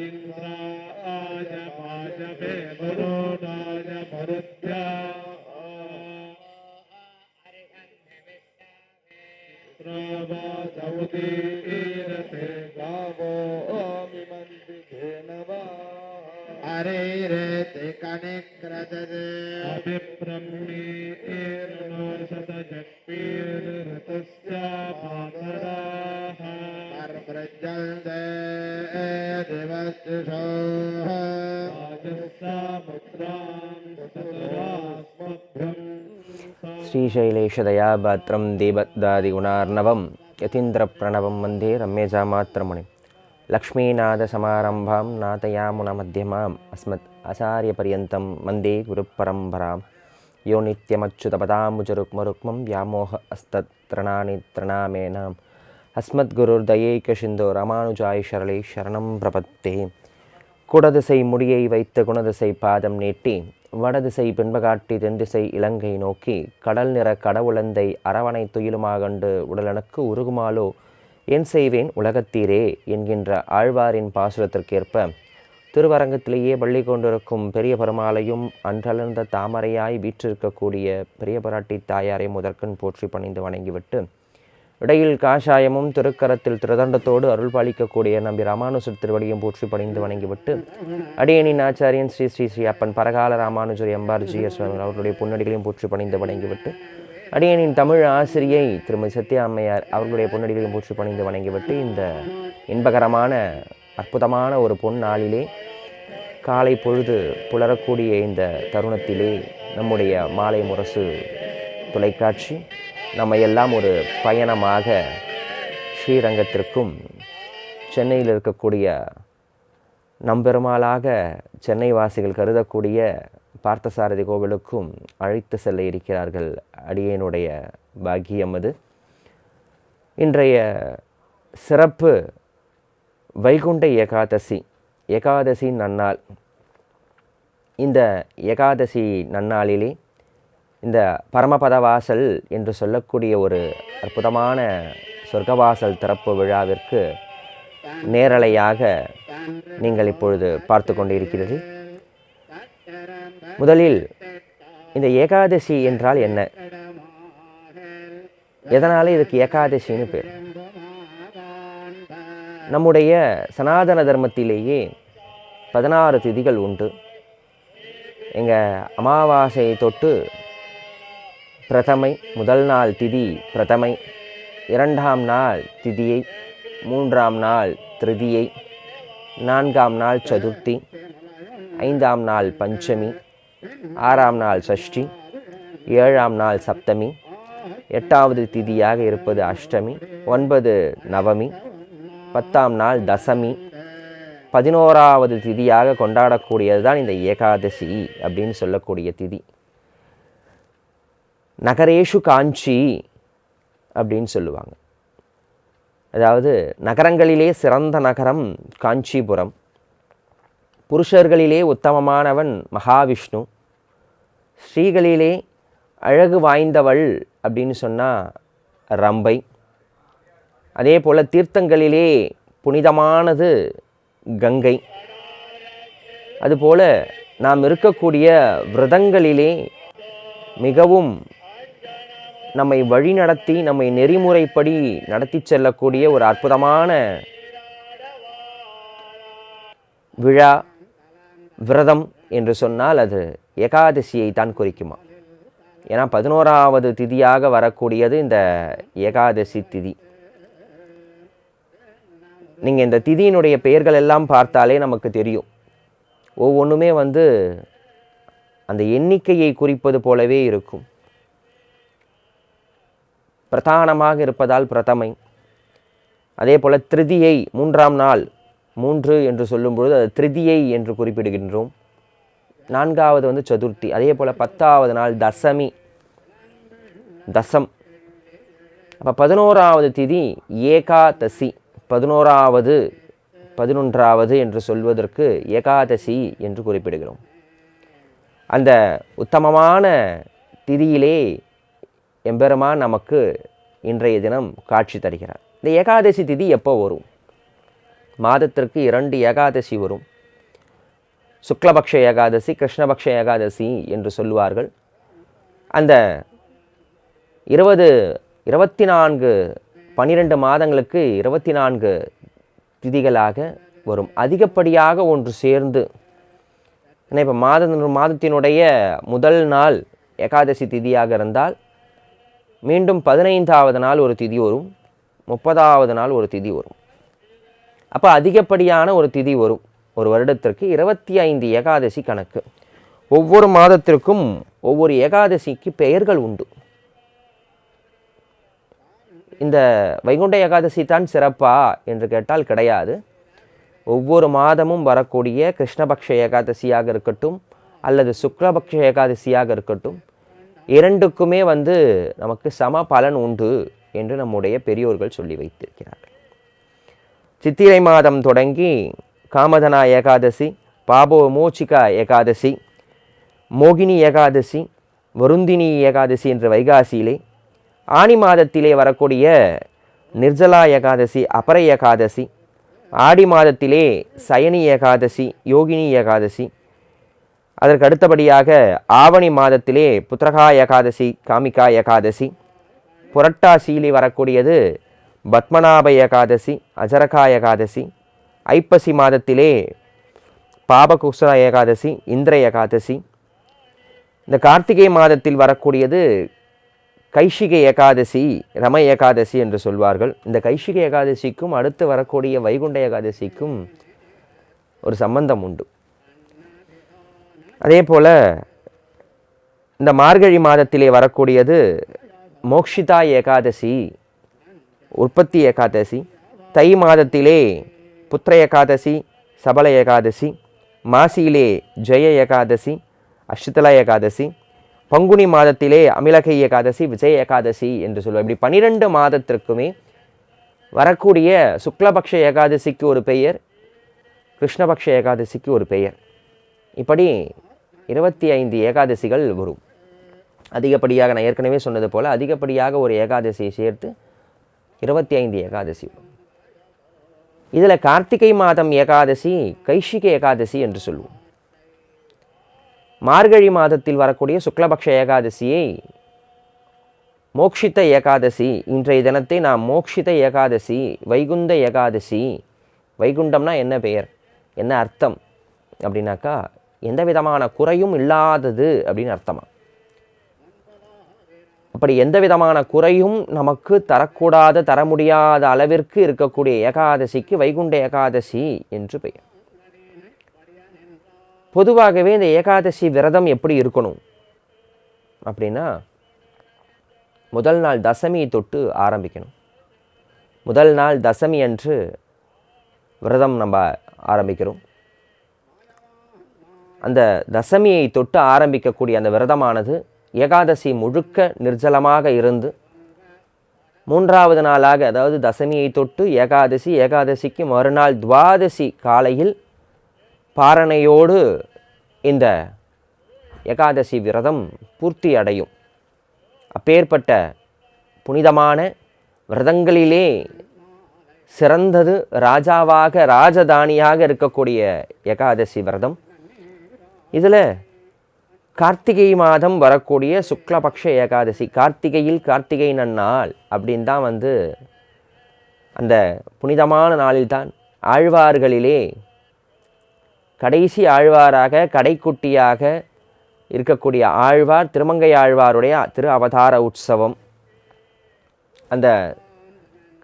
इन्द्राय वाजवे वरुणाय मरुत्या प्रवादौदीरते गावो मिमन्ति धेनवा हरिरेति कनिक्रदते अभिब्रह्मीर्नोषतजक्पीर्हृतस्य मातराः पर्व्रजन्ते दिवस्तिषोः राजस्सामुद्रां ततरास्मभ्यम् श्रीशैलेशदयापात्रं देवदादिगुणार्णवं यतीन्द्रप्रणवं वन्दे रम्यजामात्रमुनिं लक्ष्मीनाथसमारम्भां नाथयामुनमध्यमाम् अस्मत् आचार्यपर्यन्तं वन्दे गुरुपरम्परां यो नित्यमच्युतपदाम्बुजरुक्मरुक्मं व्यामोह अस्मत्तृणानि तृणामेनाम् अस्मद्गुरुर्दयैकसिन्धो रामानुजाय शरणे शरणं प्रपत्ते குடதிசை முடியை வைத்து குணதிசை பாதம் நீட்டி வடதிசை பின்பகாட்டி தென்திசை இலங்கை நோக்கி கடல் நிற கடவுளந்தை அரவணை துயிலுமாகண்டு உடலனுக்கு உருகுமாலோ என் செய்வேன் உலகத்தீரே என்கின்ற ஆழ்வாரின் பாசுரத்திற்கேற்ப திருவரங்கத்திலேயே பள்ளி கொண்டிருக்கும் பெரிய பெருமாளையும் அன்றளர்ந்த தாமரையாய் வீற்றிருக்கக்கூடிய பெரிய பிராட்டி தாயாரை முதற்கண் போற்றி பணிந்து வணங்கிவிட்டு இடையில் காஷாயமும் திருக்கரத்தில் திருதண்டத்தோடு அருள் பாலிக்கக்கூடிய நம்பி ராமானுஜர் திருவடியும் போற்றி பணிந்து வணங்கிவிட்டு அடியனின் ஆச்சாரியன் ஸ்ரீ ஸ்ரீ ஸ்ரீ அப்பன் பரகால ராமானுஜர் எம்பார் ஜிஎஸ் சுவாமி அவர்களுடைய பொன்னடிகளையும் போற்றி பணிந்து வணங்கிவிட்டு அடியனின் தமிழ் ஆசிரியை திருமதி சத்யா அம்மையார் அவர்களுடைய பொன்னடிகளையும் போற்றி பணிந்து வணங்கிவிட்டு இந்த இன்பகரமான அற்புதமான ஒரு பொன் நாளிலே காலை பொழுது புலரக்கூடிய இந்த தருணத்திலே நம்முடைய மாலை முரசு தொலைக்காட்சி நம்ம எல்லாம் ஒரு பயணமாக ஸ்ரீரங்கத்திற்கும் சென்னையில் இருக்கக்கூடிய நம்பெருமாளாக சென்னை வாசிகள் கருதக்கூடிய பார்த்தசாரதி கோவிலுக்கும் அழைத்து செல்ல இருக்கிறார்கள். அடியேனுடைய பாக்கியம் அது. இன்றைய சிறப்பு வைகுண்ட ஏகாதசி நன்னாள். இந்த ஏகாதசி நன்னாளிலே இந்த பரமபதவாசல் என்று சொல்லக்கூடிய ஒரு அற்புதமான சொர்க்கவாசல் திறப்பு விழாவிற்கு நேரலையாக நீங்கள் இப்பொழுது பார்த்து கொண்டிருக்கிறது. முதலில் இந்த ஏகாதசி என்றால் என்ன, எதனால இதுக்கு ஏகாதசின்னு பேர்? நம்முடைய சனாதன தர்மத்திலேயே 16 திதிகள் உண்டு. எங்கள் அமாவாசையை தொட்டு பிரதமை, முதல் நாள் திதி பிரதமை, 2ஆம் நாள் திதியை, 3ஆம் நாள் திருதியை, 4ஆம் நாள் சதுர்த்தி, 5ஆம் நாள் பஞ்சமி, 6ஆம் நாள் சஷ்டி, 7ஆம் நாள் சப்தமி, 8வது திதியாக இருப்பது அஷ்டமி, 9 நவமி, 10ஆம் நாள் தசமி, 11வது திதியாக கொண்டாடக்கூடியது தான் இந்த ஏகாதசி அப்படின்னு சொல்லக்கூடிய திதி. நகரேஷு காஞ்சி அப்படின்னு சொல்லுவாங்க. அதாவது நகரங்களிலே சிறந்த நகரம் காஞ்சிபுரம். புருஷர்களிலே உத்தமமானவன் மகாவிஷ்ணு. ஸ்ரீகளிலே அழகு வாய்ந்தவள் அப்படின்னு சொன்னால் ரம்பை. அதே போல் தீர்த்தங்களிலே புனிதமானது கங்கை. அதுபோல் நாம் இருக்கக்கூடிய விரதங்களிலே மிகவும் நம்மை வழி நடத்தி நம்மை நெறிமுறைப்படி நடத்தி செல்லக்கூடிய ஒரு அற்புதமான விழா விரதம் என்று சொன்னால் அது ஏகாதசியை தான் குறிக்குமா. ஏன்னா 11வது திதியாக வரக்கூடியது இந்த ஏகாதசி திதி. நீங்கள் இந்த திதியினுடைய பெயர்கள் எல்லாம் பார்த்தாலே நமக்கு தெரியும். ஒவ்வொன்றுமே அந்த எண்ணிக்கையை குறிப்பது போலவே இருக்கும். பிரதானமாக இருப்பதால் பிரதமை. அதே போல் திருதியை 3ஆம் நாள், 3 என்று சொல்லும்பொழுது அது திருதியை என்று குறிப்பிடுகின்றோம். 4வது சதுர்த்தி. அதே போல் 10வது நாள் தசமி, தசம். அப்போ 11வது திதி ஏகாதசி. 11வது 11வது என்று சொல்வதற்கு ஏகாதசி என்று குறிப்பிடுகிறோம். அந்த உத்தமமான திதியிலே எம்பெருமான் நமக்கு இன்றைய தினம் காட்சி தருகிறார். இந்த ஏகாதசி திதி எப்போ வரும்? மாதத்திற்கு 2 ஏகாதசி வரும். சுக்லபக்ஷ ஏகாதசி, கிருஷ்ணபக்ஷ ஏகாதசி என்று சொல்லுவார்கள். அந்த 24 12 மாதங்களுக்கு 24 திதிகளாக வரும். அதிகப்படியாக ஒன்று சேர்ந்து, ஏன்னா இப்போ மாதத்தினுடைய முதல் நாள் ஏகாதசி திதியாக இருந்தால் மீண்டும் 15வது நாள் ஒரு திதி வரும், 30வது நாள் ஒரு திதி வரும். அப்போ அதிகப்படியான ஒரு திதி வரும். ஒரு வருடத்திற்கு 25 ஏகாதசி கணக்கு. ஒவ்வொரு மாதத்திற்கும் ஒவ்வொரு ஏகாதசிக்கு பெயர்கள் உண்டு. இந்த வைகுண்ட ஏகாதசி தான் சிறப்பா என்று கேட்டால் கிடையாது. ஒவ்வொரு மாதமும் வரக்கூடிய கிருஷ்ணபக்ஷ ஏகாதசியாக இருக்கட்டும் அல்லது சுக்லபக்ஷ ஏகாதசியாக இருக்கட்டும், இரண்டுக்குமே நமக்கு சம பலன் உண்டு என்று நம்முடைய பெரியோர்கள் சொல்லி வைத்திருக்கிறார்கள். சித்திரை மாதம் தொடங்கி காமதனா ஏகாதசி, பாபோ மோச்சிகா ஏகாதசி, மோகினி ஏகாதசி, வருந்தினி ஏகாதசி என்ற வைகாசியிலே, ஆனி மாதத்திலே வரக்கூடிய நிர்ஜலா ஏகாதசி, அபர ஏகாதசி, ஆடி மாதத்திலே சயனி ஏகாதசி, யோகினி ஏகாதசி, அதற்கு அடுத்தபடியாக ஆவணி மாதத்திலே புத்திரகா ஏகாதசி, காமிகா ஏகாதசி, புரட்டாசியிலே வரக்கூடியது பத்மநாப ஏகாதசி, அஜரகா ஏகாதசி, ஐப்பசி மாதத்திலே பாபகுச ஏகாதசி, இந்திர ஏகாதசி, இந்த கார்த்திகை மாதத்தில் வரக்கூடியது கைஷிகை ஏகாதசி, ரம ஏகாதசி என்று சொல்வார்கள். இந்த கைஷிகை ஏகாதசிக்கும் அடுத்து வரக்கூடிய வைகுண்ட ஏகாதசிக்கும் ஒரு சம்பந்தம் உண்டு. அதே போல இந்த மார்கழி மாதத்திலே வரக்கூடியது மோக்ஷிதா ஏகாதசி, உற்பத்தி ஏகாதசி, தை மாதத்திலே புத்திர ஏகாதசி, சபல ஏகாதசி, மாசியிலே ஜெய ஏகாதசி, அஷ்டலா ஏகாதசி, பங்குனி மாதத்திலே அமிலகை ஏகாதசி, விஜய ஏகாதசி என்று சொல்லுவோம். இப்படி 12 மாதத்திற்குமே வரக்கூடிய சுக்லபக்ஷ ஏகாதசிக்கு ஒரு பெயர், கிருஷ்ணபக்ஷ ஏகாதசிக்கு ஒரு பெயர். இப்படி 25 ஏகாதசிகள் வரும். அதிகப்படியாக நான் ஏற்கனவே சொன்னது போல அதிகப்படியாக ஒரு ஏகாதசியை சேர்த்து 25 ஏகாதசி வரும். இதில் கார்த்திகை மாதம் ஏகாதசி கைஷிக ஏகாதசி என்று சொல்லுவோம். மார்கழி மாதத்தில் வரக்கூடிய சுக்லபக்ஷ ஏகாதசியை மோக்ஷித ஏகாதசி, இன்றைய தினத்தை நாம் மோக்ஷித ஏகாதசி, வைகுந்த ஏகாதசி. வைகுண்டம்னா என்ன பெயர், என்ன அர்த்தம் அப்படின்னாக்கா எந்த விதமான குறையும் இல்லாதது அப்படின்னு அர்த்தமா. அப்படி எந்த விதமான குறையும் நமக்கு தரக்கூடாத, தர முடியாத அளவிற்கு இருக்கக்கூடிய ஏகாதசிக்கு வைகுண்ட ஏகாதசி என்று பெயர். பொதுவாகவே இந்த ஏகாதசி விரதம் எப்படி இருக்கணும் அப்படின்னா, முதல் நாள் தசமியை தொட்டு ஆரம்பிக்கணும். முதல் நாள் தசமி அன்று விரதம் நம்ம ஆரம்பிக்கிறோம். அந்த தசமியை தொட்டு ஆரம்பிக்கக்கூடிய அந்த விரதமானது ஏகாதசி முழுக்க நிர்ஜலமாக இருந்து 3வது நாளாக, அதாவது தசமியை தொட்டு ஏகாதசி, ஏகாதசிக்கு மறுநாள் துவாதசி காலையில் பாரணையோடு இந்த ஏகாதசி விரதம் பூர்த்தி அடையும். அப்பேற்பட்ட புனிதமான விரதங்களிலே சிறந்தது, ராஜாவாக ராஜதானியாக இருக்கக்கூடிய ஏகாதசி விரதம். இதில் கார்த்திகை மாதம் வரக்கூடிய சுக்லபக்ஷ ஏகாதசி, கார்த்திகையில் கார்த்திகை நன்னாள் அப்படின்னு தான் அந்த புனிதமான நாளில்தான் ஆழ்வார்களிலே கடைசி ஆழ்வாராக, கடைக்குட்டியாக இருக்கக்கூடிய ஆழ்வார் திருமங்கை ஆழ்வாருடைய திரு அவதார உற்சவம். அந்த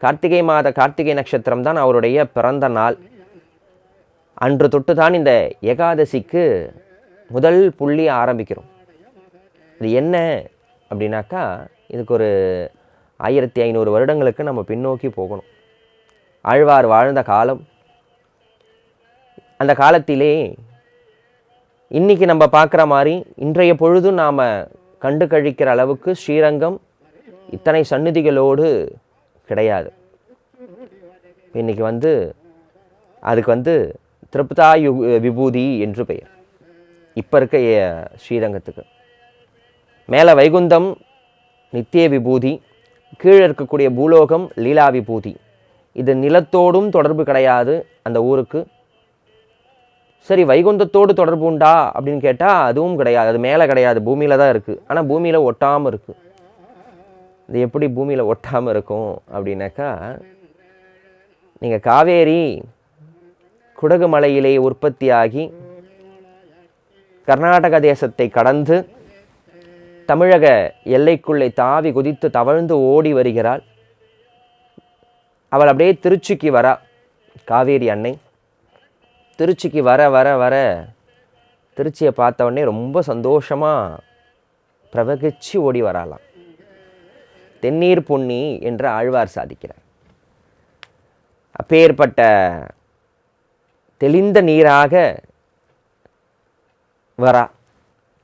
கார்த்திகை மாத கார்த்திகை நட்சத்திரம் தான் அவருடைய பிறந்த நாள். அன்று தொட்டு தான் இந்த ஏகாதசிக்கு முதல் புள்ளி ஆரம்பிக்கிறோம். இது என்ன அப்படின்னாக்கா, இதுக்கு ஒரு 1500 வருடங்களுக்கு நம்ம பின்னோக்கி போகணும். ஆழ்வார் வாழ்ந்த காலம், அந்த காலத்திலே இன்றைக்கி நம்ம பார்க்குற மாதிரி இன்றைய பொழுதும் நாம் கண்டு கழிக்கிற அளவுக்கு ஸ்ரீரங்கம் இத்தனை சந்நிதிகளோடு கிடையாது. இன்றைக்கி அதுக்கு திருப்தா விபூதி என்று பெயர். இப்போ இருக்க ஸ்ரீரங்கத்துக்கு மேலே வைகுந்தம் நித்திய விபூதி, கீழே இருக்கக்கூடிய பூலோகம் லீலா விபூதி இது நிலத்தோடும் தொடர்பு கிடையாது அந்த ஊருக்கு. சரி, வைகுந்தத்தோடு தொடர்பு உண்டா அப்படின்னு கேட்டால் அதுவும் கிடையாது. அது மேலே கிடையாது, பூமியில் தான் இருக்குது. ஆனால் பூமியில் ஒட்டாமல் இருக்குது. இது எப்படி பூமியில் ஒட்டாமல் இருக்கும் அப்படின்னாக்கா, நீங்கள் காவேரி குடகு மலையிலே உற்பத்தியாகி கர்நாடக தேசத்தை கடந்து தமிழக எல்லைக்குள்ளே தாவி குதித்து தவழ்ந்து ஓடி வருகிறாள். அவள் அப்படியே திருச்சிக்கு வரா. காவேரி அன்னை திருச்சிக்கு வர வர வர திருச்சியை பார்த்த உடனே ரொம்ப சந்தோஷமாக பிரவகிச்சு ஓடி வராலாம். தென்னீர் பொன்னி என்று ஆழ்வார் சாதிக்கிறார். அப்பேற்பட்ட தெளிந்த நீராக வரா.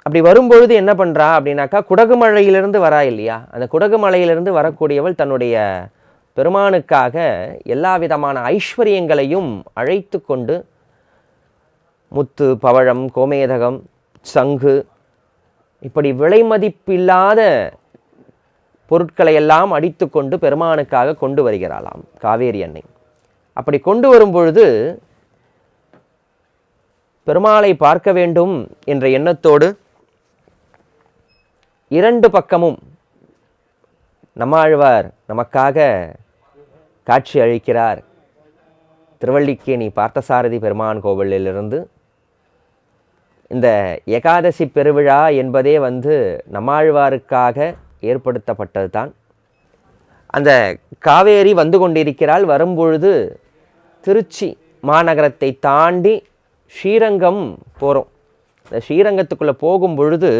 அப்படி வரும்பொழுது என்ன பண்ணுறா அப்படின்னாக்கா, குடகு மலையிலிருந்து வரா இல்லையா, அந்த குடகு மலையிலிருந்து வரக்கூடியவள் தன்னுடைய பெருமானுக்காக எல்லா விதமான ஐஸ்வர்யங்களையும் அழைத்து கொண்டு முத்து, பவழம், கோமேதகம், சங்கு, இப்படி விலை மதிப்பில்லாத பொருட்களை எல்லாம் அடித்து கொண்டு பெருமானுக்காக கொண்டு வருகிறாளாம் காவேரி அன்னை. அப்படி கொண்டு வரும் பொழுது பெருமாளை பார்க்க வேண்டும் என்ற எண்ணத்தோடு இரண்டு பக்கமும் நம்மாழ்வார் நமக்காக காட்சி அளிக்கிறார். திருவல்லிக்கேணி பார்த்தசாரதி பெருமான் கோவிலிலிருந்து இந்த ஏகாதசி பெருவிழா என்பதே நம்மாழ்வாருக்காக ஏற்படுத்தப்பட்டது தான். அந்த காவேரி வந்து கொண்டிருக்கிறாள். வரும்பொழுது திருச்சி மாநகரத்தை தாண்டி ஸ்ரீரங்கம் போகிறோம். இந்த ஸ்ரீரங்கத்துக்குள்ளே போகும் பொழுது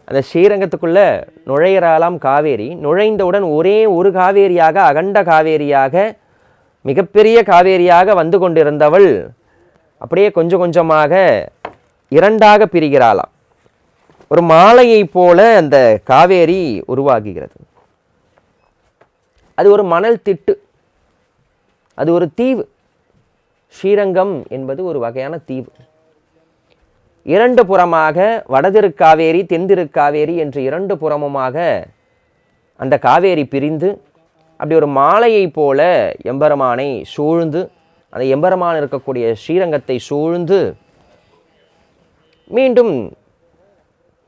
அந்த ஸ்ரீரங்கத்துக்குள்ளே நுழையிறாலாம் காவேரி. நுழைந்தவுடன் ஒரே ஒரு காவேரியாக, அகண்ட காவேரியாக, மிகப்பெரிய காவேரியாக வந்து கொண்டிருந்தவள் அப்படியே கொஞ்சம் கொஞ்சமாக இரண்டாக பிரிகிறாளாம். ஒரு மாலையை போல அந்த காவேரி உருவாகுகிறது. அது ஒரு மணல் திட்டு, அது ஒரு தீவு. ஸ்ரீரங்கம் என்பது ஒரு வகையான தீவு. இரண்டு புறமாக வடதிருக்காவேரி, தென்திருக்காவேரி என்று இரண்டு புறமுமாக அந்த காவேரி பிரிந்து அப்படி ஒரு மாலையை போல எம்பெருமானை சூழ்ந்து, அந்த எம்பெருமான் இருக்கக்கூடிய ஸ்ரீரங்கத்தை சூழ்ந்து மீண்டும்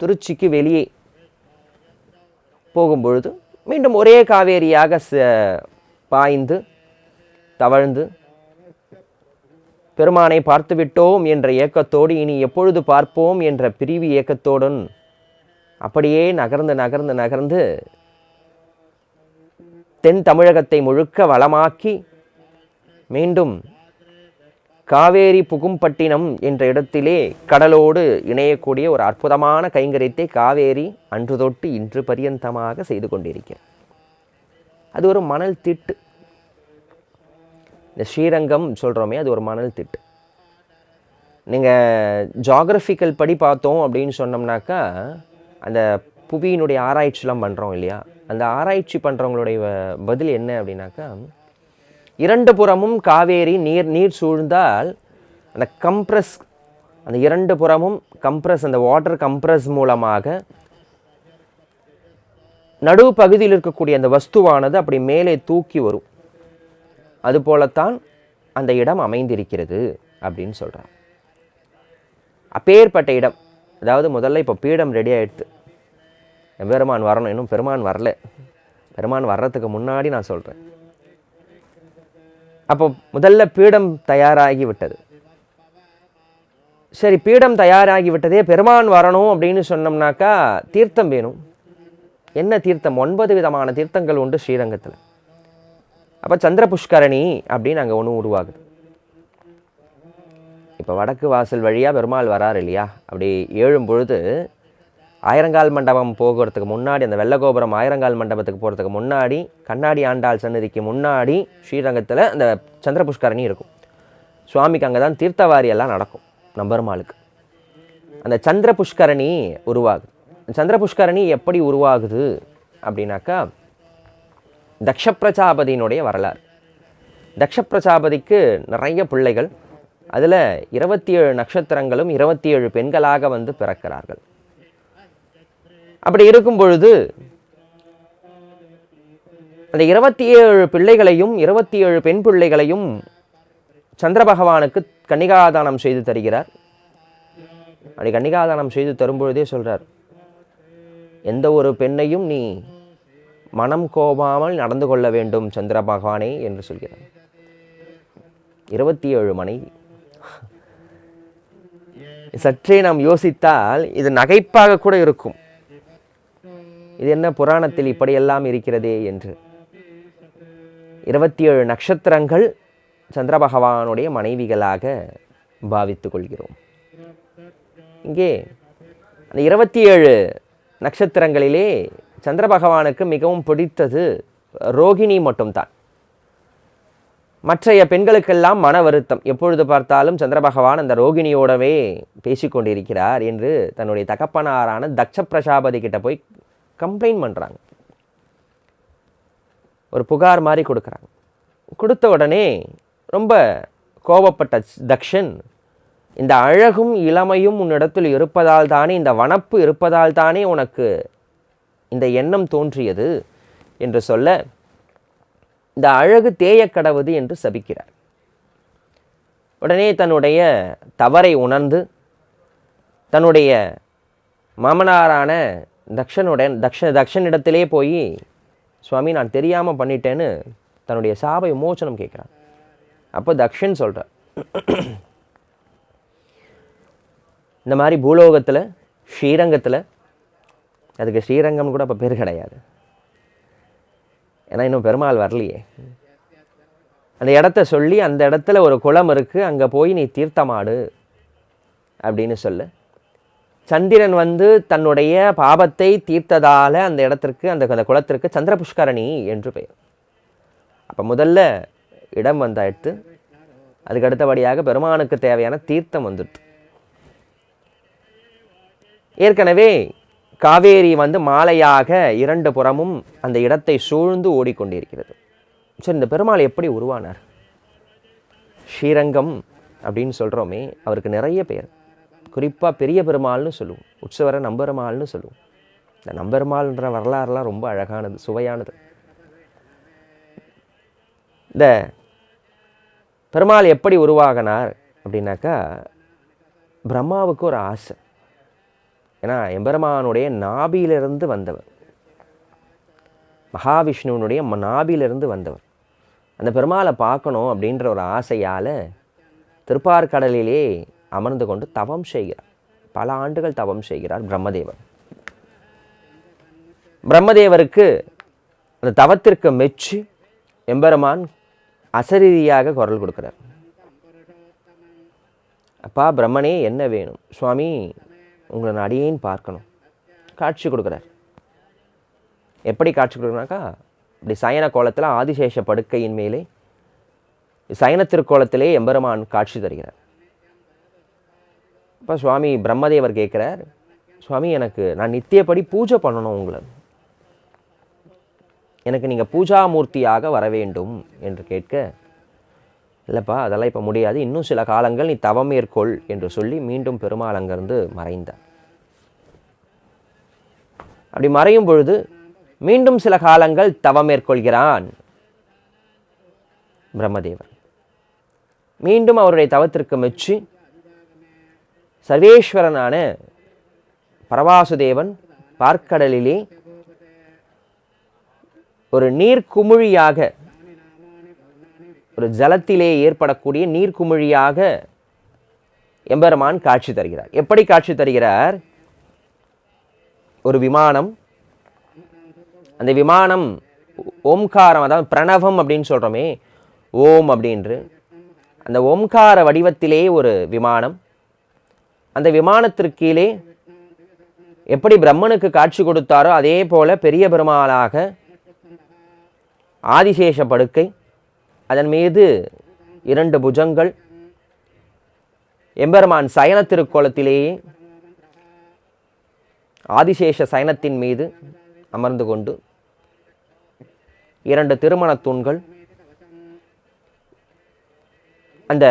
திருச்சிக்கு வெளியே போகும்பொழுது மீண்டும் ஒரே காவேரியாக பாய்ந்து தவழ்ந்து பெருமானை பார்த்துவிட்டோம் என்ற ஏக்கத்தோடு இனி எப்பொழுது பார்ப்போம் என்ற பிரிவு ஏக்கத்தோடு அப்படியே நகர்ந்து நகர்ந்து நகர்ந்து தென் தமிழகத்தை முழுக்க வளமாக்கி மீண்டும் காவேரி புகும்பட்டினம் என்ற இடத்திலே கடலோடு இணையக்கூடிய ஒரு அற்புதமான கைங்கரியத்தை காவேரி அன்று தொட்டு இன்று பரியந்தமாக செய்து கொண்டிருக்கிறார். அது ஒரு மணல் திட்டு. இந்த ஸ்ரீரங்கம் சொல்கிறோமே, அது ஒரு மணல் திட்டு. நீங்கள் ஜாகிரபிக்கல் படி பார்த்தோம் அப்படின்னு சொன்னோம்னாக்கா, அந்த புவியினுடைய ஆராய்ச்சிலாம் பண்ணுறோம் இல்லையா, அந்த ஆராய்ச்சி பண்ணுறவங்களுடைய பதில் என்ன அப்படின்னாக்கா, இரண்டு புறமும் காவேரி நீர் சூழ்ந்தால் அந்த கம்ப்ரஸ், அந்த இரண்டு புறமும் கம்ப்ரஸ், அந்த வாட்டர் கம்ப்ரஸ் மூலமாக நடுவு பகுதியில் இருக்கக்கூடிய அந்த வஸ்துவானது அப்படி மேலே தூக்கி வரும். அதுபோலத்தான் அந்த இடம் அமைந்திருக்கிறது அப்படின்னு சொல்கிறார். அப்பேற்பட்ட இடம். அதாவது முதல்ல இப்போ பீடம் ரெடி ஆகிடுது. பெருமான் வரணும், இன்னும் பெருமான் வரல. பெருமான் வர்றதுக்கு முன்னாடி நான் சொல்கிறேன். அப்போ முதல்ல பீடம் தயாராகி விட்டது. சரி, பீடம் தயாராகி விட்டதே, பெருமான் வரணும் அப்படின்னு சொன்னோம்னாக்கா தீர்த்தம் வேணும். என்ன தீர்த்தம்? 9 விதமான தீர்த்தங்கள் உண்டு ஸ்ரீரங்கத்தில். அப்போ சந்திர புஷ்கரணி அப்படின்னு அங்கே ஒன்று உருவாகுது. இப்போ வடக்கு வாசல் வழியாக பெருமாள் வரார் இல்லையா, அப்படி ஏழும் பொழுது ஆயிரங்கால் மண்டபம் போகிறதுக்கு முன்னாடி, அந்த வெள்ளகோபுரம் ஆயிரங்கால் மண்டபத்துக்கு போகிறதுக்கு முன்னாடி, கண்ணாடி ஆண்டாள் சன்னதிக்கு முன்னாடி ஸ்ரீரங்கத்தில் அந்த சந்திர புஷ்கரணி இருக்கும். சுவாமிக்கு அங்கே தான் தீர்த்தவாரி எல்லாம் நடக்கும் நம்பெருமாளுக்கு. அந்த சந்திர புஷ்கரணி உருவாகுது. சந்திர புஷ்கரணி எப்படி உருவாகுது அப்படின்னாக்கா, தக்ஷ பிரஜாபதியினுடைய வரலாறு. தக்ஷ பிரஜாபதிக்கு நிறைய பிள்ளைகள், அதில் 27 நட்சத்திரங்களும் 27 பெண்களாக பிறக்கிறார்கள். அப்படி இருக்கும் பொழுது அந்த 27 பிள்ளைகளையும் 27 பெண் பிள்ளைகளையும் சந்திர பகவானுக்கு கன்னிகாதானம் செய்து தருகிறார். அப்படி கன்னிகாதானம் செய்து தரும்பொழுதே சொல்றார், எந்த ஒரு பெண்ணையும் நீ மனம் கோபாமல் நடந்து கொள்ள வேண்டும் சந்திர பகவானே என்று சொல்கிறார். 27 மனைவி. சற்றே நாம் யோசித்தால் இது நகைப்பாக கூட இருக்கும். இது என்ன புராணத்தில் இப்படியெல்லாம் இருக்கிறதே என்று. 27 நட்சத்திரங்கள் சந்திர பகவானுடைய மனைவிகளாக பாவித்துக் கொள்கிறோம். இங்கே அந்த 27 நட்சத்திரங்களிலே சந்திர பகவானுக்கு மிகவும் பிடித்தது ரோகிணி மட்டும்தான். மற்றைய பெண்களுக்கெல்லாம் மன வருத்தம். எப்பொழுது பார்த்தாலும் சந்திர பகவான் அந்த ரோகிணியோடவே பேசிக்கொண்டிருக்கிறார் என்று தன்னுடைய தகப்பனாரான தக்ஷ பிரஜாபதி கிட்ட போய் கம்ப்ளைண்ட் பண்ணுறாங்க. ஒரு புகார் மாதிரி கொடுக்குறாங்க. கொடுத்த உடனே ரொம்ப கோபப்பட்ட தக்ஷன், இந்த அழகும் இளமையும் உன்னிடத்தில் இருப்பதால் தானே, இந்த வனப்பு இருப்பதால் தானே உனக்கு இந்த எண்ணம் தோன்றியது என்று சொல்ல, இந்த அழகு தேயக்கடவுது என்று சபிக்கிறார். உடனே தன்னுடைய தவறை உணர்ந்து தன்னுடைய மாமனாரான தக்ஷனிடத்திலே போய், சுவாமி நான் தெரியாமல் பண்ணிட்டேன்னு தன்னுடைய சாப விமோசனம் கேட்குறான். அப்போ தக்ஷன் சொல்கிறார், இந்த மாதிரி பூலோகத்தில் ஸ்ரீரங்கத்தில், அதுக்கு ஸ்ரீரங்கம் கூட இப்போ பேர் கிடையாது, ஏன்னா இன்னும் பெருமாள் வரலையே, அந்த இடத்த சொல்லி அந்த இடத்துல ஒரு குளம் இருக்குது, அங்கே போய் நீ தீர்த்தமாடு அப்படின்னு சொல்லு. சந்திரன் வந்து தன்னுடைய பாபத்தை தீர்த்ததால அந்த இடத்திற்கு அந்த குளத்திற்கு சந்திர புஷ்கரணி என்று பெயர். அப்போ முதல்ல இடம் வந்தாயிடுத்து. அதுக்கு அடுத்தபடியாக பெருமானுக்கு தேவையான தீர்த்தம் வந்துடுது. ஏற்கனவே காவேரி வந்து மாலையாக 2 புறமும் அந்த இடத்தை சூழ்ந்து ஓடிக்கொண்டிருக்கிறது. சரி, இந்த பெருமாள் எப்படி உருவானார்? ஸ்ரீரங்கம் அப்படின்னு சொல்கிறோமே, அவருக்கு நிறைய பெயர். குறிப்பாக பெரிய பெருமாள்னு சொல்லுவோம், உற்சவரை நம்பெருமாள்னு சொல்லுவோம். இந்த நம்பெருமாள்ன்ற வரலாறுலாம் ரொம்ப அழகானது, சுவையானது. இந்த பெருமாள் எப்படி உருவாகினார் அப்படின்னாக்கா, பிரம்மாவுக்கு ஒரு ஆசை. ஏன்னா எம்பெருமானுடைய நாபியிலிருந்து வந்தவர், மகாவிஷ்ணுவனுடைய நாபியிலிருந்து வந்தவர். அந்த பெருமாளை பார்க்கணும் அப்படின்ற ஒரு ஆசையால் திருப்பார்கடலிலே அமர்ந்து கொண்டு தவம் செய்கிறார். பல ஆண்டுகள் தவம் செய்கிறார் பிரம்மதேவர். பிரம்மதேவருக்கு அந்த தவத்திற்கு மெச்சு எம்பெருமான் அசரீரியாக குரல் கொடுக்கிறார். அப்பா பிரம்மனே என்ன வேணும்? சுவாமி உங்களை நான் அடியேன் பார்க்கணும். காட்சி கொடுக்குறார். எப்படி காட்சி கொடுக்குறாக்கா, இப்படி சயன கோலத்தில் ஆதிசேஷ படுக்கையின் மேலே சயன திருக்கோலத்திலே எம்பெருமான் காட்சி தருகிறார். இப்போ சுவாமி பிரம்மதேவர் கேட்குறார், சுவாமி நான் நித்தியப்படி பூஜை பண்ணணும், உங்களை எனக்கு நீங்கள் பூஜாமூர்த்தியாக வர வேண்டும் என்று கேட்க, இல்லைப்பா அதெல்லாம் இப்போ முடியாது, இன்னும் சில காலங்கள் நீ தவம் மேற்கொள் என்று சொல்லி மீண்டும் பெருமாள் அங்கிருந்து மறைந்தார். அப்படி மறையும் பொழுது மீண்டும் சில காலங்கள் தவம் மேற்கொள்கிறான் பிரம்மதேவர். மீண்டும் அவருடைய தவத்திற்கு மெச்சு சர்வேஸ்வரனான பரவாசுதேவன் பார்க்கடலிலே ஒரு நீர்க்குமிழியாக, ஒரு ஜலத்திலே ஏற்படக்கூடிய நீர்க்குமிழியாக எம்பெருமான் காட்சி தருகிறார். எப்படி காட்சி தருகிறார்? ஒரு விமானம், அந்த விமானம் ஓம்காரம், அதாவது பிரணவம் அப்படின்னு சொல்கிறோமே, ஓம் அப்படின்று அந்த ஓம்கார வடிவத்திலே ஒரு விமானம். அந்த விமானத்திற்கு கீழே எப்படி பிரம்மனுக்கு காட்சி கொடுத்தாரோ அதே போல பெரிய பெருமாளாக ஆதிசேஷ படுக்கை, அதன் மீது 2 புஜங்கள், எம்பெருமான் சயன திருக்கோலத்திலேயே ஆதிசேஷ சயனத்தின் மீது அமர்ந்து கொண்டு 2 திருமண தூண்கள், அந்த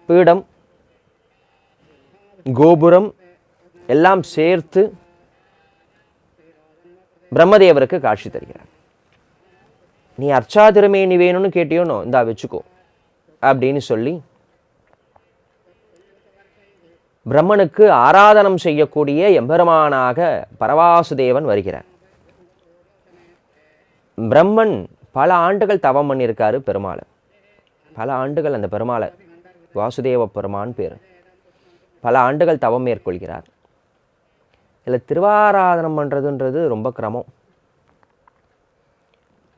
பீடம், கோபுரம் எல்லாம் சேர்த்து பிரம்மதேவருக்கு காட்சி தருகிறார். நீ அர்ச்சா திருமேனி வேணும்னு கேட்டியோனோ, இந்தா வச்சுக்கோ அப்படின்னு சொல்லி பிரம்மனுக்கு ஆராதனம் செய்யக்கூடிய எம்பெருமானாக பரவாசுதேவன் வருகிறார். பிரம்மன் பல ஆண்டுகள் தவம் பண்ணியிருக்காரு பெருமாளை. பல ஆண்டுகள் அந்த பெருமாளை, வாசுதேவ பெருமான் பேர், பல ஆண்டுகள் தவம் மேற்கொள்கிறார். இதில் திருவாராதனம் பண்ணுறதுன்றது ரொம்ப கிரமம்.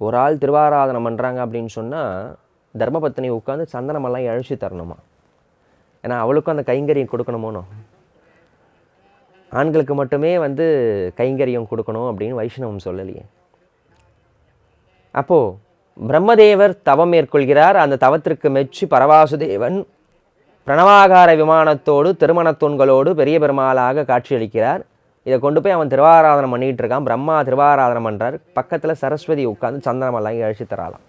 ஒரு ஆள் திருவாராதனம் பண்ணுறாங்க அப்படின்னு சொன்னால் தர்மபத்தினி உட்காந்து சந்தனமெல்லாம் இழைச்சி தரணுமா. ஏன்னா அவளுக்கும் அந்த கைங்கரியம் கொடுக்கணுமோனோ. ஆண்களுக்கு மட்டுமே கைங்கரியம் கொடுக்கணும் அப்படின்னு வைஷ்ணவம் சொல்லலையே. அப்போது பிரம்மதேவர் தவம் மேற்கொள்கிறார். அந்த தவத்திற்கு மெச்சி பரவாசுதேவன் பிரணவாகார விமானத்தோடு திருமணத்தூண்களோடு பெரிய பெருமாளாக காட்சியளிக்கிறார். இதை கொண்டு போய் அவன் திருவாராதனம் பண்ணிகிட்டு இருக்கான். பிரம்மா திருவாராதனம் பண்ணுறார். பக்கத்தில் சரஸ்வதி உட்காந்து சந்தனமெல்லாம் இழைச்சி தராலாம்.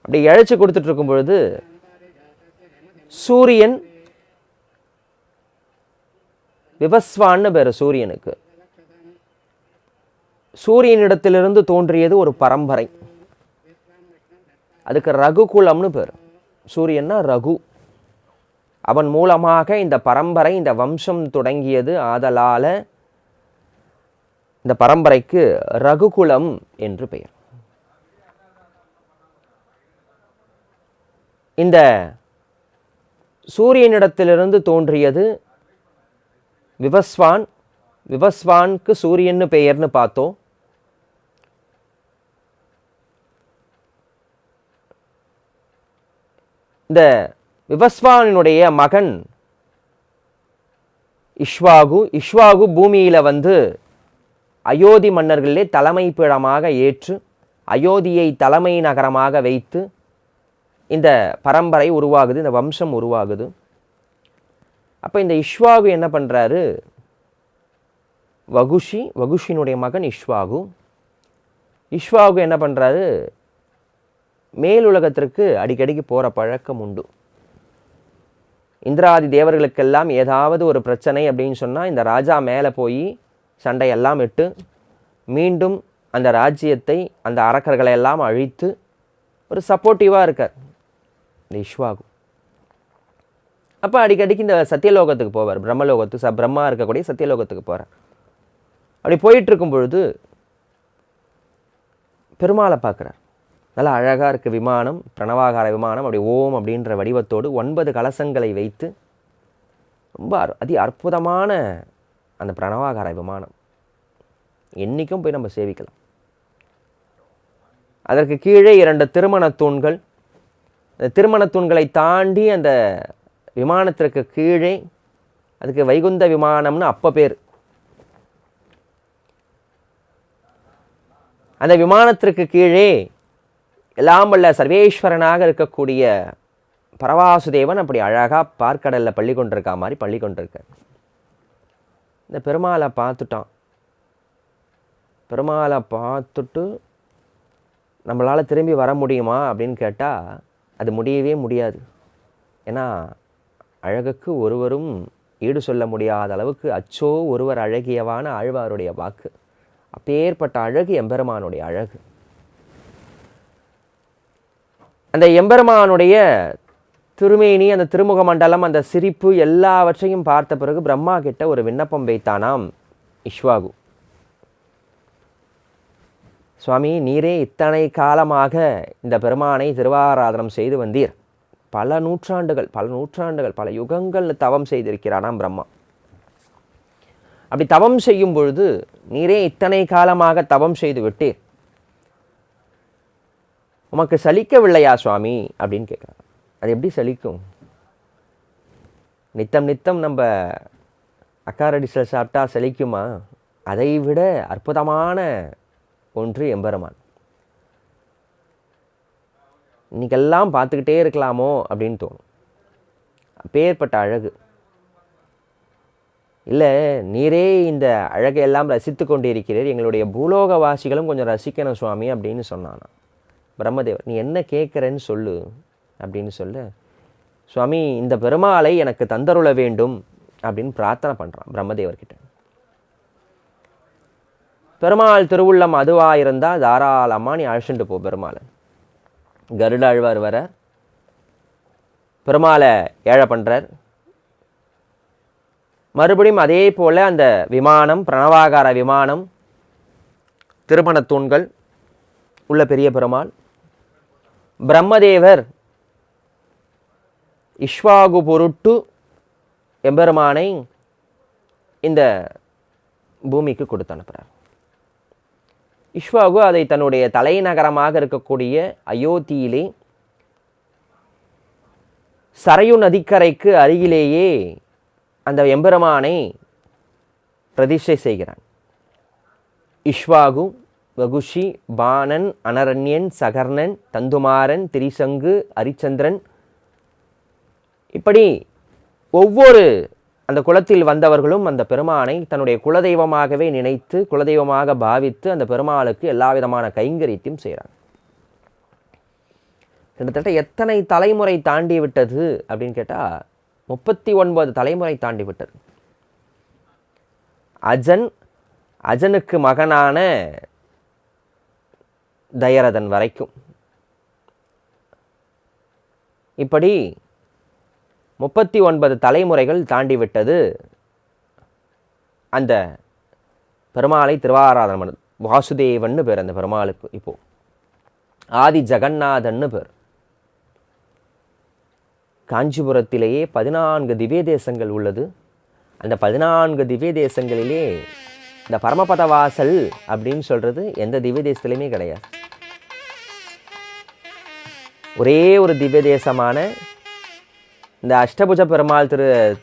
அப்படி இழைச்சி கொடுத்துட்டு இருக்கும் பொழுது சூரியன், விவஸ்வான்னு பேர் சூரியனுக்கு, சூரியனிடத்திலிருந்து தோன்றியது ஒரு பரம்பரை. அதுக்கு ரகுகுலம்னு பேர். சூரியன்னா ரகு. அவன் மூலமாக இந்த பரம்பரை, இந்த வம்சம் தொடங்கியது. ஆதலால இந்த பரம்பரைக்கு ரகுகுலம் என்று பெயர். இந்த சூரியனிடத்திலிருந்து தோன்றியது விவஸ்வான். விவஸ்வானுக்கு சூரியன்னு பெயர்னு பார்த்தோம். இந்த விவஸ்வானினுடைய மகன் இஷ்வாகு. இஷ்வாகு பூமியில் அயோத்தி மன்னர்களிலே தலைமை பீடமாக ஏற்று அயோத்தியை தலைமை நகரமாக வைத்து இந்த பரம்பரை உருவாகுது, இந்த வம்சம் உருவாகுது. அப்போ இந்த இஷ்வாகு என்ன பண்ணுறாரு, வகுஷினுடைய மகன் இஷ்வாகு. இஷ்வாகு என்ன பண்ணுறாரு, மேலுலகத்திற்கு அடிக்கடிக்கு போகிற பழக்கம் உண்டு. இந்திராதி தேவர்களுக்கெல்லாம் ஏதாவது ஒரு பிரச்சனை அப்படின்னு சொன்னால் இந்த ராஜா மேலே போய் சண்டையெல்லாம் இட்டு மீண்டும் அந்த ராஜ்யத்தை, அந்த அரக்கர்களை எல்லாம் அழித்து ஒரு சப்போர்ட்டிவாக இருக்கார் இந்த இஷ்வாகு. அப்போ அடிக்கடிக்கு இந்த சத்தியலோகத்துக்கு போவார். பிரம்மலோகத்துக்கு, பிரம்மா இருக்கக்கூடிய சத்தியலோகத்துக்கு போகிறார். அப்படி போயிட்டுருக்கும் பொழுது பெருமாளை பார்க்குறார். நல்லா அழகாக இருக்குது விமானம், பிரணவாகார விமானம். அப்படி ஓம் அப்படின்ற வடிவத்தோடு 9 கலசங்களை வைத்து ரொம்ப அதி அற்புதமான அந்த பிரணவாகார விமானம். என்றைக்கும் போய் நம்ம சேவிக்கலாம். அதற்கு கீழே 2 திருமணத்தூண்கள். அந்த திருமணத்தூண்களை தாண்டி அந்த விமானத்திற்கு கீழே, அதுக்கு வைகுந்த விமானம்னு அப்போ பேர். அந்த விமானத்திற்கு கீழே எல்லாம் வல்ல சர்வேஸ்வரனாக இருக்கக்கூடிய பரவாசுதேவன் அப்படி அழகாக பார்க்கடலில் பள்ளி கொண்டிருக்கா மாதிரி பள்ளி கொண்டிருக்க. இந்த பெருமாளை பார்த்துட்டான். பெருமாளை பார்த்துட்டு நம்மளால் திரும்பி வர முடியுமா அப்படின்னு கேட்டால் அது முடியவே முடியாது. ஏன்னா அழகுக்கு ஒருவரும் ஈடு சொல்ல முடியாத அளவுக்கு அச்சோ ஒருவர் அழகியவான ஆழ்வாருடைய வாக்கு. அப்பேற்பட்ட அழகு எம்பெருமானுடைய அழகு. அந்த எம்பெருமானுடைய திருமேனி, அந்த திருமுக மண்டலம், அந்த சிரிப்பு எல்லாவற்றையும் பார்த்த பிறகு பிரம்மா கிட்ட ஒரு விண்ணப்பம் வைத்தானாம் இஷ்வாகு. சுவாமி, நீரே இத்தனை காலமாக இந்த பெருமானை திருவாராதனம் செய்து வந்தீர். பல நூற்றாண்டுகள் பல யுகங்கள் தவம் செய்திருக்கிறானாம் பிரம்மா. அப்படி தவம் செய்யும் பொழுது நீரே இத்தனை காலமாக தவம் செய்து விட்டீர், உமக்கு சலிக்கவில்லையா சுவாமி அப்படின்னு கேட்குறாங்க. அது எப்படி சலிக்கும்? நித்தம் நம்ம அக்காரடிசல் சாப்பிட்டா சலிக்குமா? அதை விட அற்புதமான ஒன்று எம்பெருமான். இன்னைக்கெல்லாம் பார்த்துக்கிட்டே இருக்கலாமோ அப்படின்னு தோணும். அப்பேற்பட்ட அழகு. இல்லை, நீரே இந்த அழகையெல்லாம் ரசித்து கொண்டிருக்கிறீர், எங்களுடைய பூலோகவாசிகளும் கொஞ்சம் ரசிக்கணும் சுவாமி அப்படின்னு சொன்னானா பிரம்மதேவர். நீ என்ன கேட்குறேன்னு சொல்லு அப்படின்னு சொல்ல, சுவாமி இந்த பெருமாளை எனக்கு தந்தருள வேண்டும் அப்படின்னு பிரார்த்தனை பண்ணுறான் பிரம்மதேவர்கிட்ட. பெருமாள் திருவுள்ளம் அதுவாக இருந்தால் தாராளமாக நீ அழைச்சிட்டு போ பெருமாளை. கருடாழ்வார் வர பெருமாளை ஏழை பண்ணுறார். மறுபடியும் அதே போல் அந்த விமானம், பிரணவாகார விமானம், திருமணத் தூண்கள் உள்ள பெரிய பெருமாள். பிரம்மதேவர் இஷ்வாகு பொருட்டு எம்பெருமானை இந்த பூமிக்கு கொடுத்து அனுப்புகிறார். இஷ்வாகு அதை தன்னுடைய தலைநகரமாக இருக்கக்கூடிய அயோத்தியிலே சரையு நதிக்கரைக்கு அருகிலேயே அந்த எம்பெருமானை பிரதிஷ்டை செய்கிறான். இஷ்வாகு, வகுஷி, பாணன், அனரண்யன், சகர்ணன், தந்துமாரன், திரிசங்கு, அரிச்சந்திரன், இப்படி ஒவ்வொரு அந்த குலத்தில் வந்தவர்களும் அந்த பெருமானை தன்னுடைய குலதெய்வமாகவே நினைத்து, குலதெய்வமாக பாவித்து அந்த பெருமாளுக்கு எல்லா விதமான கைங்கரியத்தையும் செய்கிறாங்க. கிட்டத்தட்ட எத்தனை தலைமுறை தாண்டி விட்டது அப்படின்னு கேட்டால் 39 தலைமுறை தாண்டி விட்டது. அஜனுக்கு மகனான தயரதன் வரைக்கும் இப்படி 39 தலைமுறைகள் தாண்டி விட்டது. அந்த பெருமாளை திருவாராதனம் வாசுதேவன்னு பேர் அந்த பெருமாளுக்கு. இப்போ ஆதி ஜெகநாதன்னு பேர். காஞ்சிபுரத்திலேயே 14 திவ்ய தேசங்கள் உள்ளது. அந்த 14 திவ்ய தேசங்களிலே இந்த பரமபத வாசல் அப்படின்னு சொல்கிறது எந்த திவ்ய தேசத்துலையுமே கிடையாது. ஒரே ஒரு திவ்ய தேசமான இந்த அஷ்டபுஜ பெருமாள்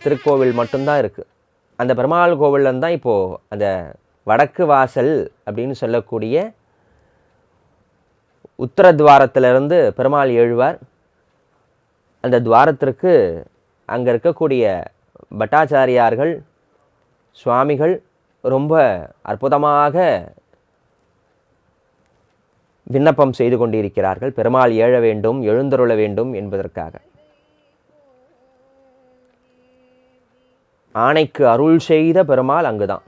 திருக்கோவில் மட்டும்தான் இருக்குது. அந்த பெருமாள் கோவிலில் தான் இப்போது அந்த வடக்கு வாசல் அப்படின்னு சொல்லக்கூடிய உத்தரத்வாரத்திலிருந்து பெருமாள் எழுவார். அந்த துவாரத்திற்கு அங்கே இருக்கக்கூடிய பட்டாச்சாரியார்கள், சுவாமிகள் ரொம்ப அற்புதமாக விண்ணப்பம் செய்து கொண்டிருக்கிறார்கள். பெருமாள் ஏழ வேண்டும், எழுந்தருள வேண்டும் என்பதற்காக. ஆணைக்கு அருள் செய்த பெருமாள் அங்குதான்.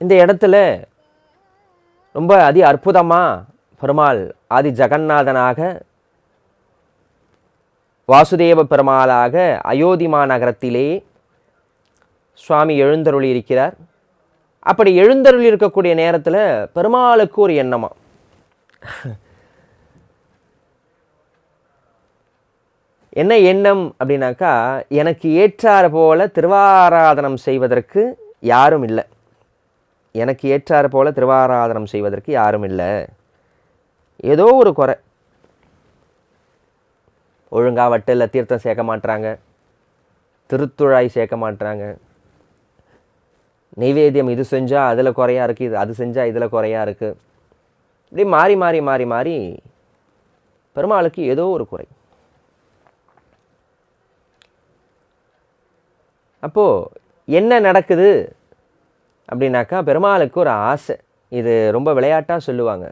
இந்த இடத்துல ரொம்ப அற்புதமாக பெருமாள் ஆதி ஜெகநாதனாக, வாசுதேவ பெருமாளாக அயோத்தி மாநகரத்திலே சுவாமி எழுந்தருளி இருக்கிறார். அப்படி எழுந்தருளி இருக்கக்கூடிய நேரத்தில் பெருமாளுக்கு ஒரு எண்ணமா, என்ன எண்ணம் அப்படின்னாக்கா, எனக்கு ஏற்றாறு போல திருவாராதனம் செய்வதற்கு யாரும் இல்லை, எனக்கு ஏற்றாறு போல திருவாராதனம் செய்வதற்கு யாரும் இல்லை, ஏதோ ஒரு குறை, ஒழுங்கா வட்டில் தீர்த்தம் சேர்க்க மாட்டுறாங்க, திருத்துழாய் சேர்க்க மாட்டுறாங்க, நைவேத்தியம் இது செஞ்சால் அதில் குறையா இருக்குது, இது அது செஞ்சால் இதில் குறையா இருக்குது, இப்படி மாறி மாறி மாறி மாறி பெருமாளுக்கு ஏதோ ஒரு குறை. அப்போது என்ன நடக்குது அப்படின்னாக்கா, பெருமாளுக்கு ஒரு ஆசை. இது ரொம்ப விளையாட்டாக சொல்லுவாங்க.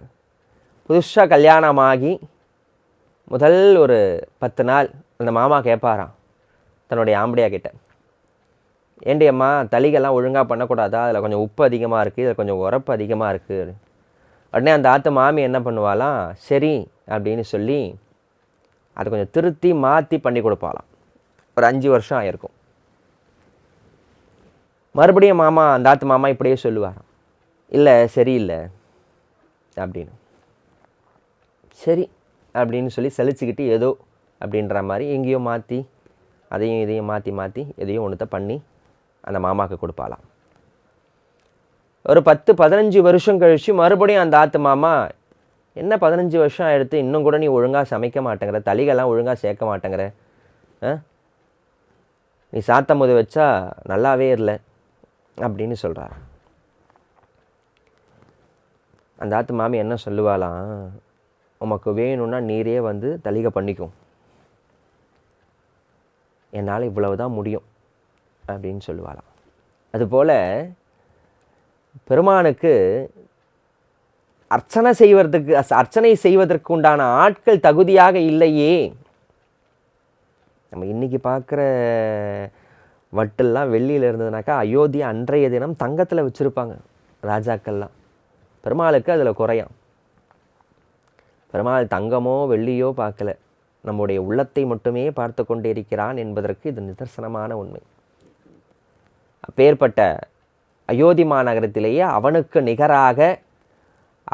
புதுசாக கல்யாணமாகி முதல் ஒரு 10 நாள் அந்த மாமா கேட்பாராம் தன்னுடைய ஆம்படியா கிட்ட, ஏண்டி அம்மா தளிகெல்லாம் ஒழுங்காக பண்ணக்கூடாதா, அதில் கொஞ்சம் உப்பு அதிகமாக இருக்குது, இதில் கொஞ்சம் உரப்பு அதிகமாக இருக்குது. உடனே அந்த ஆற்று மாமி என்ன பண்ணுவாலாம், சரி அப்படின்னு சொல்லி அதை கொஞ்சம் திருத்தி மாற்றி பண்ணி கொடுப்பாலாம். ஒரு 5 வருஷம் ஆயிருக்கும். மறுபடியும் மாமா, அந்த ஆற்று மாமா இப்படியே சொல்லுவாராம், இல்லை சரியில்லை அப்படின்னு. சரி அப்படின்னு சொல்லி சலிச்சுக்கிட்டு ஏதோ அப்படின்ற மாதிரி எங்கேயோ மாற்றி அதையும் இதையும் மாற்றி மாற்றி எதையும் ஒன்றுத்த பண்ணி அந்த மாமாவுக்கு கொடுப்பாலாம். ஒரு 10-15 வருஷம் கழித்து மறுபடியும் அந்த ஆற்று மாமா, என்ன 15 வருஷம் ஆகிடுத்து, இன்னும் கூட நீ ஒழுங்காக சமைக்க மாட்டேங்கிற, தளிகெல்லாம் ஒழுங்காக சேர்க்க மாட்டேங்கிற, நீ சாத்தம் போது வச்சா நல்லாவே இல்லை அப்படின்னு சொல்கிறார். அந்த ஆற்று மாமி என்ன சொல்லுவாலாம், உமக்கு வேணும்னா நீரே வந்து தளிகை பண்ணிக்கும், என்னால் இவ்வளவு தான் முடியும் அப்படின்னு சொல்லுவாளாம். அதுபோல் பெருமானுக்கு அர்ச்சனை செய்வதற்கு உண்டான ஆட்கள் தகுதியாக இல்லையே. நம்ம இன்றைக்கி பார்க்குற வட்டெல்லாம் வெள்ளியில் இருந்ததுனாக்கா அயோத்தியா அன்றைய தினம் தங்கத்தில் வச்சுருப்பாங்க ராஜாக்கள்லாம். பெருமாளுக்கு அதில் குறையாம். பெருமாள் தங்கமோ வெள்ளியோ பார்க்கல, நம்முடைய உள்ளத்தை மட்டுமே பார்த்து கொண்டே இருக்கிறான் என்பதற்கு இது நிதர்சனமான உண்மை. அப்பேற்பட்ட அயோத்தி மாநகரத்திலேயே அவனுக்கு நிகராக,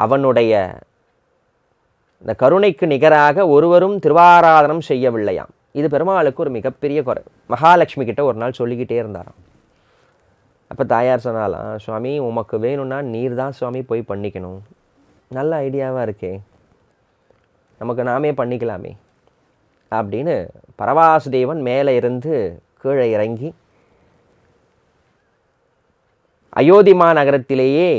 அவனுடைய இந்த கருணைக்கு நிகராக ஒருவரும் திருவாராதனம் செய்யவில்லையாம். இது பெருமாளுக்கு ஒரு மிகப்பெரிய குறை. மகாலட்சுமி கிட்ட ஒரு நாள் சொல்லிக்கிட்டே இருந்தாராம். அப்போ தாயார் சொன்னாலாம், சுவாமி உமக்கு வேணும்னா நீர் தான் சுவாமி போய் பண்ணிக்கணும். நல்ல ஐடியாவாக இருக்கே, நமக்கு நாமே பண்ணிக்கலாமே அப்படின்னு பரவாசுதேவன் மேலே இருந்து கீழே இறங்கி அயோத்தி மாநகரத்திலேயே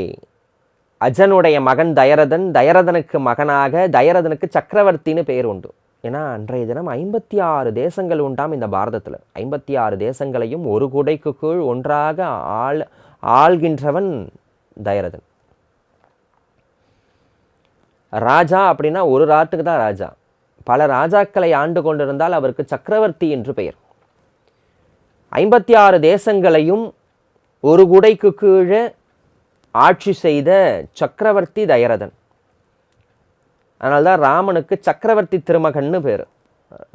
அஜனுடைய மகன் தயரதன், தயரதனுக்கு மகனாக தயரதனுக்கு சக்கரவர்த்தின்னு பெயர் உண்டு. ஏன்னா அன்றைய தினம் 56 தேசங்கள் உண்டாம் இந்த பாரதத்தில். 56 தேசங்களையும் ஒரு குடைக்கு கீழ் ஒன்றாக ஆள்கின்றவன் தயரதன். ராஜா அப்படின்னா ஒரு ராட்டுக்கு தான் ராஜா. பல ராஜாக்களை ஆண்டு கொண்டிருந்தால் அவருக்கு சக்கரவர்த்தி என்று பெயர். 56 தேசங்களையும் ஒரு குடைக்கு கீழே ஆட்சி செய்த சக்கரவர்த்தி தயரதன். அதனால்தான் ராமனுக்கு சக்கரவர்த்தி திருமகன்னு பேர்.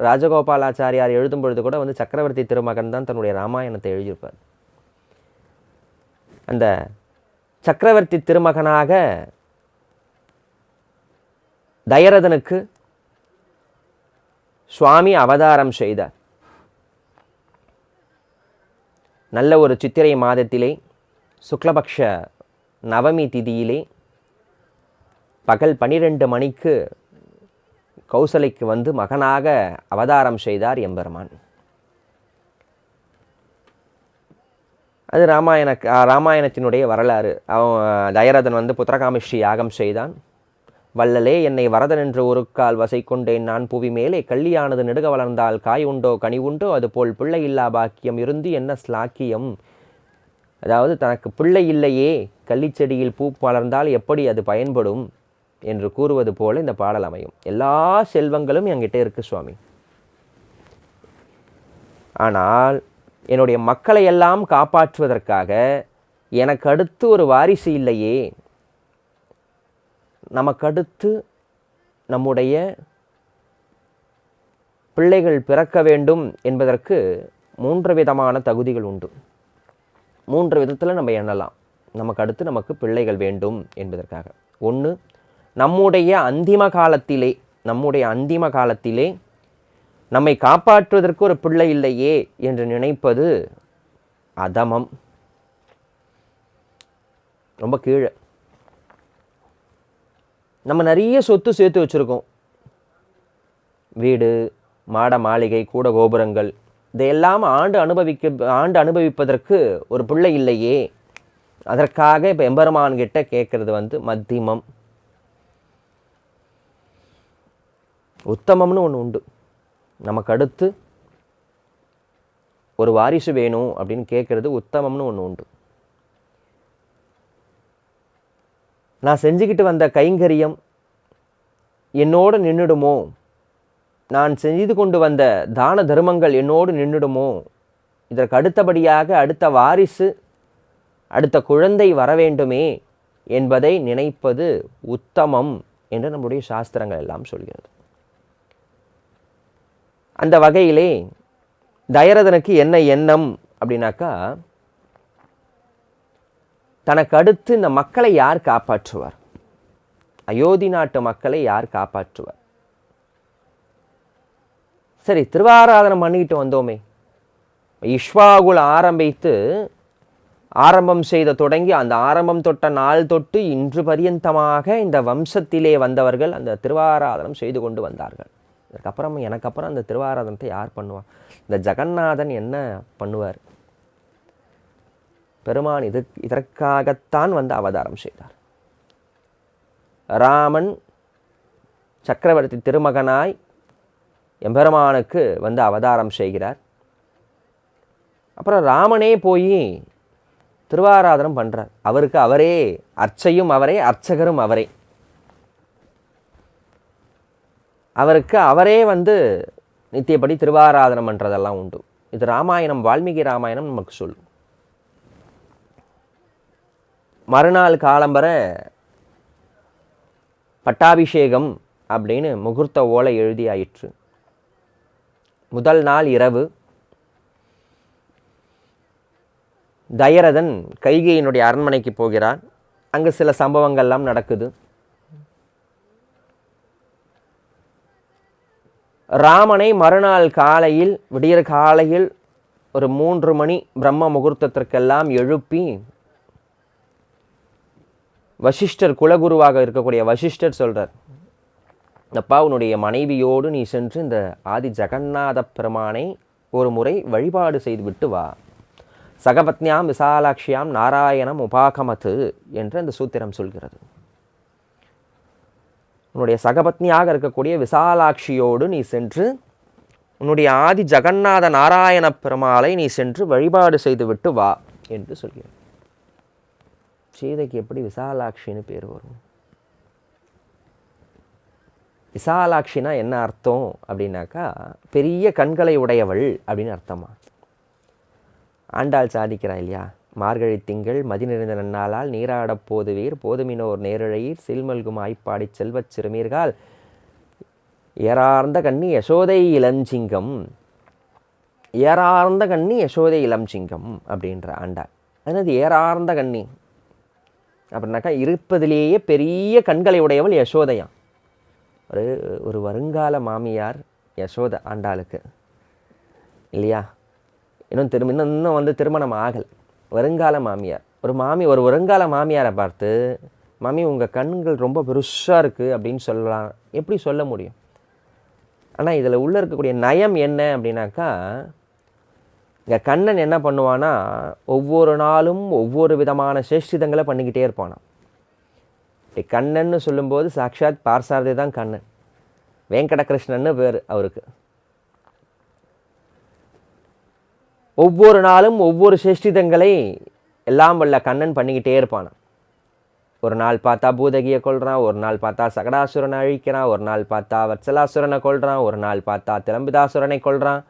ராஜகோபாலாச்சாரியார் எழுதும் பொழுது கூட வந்து சக்கரவர்த்தி திருமகன் தான் தன்னுடைய ராமாயணத்தை எழுதியிருப்பார். அந்த சக்கரவர்த்தி திருமகனாக தயரதனுக்கு சுவாமி அவதாரம் செய்தார். நல்ல ஒரு சித்திரை மாதத்திலே சுக்லபக்ஷ நவமி திதியிலே பகல் 12 மணிக்கு கௌசலைக்கு வந்து மகனாக அவதாரம் செய்தார் எம்பெருமான். அது ராமாயணத்தினுடைய வரலாறு. தயரதன் வந்து புத்திரகாமிஷ்டி யாகம் செய்தான். வள்ளலே என்னை வரதன் என்று ஒரு கால் வசை கொண்டேன் நான் புவி மேலே, கள்ளியானது நெடுக வளர்ந்தால் காய் உண்டோ கனி உண்டோ, அதுபோல் பிள்ளை இல்லா பாக்கியம் இருந்து என்ன ஸ்லாக்கியம். அதாவது தனக்கு பிள்ளை இல்லையே, கள்ளிச்செடியில் பூ வளர்ந்தால் எப்படி அது பயன்படும் என்று கூறுவது போல இந்த பாடல் அமையும். எல்லா செல்வங்களும் என்கிட்ட இருக்கு சுவாமி, ஆனால் என்னுடைய மக்களை எல்லாம் காப்பாற்றுவதற்காக எனக்கு அடுத்து ஒரு வாரிசு இல்லையே. நமக்கடுத்து நம்முடைய பிள்ளைகள் பிறக்க வேண்டும் என்பதற்கு 3 விதமான தகுதிகள் உண்டு. 3 விதத்தில் நம்ம எண்ணலாம். நமக்கு அடுத்து நமக்கு பிள்ளைகள் வேண்டும் என்பதற்காக. 1, நம்முடைய அந்திம காலத்திலே நம்மை காப்பாற்றுவதற்கு ஒரு பிள்ளை இல்லையே என்று நினைப்பது அதமம். ரொம்ப கீழே. நம்ம நிறைய சொத்து சேர்த்து வச்சுருக்கோம். வீடு, மாட மாளிகை, கூட கோபுரங்கள், இதையெல்லாம் ஆண்டு அனுபவிப்பதற்கு ஒரு பிள்ளை இல்லையே. அதற்காக இப்போ எம்பெருமான் கிட்ட கேட்கறது வந்து மத்தியமம். உத்தமம்னு ஒன்று உண்டு. நமக்கு அடுத்து ஒரு வாரிசு வேணும் அப்படின்னு கேட்கறது உத்தமம்னு ஒன்று உண்டு. நான் செஞ்சுக்கிட்டு வந்த கைங்கரியம் என்னோடு நின்றுடுமோ, நான் செய்து கொண்டு வந்த தான தர்மங்கள் என்னோடு நின்றுடுமோ, இதற்கு அடுத்தபடியாக அடுத்த வாரிசு, அடுத்த குழந்தை வர வேண்டுமே என்பதை நினைப்பது உத்தமம் என்று நம்முடைய சாஸ்திரங்கள் எல்லாம் சொல்கிறது. அந்த வகையிலே தயரதனுக்கு என்ன எண்ணம் அப்படின்னாக்கா, தனக்கு அடுத்து இந்த மக்களை யார் காப்பாற்றுவார், அயோத்தி நாட்டு மக்களை யார் காப்பாற்றுவார். சரி, திருவாராதனம் பண்ணிக்கிட்டு வந்தோமே, இஷ்வாகுல் ஆரம்பம் செய்த தொடங்கி அந்த ஆரம்பம் தொட்ட நாள் தொட்டு இன்று பரியந்தமாக இந்த வம்சத்திலே வந்தவர்கள் அந்த திருவாராதனம் செய்து கொண்டு வந்தார்கள். இதுக்கப்புறம் எனக்கப்புறம் அந்த திருவாராதனத்தை யார் பண்ணுவார்? இந்த ஜெகநாதன் என்ன பண்ணுவார்? பெருமான் இதற்காகத்தான் வந்து அவதாரம் செய்தார். ராமன் சக்கரவர்த்தி திருமகனாய் எம்பெருமானுக்கு வந்து அவதாரம் செய்கிறார். அப்புறம் ராமனே போய் திருவாராதனம் பண்ணுறார். அவருக்கு அவரே அர்ச்சையும் அவரே, அர்ச்சகரும் அவரே. அவருக்கு அவரே வந்து நித்தியப்படி திருவாராதனம் பண்ணுறதெல்லாம் உண்டு. இது ராமாயணம், வால்மீகி ராமாயணம் நமக்கு சொல்லும். மறுநாள் காலம்பர பட்டாபிஷேகம் அப்படின்னு முகூர்த்த ஓலை எழுதி ஆயிற்று. முதல் நாள் இரவு தயரதன் கைகையினுடைய அரண்மனைக்கு போகிறான். அங்கு சில சம்பவங்கள்லாம் நடக்குது. ராமனை மறுநாள் காலையில், விடியற் காலையில் ஒரு 3 மணி பிரம்ம முகூர்த்தத்திற்கெல்லாம் எழுப்பி வசிஷ்டர், குலகுருவாக இருக்கக்கூடிய வசிஷ்டர் சொல்றார், அப்பா உன்னுடைய மனைவியோடு நீ சென்று இந்த ஆதி ஜெகநாத பெருமானை ஒரு முறை வழிபாடு செய்துவிட்டு வா. சகபத்னியாம் விசாலாட்சியாம் நாராயணம் உபாகமத்து என்று அந்த சூத்திரம் சொல்கிறது. உன்னுடைய சகபத்னியாக இருக்கக்கூடிய விசாலாட்சியோடு நீ சென்று உன்னுடைய ஆதி ஜெகநாத நாராயண பெருமாளை நீ சென்று வழிபாடு செய்துவிட்டு வா என்று சொல்கிறார். சீதைக்கு எப்படி விசாலாட்சின்னு பேர் வரும்? விசாலாட்சினா என்ன அர்த்தம் அப்படின்னாக்கா, பெரிய கண்களை உடையவள் அப்படின்னு அர்த்தமா. ஆண்டாள் சாதிக்கிறா இல்லையா, மார்கழி திங்கள் மதி நிறைந்த நன்னாளால் நீராடப் போதுவீர் போதுமினோர் நேரிழையீர் சில்மல்கும் ஆய்ப்பாடி செல்வச் சிறுமீர்கள் ஏறார்ந்த கண்ணி யசோதை இளஞ்சிங்கம். ஏறார்ந்த கண்ணி யசோதை இளஞ்சிங்கம் அப்படின்ற ஆண்டாள். அதாவது ஏறார்ந்த கண்ணி அப்படின்னாக்கா இருப்பதிலேயே பெரிய கண்களை உடையவள் யசோதையாம். ஒரு வருங்கால மாமியார் யசோதை ஆண்டாளுக்கு இல்லையா. இன்னும் வந்து திருமணம் ஆகலை. வருங்கால மாமியார், ஒரு வருங்கால மாமியாரை பார்த்து, மாமி உங்கள் கண்கள் ரொம்ப பெருசாக இருக்குது அப்படின்னு சொல்லலாம். எப்படி சொல்ல முடியும்? ஆனால் இதில் உள்ளே இருக்கக்கூடிய நயம் என்ன அப்படின்னாக்கா, இங்கே கண்ணன் என்ன பண்ணுவானா, ஒவ்வொரு நாளும் ஒவ்வொரு விதமான சேஷ்டிதங்களை பண்ணிக்கிட்டே இருப்பானா. இப்படி கண்ணன்னு சொல்லும்போது சாக்ஷாத் பார்சாரதி தான் கண்ணன். வெங்கடகிருஷ்ணன்னு பேர் அவருக்கு. ஒவ்வொரு நாளும் ஒவ்வொரு சேஷ்டிதங்களை எல்லாம் வல்ல கண்ணன் பண்ணிக்கிட்டே இருப்பான். ஒரு நாள் பார்த்தா பூதகியை கொள்கிறான், ஒரு நாள் பார்த்தா சகடாசுரனை அழிக்கிறான், ஒரு நாள் பார்த்தா வத்சலாசுரனை கொள்கிறான், ஒரு நாள் பார்த்தா திலம்பிதாசுரனை கொள்கிறான்,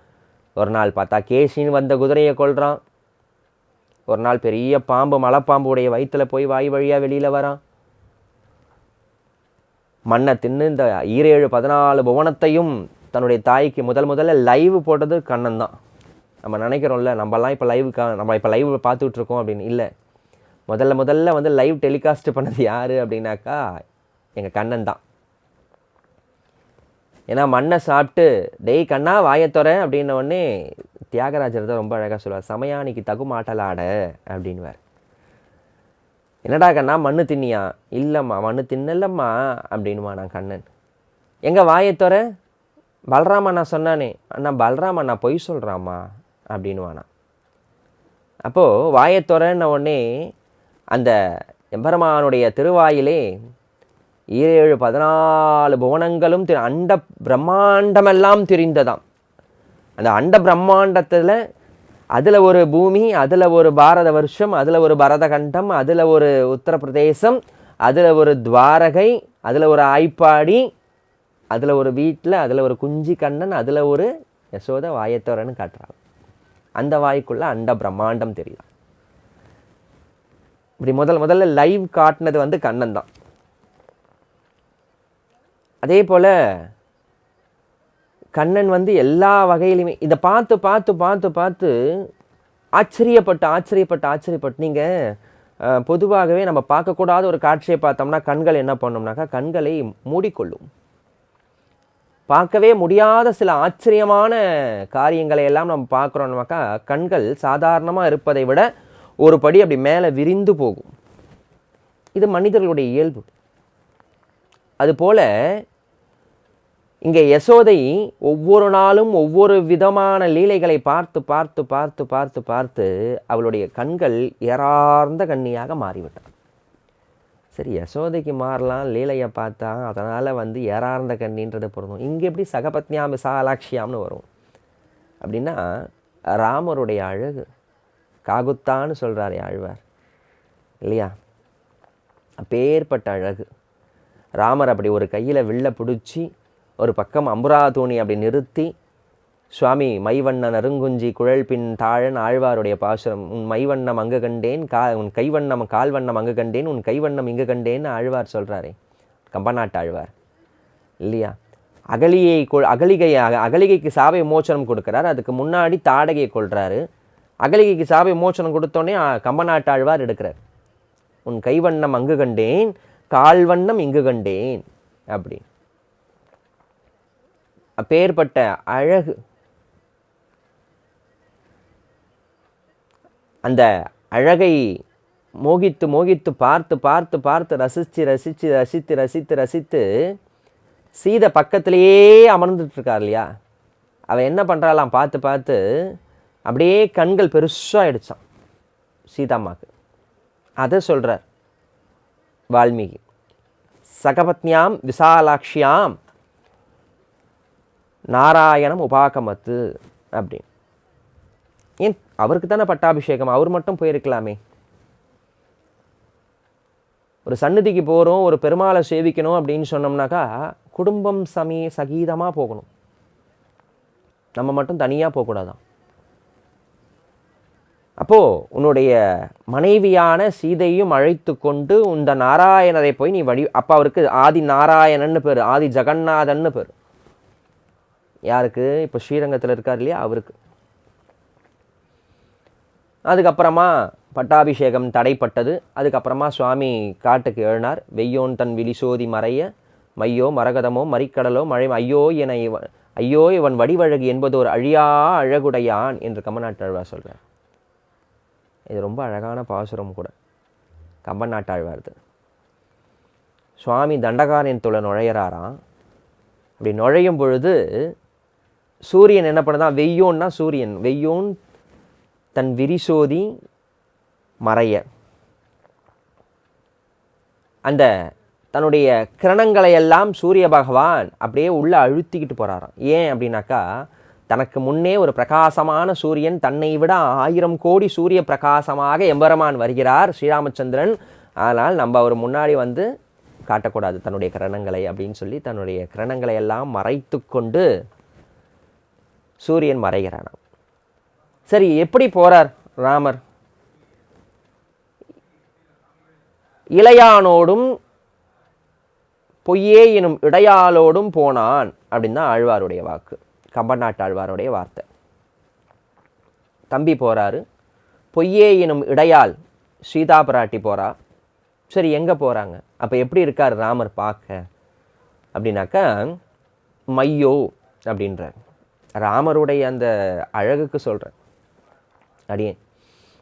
ஒரு நாள் பார்த்தா கேசின்னு வந்த குதிரையை கொள்கிறான், ஒரு நாள் பெரிய பாம்பு மலைப்பாம்புடைய வயிற்றில் போய் வாய் வழியாக வெளியில் வரான். மண்ணை தின்னு இந்த 14 புவனத்தையும் தன்னுடைய தாய்க்கு முதல்ல லைவ் போட்டது கண்ணன் தான். நம்ம நினைக்கிறோம்ல, நம்ம இப்போ லைவ் பார்த்துக்கிட்டு இருக்கோம் அப்படின்னு. இல்லை, முதல்ல வந்து லைவ் டெலிகாஸ்ட் பண்ணது யார் அப்படின்னாக்கா எங்கள் கண்ணன் தான். ஏன்னா மண்ணை சாப்பிட்டு டெய் கண்ணா வாயத்தொற அப்படின்ன உடனே தியாகராஜர் தான் ரொம்ப அழகாக சொல்லுவார், சமயானிக்கு தகுமாட்டலாட அப்படின்வார். என்னடா கண்ணா மண்ணு தின்னியா? இல்லைம்மா மண்ணு தின்னலம்மா அப்படின்மா நான் கண்ணன். எங்கள் வாயத்தொற? பலராமா நான் சொன்னானே. அண்ணா பலராமா நான் பொய் சொல்கிறாம்மா அப்படின்வானா. அப்போது வாயத்தொறன்ன உடனே அந்த எம்பெருமானுடைய திருவாயிலே 14 புவனங்களும் அண்ட பிரம்மாண்டமெல்லாம் தெரிந்ததாம். அந்த அண்ட பிரம்மாண்டத்தில் அதில் ஒரு பூமி, அதில் ஒரு பாரத வருஷம், அதில் ஒரு பரதகண்டம், அதில் ஒரு உத்தரப்பிரதேசம், அதில் ஒரு துவாரகை, அதில் ஒரு ஆய்ப்பாடி, அதில் ஒரு வீட்டில், அதில் ஒரு குஞ்சி கண்ணன், அதில் ஒரு யசோதை வாயத்தோரன்னு காட்டுறாங்க. அந்த வாய்க்குள்ளே அண்ட பிரம்மாண்டம் தெரியலாம். இப்படி முதல்ல லைவ் காட்டினது வந்து கண்ணன் தான். அதே போல் கண்ணன் வந்து எல்லா வகையிலுமே இதை பார்த்து பார்த்து பார்த்து பார்த்து ஆச்சரியப்பட்டு நீங்கள் பொதுவாகவே நம்ம பார்க்கக்கூடாத ஒரு காட்சியை பார்த்தோம்னா கண்கள் என்ன பண்ணோம்னாக்கா கண்களை மூடிக்கொள்ளும். பார்க்கவே முடியாத சில ஆச்சரியமான காரியங்களை எல்லாம் நம்ம பார்க்குறோம்னாக்கா கண்கள் சாதாரணமாக இருப்பதை விட ஒரு படி அப்படி மேலே விரிந்து போகும். இது மனிதர்களுடைய இயல்பு. அதுபோல் இங்கே யசோதை ஒவ்வொரு நாளும் ஒவ்வொரு விதமான லீலைகளை பார்த்து பார்த்து பார்த்து பார்த்து பார்த்து அவளுடைய கண்கள் ஏறார்ந்த கண்ணியாக மாறிவிட்டாள். சரி, யசோதைக்கு மாறலாம், லீலையை பார்த்தா அதனால் வந்து ஏறார்ந்த கண்ணின்றது பொருந்தும். இங்கே எப்படி சகபத்னியாம் விசாலாட்சியாம்னு வரும் அப்படின்னா, ராமருடைய அழகு காகுத்தான்னு சொல்கிறாரே ஆழ்வார் இல்லையா, அப்பேற்பட்ட அழகு. ராமர் அப்படி ஒரு கையில் வில்ல பிடிச்சி ஒரு பக்கம் அம்புரா தூணி அப்படி நிறுத்தி சுவாமி மைவண்ணன் அருங்குஞ்சி குழல் பின் தாழன் ஆழ்வாருடைய பாசுரம். உன் மைவண்ணம் அங்கு கண்டேன், உன் கைவண்ணம் கால்வண்ணம் அங்கு கண்டேன், உன் கைவண்ணம் இங்கு கண்டேன்னு ஆழ்வார் சொல்கிறாரே, கம்பநாட்டு ஆழ்வார் இல்லையா? அகலிகைக்கு சாப விமோச்சனம் கொடுக்குறார். அதுக்கு முன்னாடி தாடகையை கொள்கிறாரு. அகலிகைக்கு சாப விமோச்சனம் கொடுத்தோடனே கம்பநாட்டு ஆழ்வார் எடுக்கிறார். உன் கைவண்ணம் அங்கு கண்டேன், கால்வண்ணம் இங்கு கண்டேன் அப்படி. அப்பேற்பட்ட அழகு, அந்த அழகை மோகித்து மோகித்து பார்த்து பார்த்து பார்த்து ரசித்து ரசித்து ரசித்து ரசித்து ரசித்து சீதை பக்கத்திலேயே அமர்ந்துட்டு இருக்கார் இல்லையா? அவள் என்ன பண்ணுறாளாம் பார்த்து பார்த்து அப்படியே கண்கள் பெருசாகிடுச்சான் சீதாம்மாக்கு. அதை சொல்கிறார் வால்மீகி. சகபத்னியாம் விசாலாட்சியாம் நாராயணம் உபாகமத்து அப்படின்னு. ஏன் அவருக்கு தானே பட்டாபிஷேகம், அவர் மட்டும் போயிருக்கலாமே. ஒரு சந்நிதிக்கு போகிறோம், ஒரு பெருமாளை சேவிக்கணும் அப்படின்னு சொன்னோம்னாக்கா குடும்பம் சகீதமாக போகணும், நம்ம மட்டும் தனியாக போகக்கூடாதான். அப்போது உன்னுடைய மனைவியான சீதையும் அழைத்து கொண்டு இந்த நாராயணரை போய் நீ அப்போ அவருக்கு ஆதி நாராயணன்னு பேர், ஆதி ஜெகநாதன்னு பேர். யாருக்கு? இப்போ ஸ்ரீரங்கத்தில் இருக்கார் இல்லையா, அவருக்கு. அதுக்கப்புறமா பட்டாபிஷேகம் தடைப்பட்டது. அதுக்கப்புறமா சுவாமி காட்டுக்கு எழுனார். வெய்யோன் தன் விழிசோதி மறைய மையோ மரகதமோ மறிக்கடலோ மழை ஐயோ இவன் வடிவழகு என்பதோர் அழியா அழகுடையான் என்று கம்பநாட்டாழ்வார் சொல்கிறார். இது ரொம்ப அழகான பாசுரம் கூட, கம்பநாட்டாழ்வார்து. சுவாமி தண்டகாரண்யத்துள்ள நுழையிறாராம். அப்படி நுழையும் பொழுது சூரியன் என்ன பண்ணுதான்? வெய்யோன்னா சூரியன், வெய்யோன் தன் விரிசோதி மறைய, அந்த தன்னுடைய கிரணங்களை எல்லாம் சூரிய பகவான் அப்படியே உள்ளே அழுத்திக்கிட்டு போகிறாராம். ஏன் அப்படின்னாக்கா, தனக்கு முன்னே ஒரு பிரகாசமான சூரியன், தன்னை விட 1000 கோடி சூரிய பிரகாசமாக எம்பெருமான் வருகிறார் ஸ்ரீராமச்சந்திரன். ஆனால் நம்ம அவர் முன்னாடி வந்து காட்டக்கூடாது தன்னுடைய கிரணங்களை அப்படின்னு சொல்லி தன்னுடைய கிரணங்களை எல்லாம் மறைத்து கொண்டு சூரியன் மறைகிறானாம். சரி, எப்படி போகிறார் ராமர்? இளையானோடும் பொய்யே எனும் இடையாளோடும் போனான் அப்படின்னு தான் ஆழ்வாருடைய வாக்கு, கம்பநாட்டு ஆழ்வாருடைய வார்த்தை. தம்பி போகிறாரு, பொய்யே எனும் இடையாள் சீதா பிராட்டி போகிறா. சரி, எங்கே போகிறாங்க? அப்போ எப்படி இருக்கார் ராமர் பார்க்க அப்படின்னாக்கா, மையோ அப்படின்றார். ராமருடைய அந்த அழகுக்கு சொல்கிறேன் அடியே.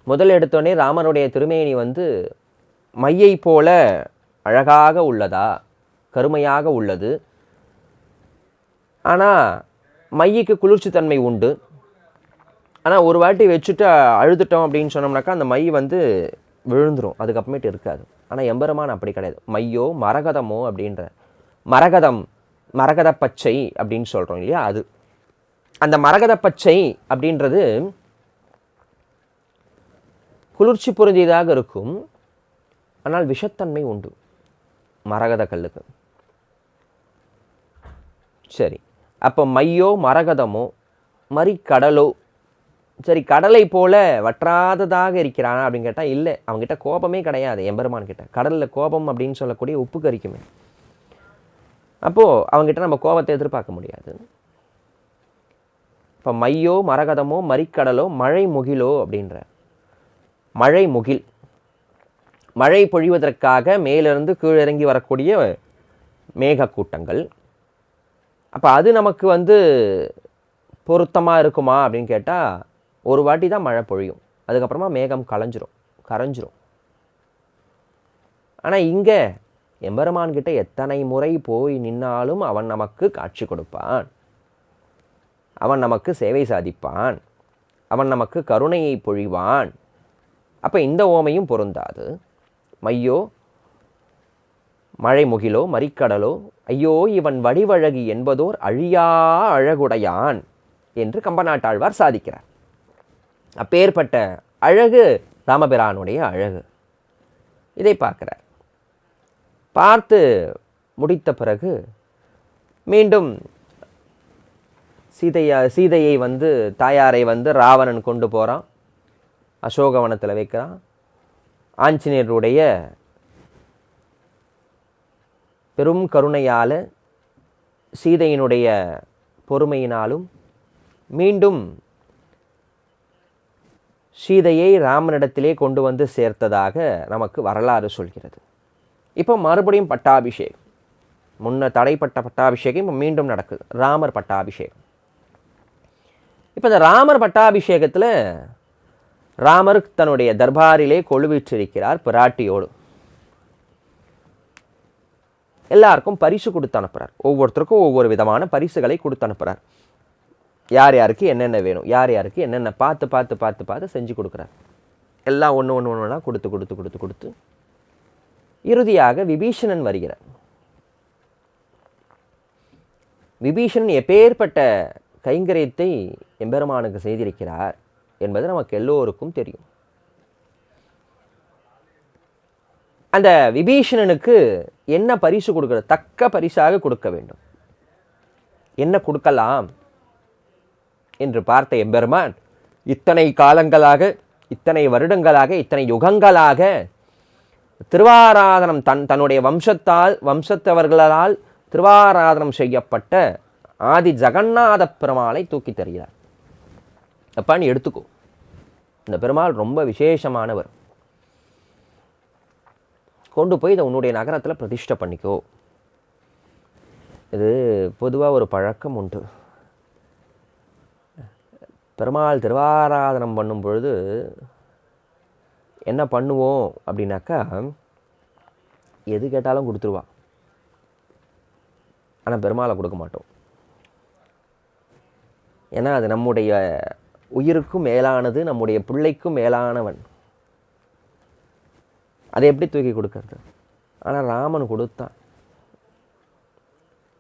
முதல் எடுத்தோடனே ராமருடைய திருமேனி வந்து மையை போல அழகாக உள்ளதா, கருமையாக உள்ளது. ஆனால் மைய்க்கு குளிர்ச்சி தன்மை உண்டு. ஆனால் ஒரு வாட்டி வச்சுட்டு அழுதுட்டோம் அப்படின்னு சொன்னோம்னாக்கா அந்த மை வந்து விழுந்துடும், அதுக்கப்புறமேட்டு இருக்காது. ஆனால் எம்பெருமான் அப்படி கிடையாது. மையோ மரகதமோ அப்படின்ற, மரகத பச்சை அப்படின்னு சொல்கிறோம் இல்லையா, அது. அந்த மரகத பச்சை அப்படின்றது குளிர்ச்சி பொருந்தியதாக இருக்கும், ஆனால் விஷத்தன்மை உண்டு மரகத கல்லுக்கு. சரி, அப்போ மையோ மரகதமோ மறிக்கடலோ, சரி கடலை போல வற்றாததாக இருக்கிறானா அப்படின்னு கேட்டால் இல்லை, அவங்ககிட்ட கோபமே கிடையாது எம்பெருமான் கிட்ட. கடலில் கோபம் அப்படின்னு சொல்லக்கூடிய உப்பு கரிக்குமே, அப்போது அவங்ககிட்ட நம்ம கோபத்தை எதிர்பார்க்க முடியாது. இப்போ மையோ மரகதமோ மறிக்கடலோ மழை முகிலோ அப்படின்ற, மழை முகில், மழை பொழிவதற்காக மேலிருந்து கீழிறங்கி வரக்கூடிய மேகக்கூட்டங்கள். அப்போ அது நமக்கு வந்து பொருத்தமாக இருக்குமா அப்படின்னு கேட்டால், ஒரு வாட்டி தான் மழை பொழியும், அதுக்கப்புறமா மேகம் கரைஞ்சிரும். ஆனால் இங்கே எம்பெருமான்கிட்ட எத்தனை முறை போய் நின்னாலும் அவன் நமக்கு காட்சி கொடுப்பான், அவன் நமக்கு சேவை சாதிப்பான், அவன் நமக்கு கருணையை பொழிவான். அப்போ இந்த ஓமையும் பொருந்தாது. மையோ மழை முகிலோ மறிக்கடலோ ஐயோ இவன் வடிவழகி என்பதோர் அழியா அழகுடையான் என்று கம்பநாட்டாழ்வார் சாதிக்கிறார். அப்பேற்பட்ட அழகு ராமபிரானுடைய அழகு. இதை பார்க்கிறார். பார்த்து முடித்த பிறகு மீண்டும் சீதையை வந்து தாயாரை வந்து ராவணன் கொண்டு போகிறான், அசோகவனத்தில் வைக்கிறான். ஆஞ்சநேயருடைய பெரும் கருணையால், சீதையினுடைய பொறுமையினாலும் மீண்டும் சீதையை ராமனிடத்திலே கொண்டு வந்து சேர்த்ததாக நமக்கு வரலாறு சொல்கிறது. இப்போ மறுபடியும் பட்டாபிஷேகம், முன்ன தடைப்பட்ட பட்டாபிஷேகம் இப்போ மீண்டும் நடக்குது, ராமர் பட்டாபிஷேகம். இப்போ இந்த ராமர் பட்டாபிஷேகத்தில் ராமர் தன்னுடைய தர்பாரிலே கொழுவிற்றிருக்கிறார் பிராட்டியோடு. எல்லாருக்கும் பரிசு கொடுத்து அனுப்புகிறார், ஒவ்வொருத்தருக்கும் ஒவ்வொரு விதமான பரிசுகளை கொடுத்து அனுப்புகிறார். யார் யாருக்கு என்னென்ன வேணும், யார் யாருக்கு என்னென்ன பார்த்து பார்த்து பார்த்து பார்த்து செஞ்சு கொடுக்குறார். எல்லாம் ஒன்று ஒன்று ஒன்றுனா கொடுத்து கொடுத்து கொடுத்து கொடுத்து இறுதியாக விபீஷணன் வருகிறார். விபீஷணன் எப்பேற்பட்ட கைங்கரியத்தை எம்பெருமானுக்கு செய்திருக்கிறார் என்பது நமக்கு எல்லோருக்கும் தெரியும். அந்த விபீஷணனுக்கு என்ன பரிசு கொடுக்கிறது, தக்க பரிசாக கொடுக்க வேண்டும். என்ன கொடுக்கலாம் என்று பார்த்த எம்பெருமான், இத்தனை காலங்களாக, இத்தனை வருடங்களாக, இத்தனை யுகங்களாக திருவாராதனம் தன்னுடைய வம்சத்தவர்களால் திருவாராதனம் செய்யப்பட்ட ஆதி ஜெகநாத பெருமாளை தூக்கி தருகிறார். அப்பா நீ எடுத்துக்கோ, இந்த பெருமாள் ரொம்ப விசேஷமானவர், கொண்டு போய் இதை உன்னுடைய நகரத்தில் பிரதிஷ்டை பண்ணிக்கோ. இது பொதுவாக ஒரு பழக்கம் உண்டு. பெருமாள் திருவாராதனம் பண்ணும் பொழுது என்ன பண்ணுவோம் அப்படின்னாக்கா, எது கேட்டாலும் கொடுத்துருவா, ஆனால் பெருமாளை கொடுக்க மாட்டோம். ஏன்னா அது நம்முடைய உயிருக்கும் மேலானது, நம்முடைய பிள்ளைக்கும் மேலானவன், அதை எப்படி தூக்கி கொடுக்கறது? ஆனால் ராமன் கொடுத்தான்,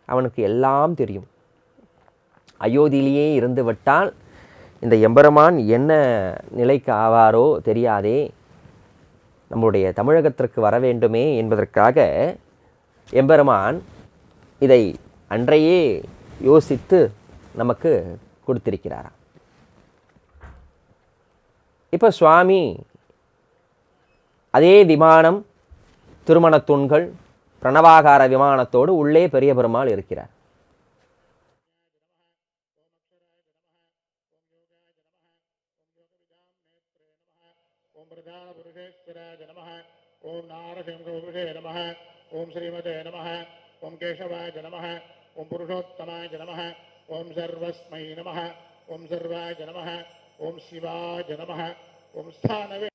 அவனுக்கு எல்லாம் தெரியும். அயோத்தியிலேயே இருந்து விட்டால் இந்த எம்பெருமான் என்ன நிலைக்கு ஆவாரோ தெரியாதே, நம்முடைய தமிழகத்திற்கு வர வேண்டுமே என்பதற்காக எம்பெருமான் இதை அன்றையே யோசித்து நமக்கு கொடுத்திருக்கிறாராம். இப்போ சுவாமி அதே விமானம், திருமண தூண்கள், பிரணவாகார விமானத்தோடு உள்ளே பெரிய பெருமாள் இருக்கிறார். ஓம் பிரதான புருஷேஸ்வராய நமஹ, ஓம் நாரசிம்ஹபுருஷே நமஹ, ஓம் ஸ்ரீமதே நமஹ, ஓம் கேசவாய நமஹ, ஓம் புருஷோத்தமாய நமஹ, ஓம் சர்வஸ்மை நமஹ, ஓம் சர்வாய நமஹ, ஓம் சிவாய நமஹ, ஓம் ஸ்தானவே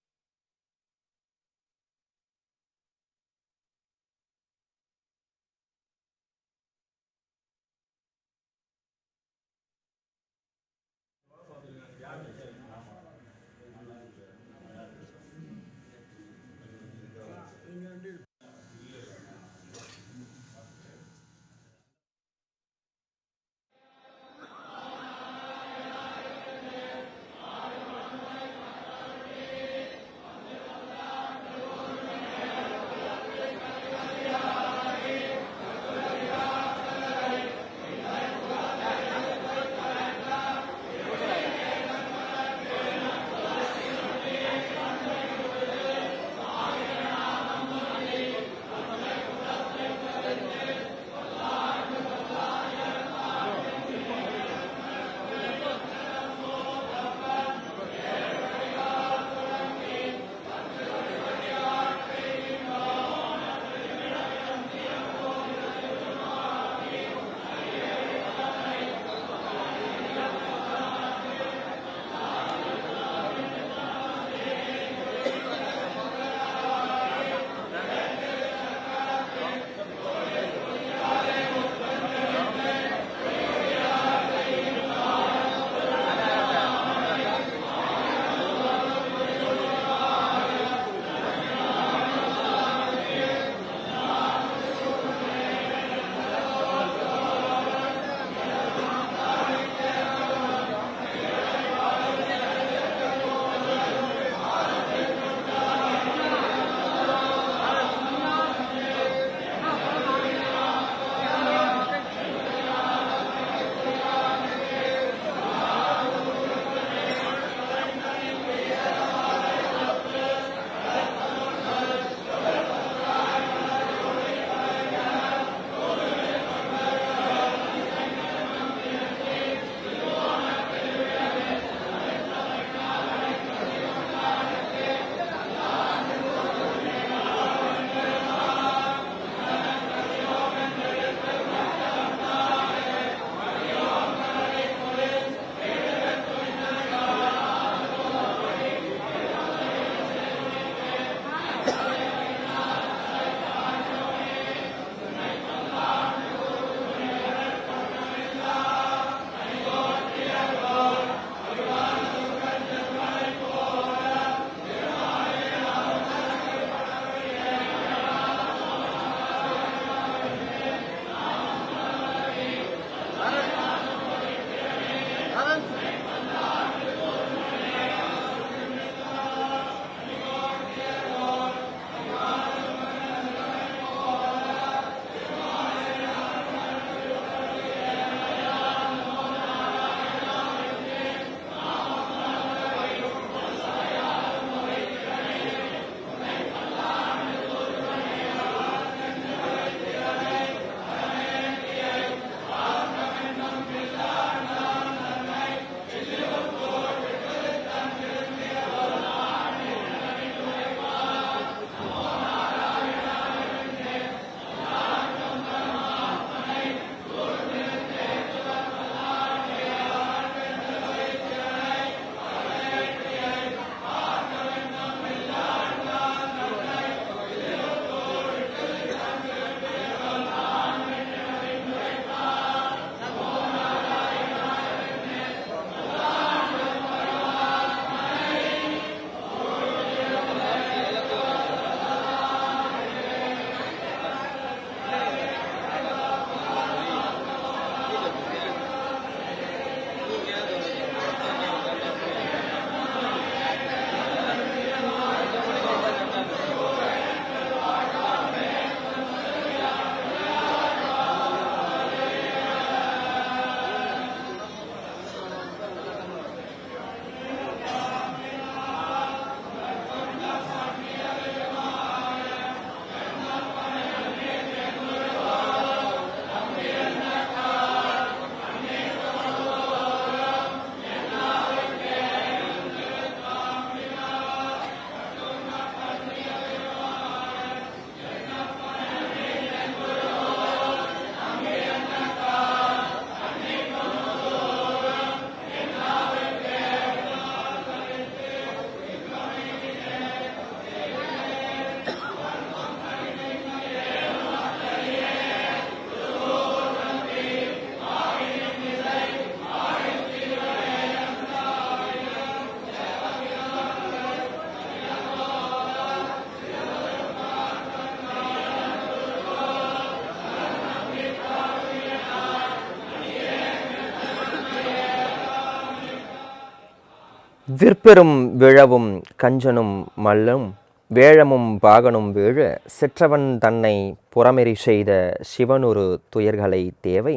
விற்பெரும் விழவும் கஞ்சனும் மல்லும் வேழமும் பாகனும் வீழ சிற்றவன் தன்னை புறமெறி செய்த சிவனொரு துயர்களை தேவை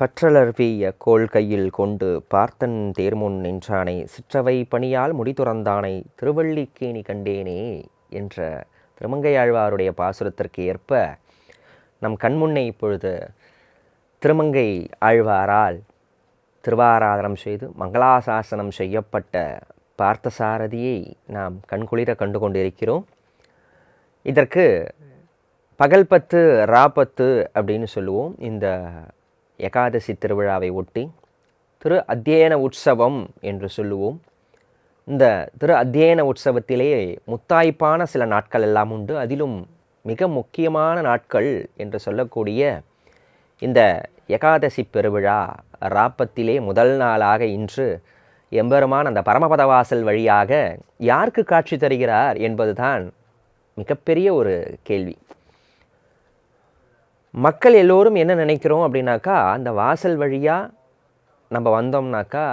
பற்றலர் வீய கோல் கையில் கொண்டு பார்த்தன் தேர்முன் நின்றானை சிற்றவை பணியால் முடி துறந்தானை திருவள்ளிக்கேணி கண்டேனே என்ற திருமங்கையாழ்வாருடைய பாசுரத்திற்கு ஏற்ப நம் கண்முன்னே இப்பொழுது திருமங்கை ஆழ்வாரால் திருவாராதனம் செய்து மங்களாசாசனம் செய்யப்பட்ட பார்த்தசாரதியை நாம் கண்குளிர கண்டு கொண்டிருக்கிறோம். இதற்கு பகல் பத்து ராப்பத்து அப்படின்னு சொல்லுவோம். இந்த ஏகாதசி திருவிழாவை ஒட்டி திரு அத்தியன உற்சவம் என்று சொல்லுவோம். இந்த திரு அத்தியன உற்சவத்திலே முத்தாய்ப்பான சில நாட்கள் எல்லாம் உண்டு. அதிலும் மிக முக்கியமான நாட்கள் என்று சொல்லக்கூடிய இந்த ஏகாதசி பெருவிழா ராப்பத்திலே முதல் நாளாக இன்று எம்பெருமான் அந்த பரமபதவாசல் வழியாக யாருக்கு காட்சி தருகிறார் என்பதுதான் மிகப்பெரிய ஒரு கேள்வி. மக்கள் எல்லோரும் என்ன நினைக்கிறோம் அப்படின்னாக்கா, அந்த வாசல் வழியாக நம்ம வந்தோம்னாக்கா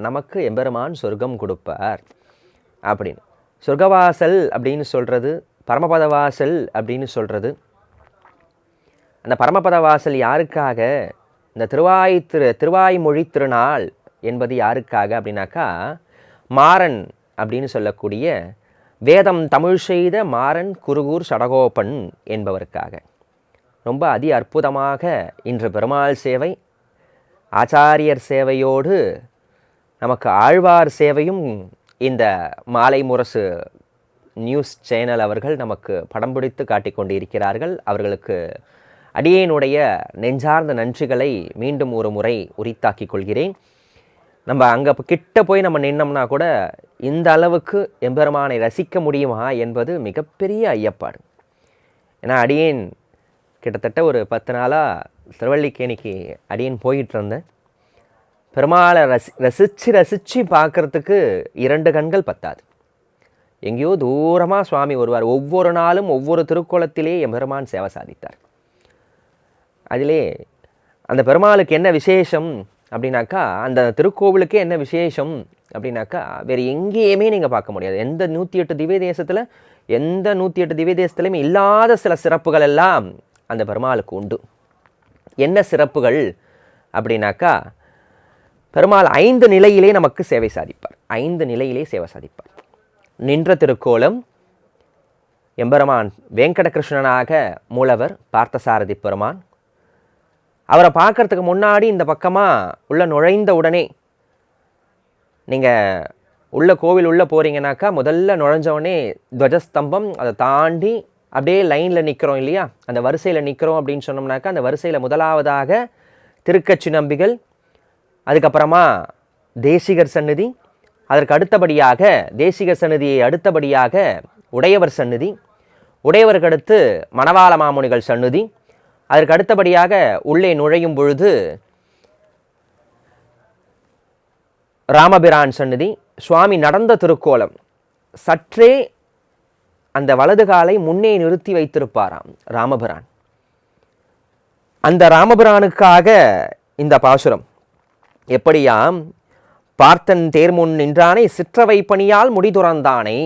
நமக்கு எம்பெருமான் சொர்க்கம் கொடுப்பார் அப்படின்னு. சொர்க்கவாசல் அப்படின்னு சொல்கிறது, பரமபதவாசல் அப்படின்னு சொல்கிறது. அந்த பரமபதவாசல் யாருக்காக? இந்த திருவாய்மொழி திருநாள் என்பது யாருக்காக அப்படின்னாக்கா, மாறன் அப்படின்னு சொல்லக்கூடிய வேதம் தமிழ் செய்த மாறன் குருகூர் சடகோபன் என்பவருக்காக. ரொம்ப அதி அற்புதமாக இன்று பெருமாள் சேவை, ஆச்சாரியர் சேவையோடு நமக்கு ஆழ்வார் சேவையும் இந்த மாலை முரசு நியூஸ் சேனல் அவர்கள் நமக்கு படம் பிடித்து காட்டிக் கொண்டிருக்கிறார்கள். அவர்களுக்கு அடியேனுடைய நெஞ்சார்ந்த நன்றிகளை மீண்டும் ஒரு முறை உரித்தாக்கிக் கொள்கிறேன். நம்ம அங்கே கிட்ட போய் நம்ம நின்னோம்னா கூட இந்த அளவுக்கு எம்பெருமானை ரசிக்க முடியுமா என்பது மிகப்பெரிய ஐயப்பாடு. ஏன்னா அடியேன் கிட்டத்தட்ட ஒரு 10 நாளாக திருவள்ளிக்கேணிக்கு அடியேன் போயிட்டு இருந்தேன். பெருமாளை ரசித்து பார்க்குறதுக்கு 2 கண்கள் பத்தாது. எங்கேயோ தூரமாக சுவாமி வருவார். ஒவ்வொரு நாளும் ஒவ்வொரு திருக்கோலத்திலே எம்பெருமான் சேவை சாதித்தார். அதிலே அந்த பெருமாளுக்கு என்ன விசேஷம் அப்படின்னாக்கா, அந்த திருக்கோவிலுக்கே என்ன விசேஷம் அப்படின்னாக்கா, வேறு எங்கேயுமே நீங்கள் பார்க்க முடியாது. எந்த 108 திவ்ய தேசத்தில், எந்த 108 திவ்ய தேசத்துலையுமே இல்லாத சில சிறப்புகள் எல்லாம் அந்த பெருமாளுக்கு உண்டு. என்ன சிறப்புகள் அப்படின்னாக்கா, பெருமாள் 5 நிலையிலே நமக்கு சேவை சாதிப்பார். 5 நிலையிலே சேவை சாதிப்பார். நின்ற திருக்கோலம் எம்பெருமான் வெங்கடகிருஷ்ணனாக மூலவர் பார்த்தசாரதி பெருமான். அவரை பார்க்கறதுக்கு முன்னாடி இந்த பக்கமாக உள்ள நுழைந்த உடனே, நீங்கள் உள்ள கோவில் உள்ளே போகிறீங்கனாக்கா முதல்ல நுழைஞ்சவுடனே துவஜஸ்தம்பம், அதை தாண்டி அப்படியே லைனில் நிற்கிறோம் இல்லையா, அந்த வரிசையில் நிற்கிறோம் அப்படின்னு சொன்னோம்னாக்கா, அந்த வரிசையில் முதலாவதாக திருக்கச்சி நம்பிகள், அதுக்கப்புறமா தேசிகர் சந்நிதி, அதற்கு அடுத்தபடியாக தேசிகர் சந்நிதியை அடுத்தபடியாக உடையவர் சந்நிதி, உடையவருக்கு அடுத்து மணவாள மாமுனிகள் சந்நிதி, அதற்கு அடுத்தபடியாக உள்ளே நுழையும் பொழுது ராமபிரான் சந்நிதி. சுவாமி நடந்த திருக்கோலம் சற்றே அந்த வலது காலை முன்னே நிறுத்தி வைத்திருப்பாராம் ராமபிரான். அந்த ராமபிரானுக்காக இந்த பாசுரம். எப்படியாம்? பார்த்தன் தேர்முன் நின்றானை சிற்றவை பணியால் முடி துறந்தானை,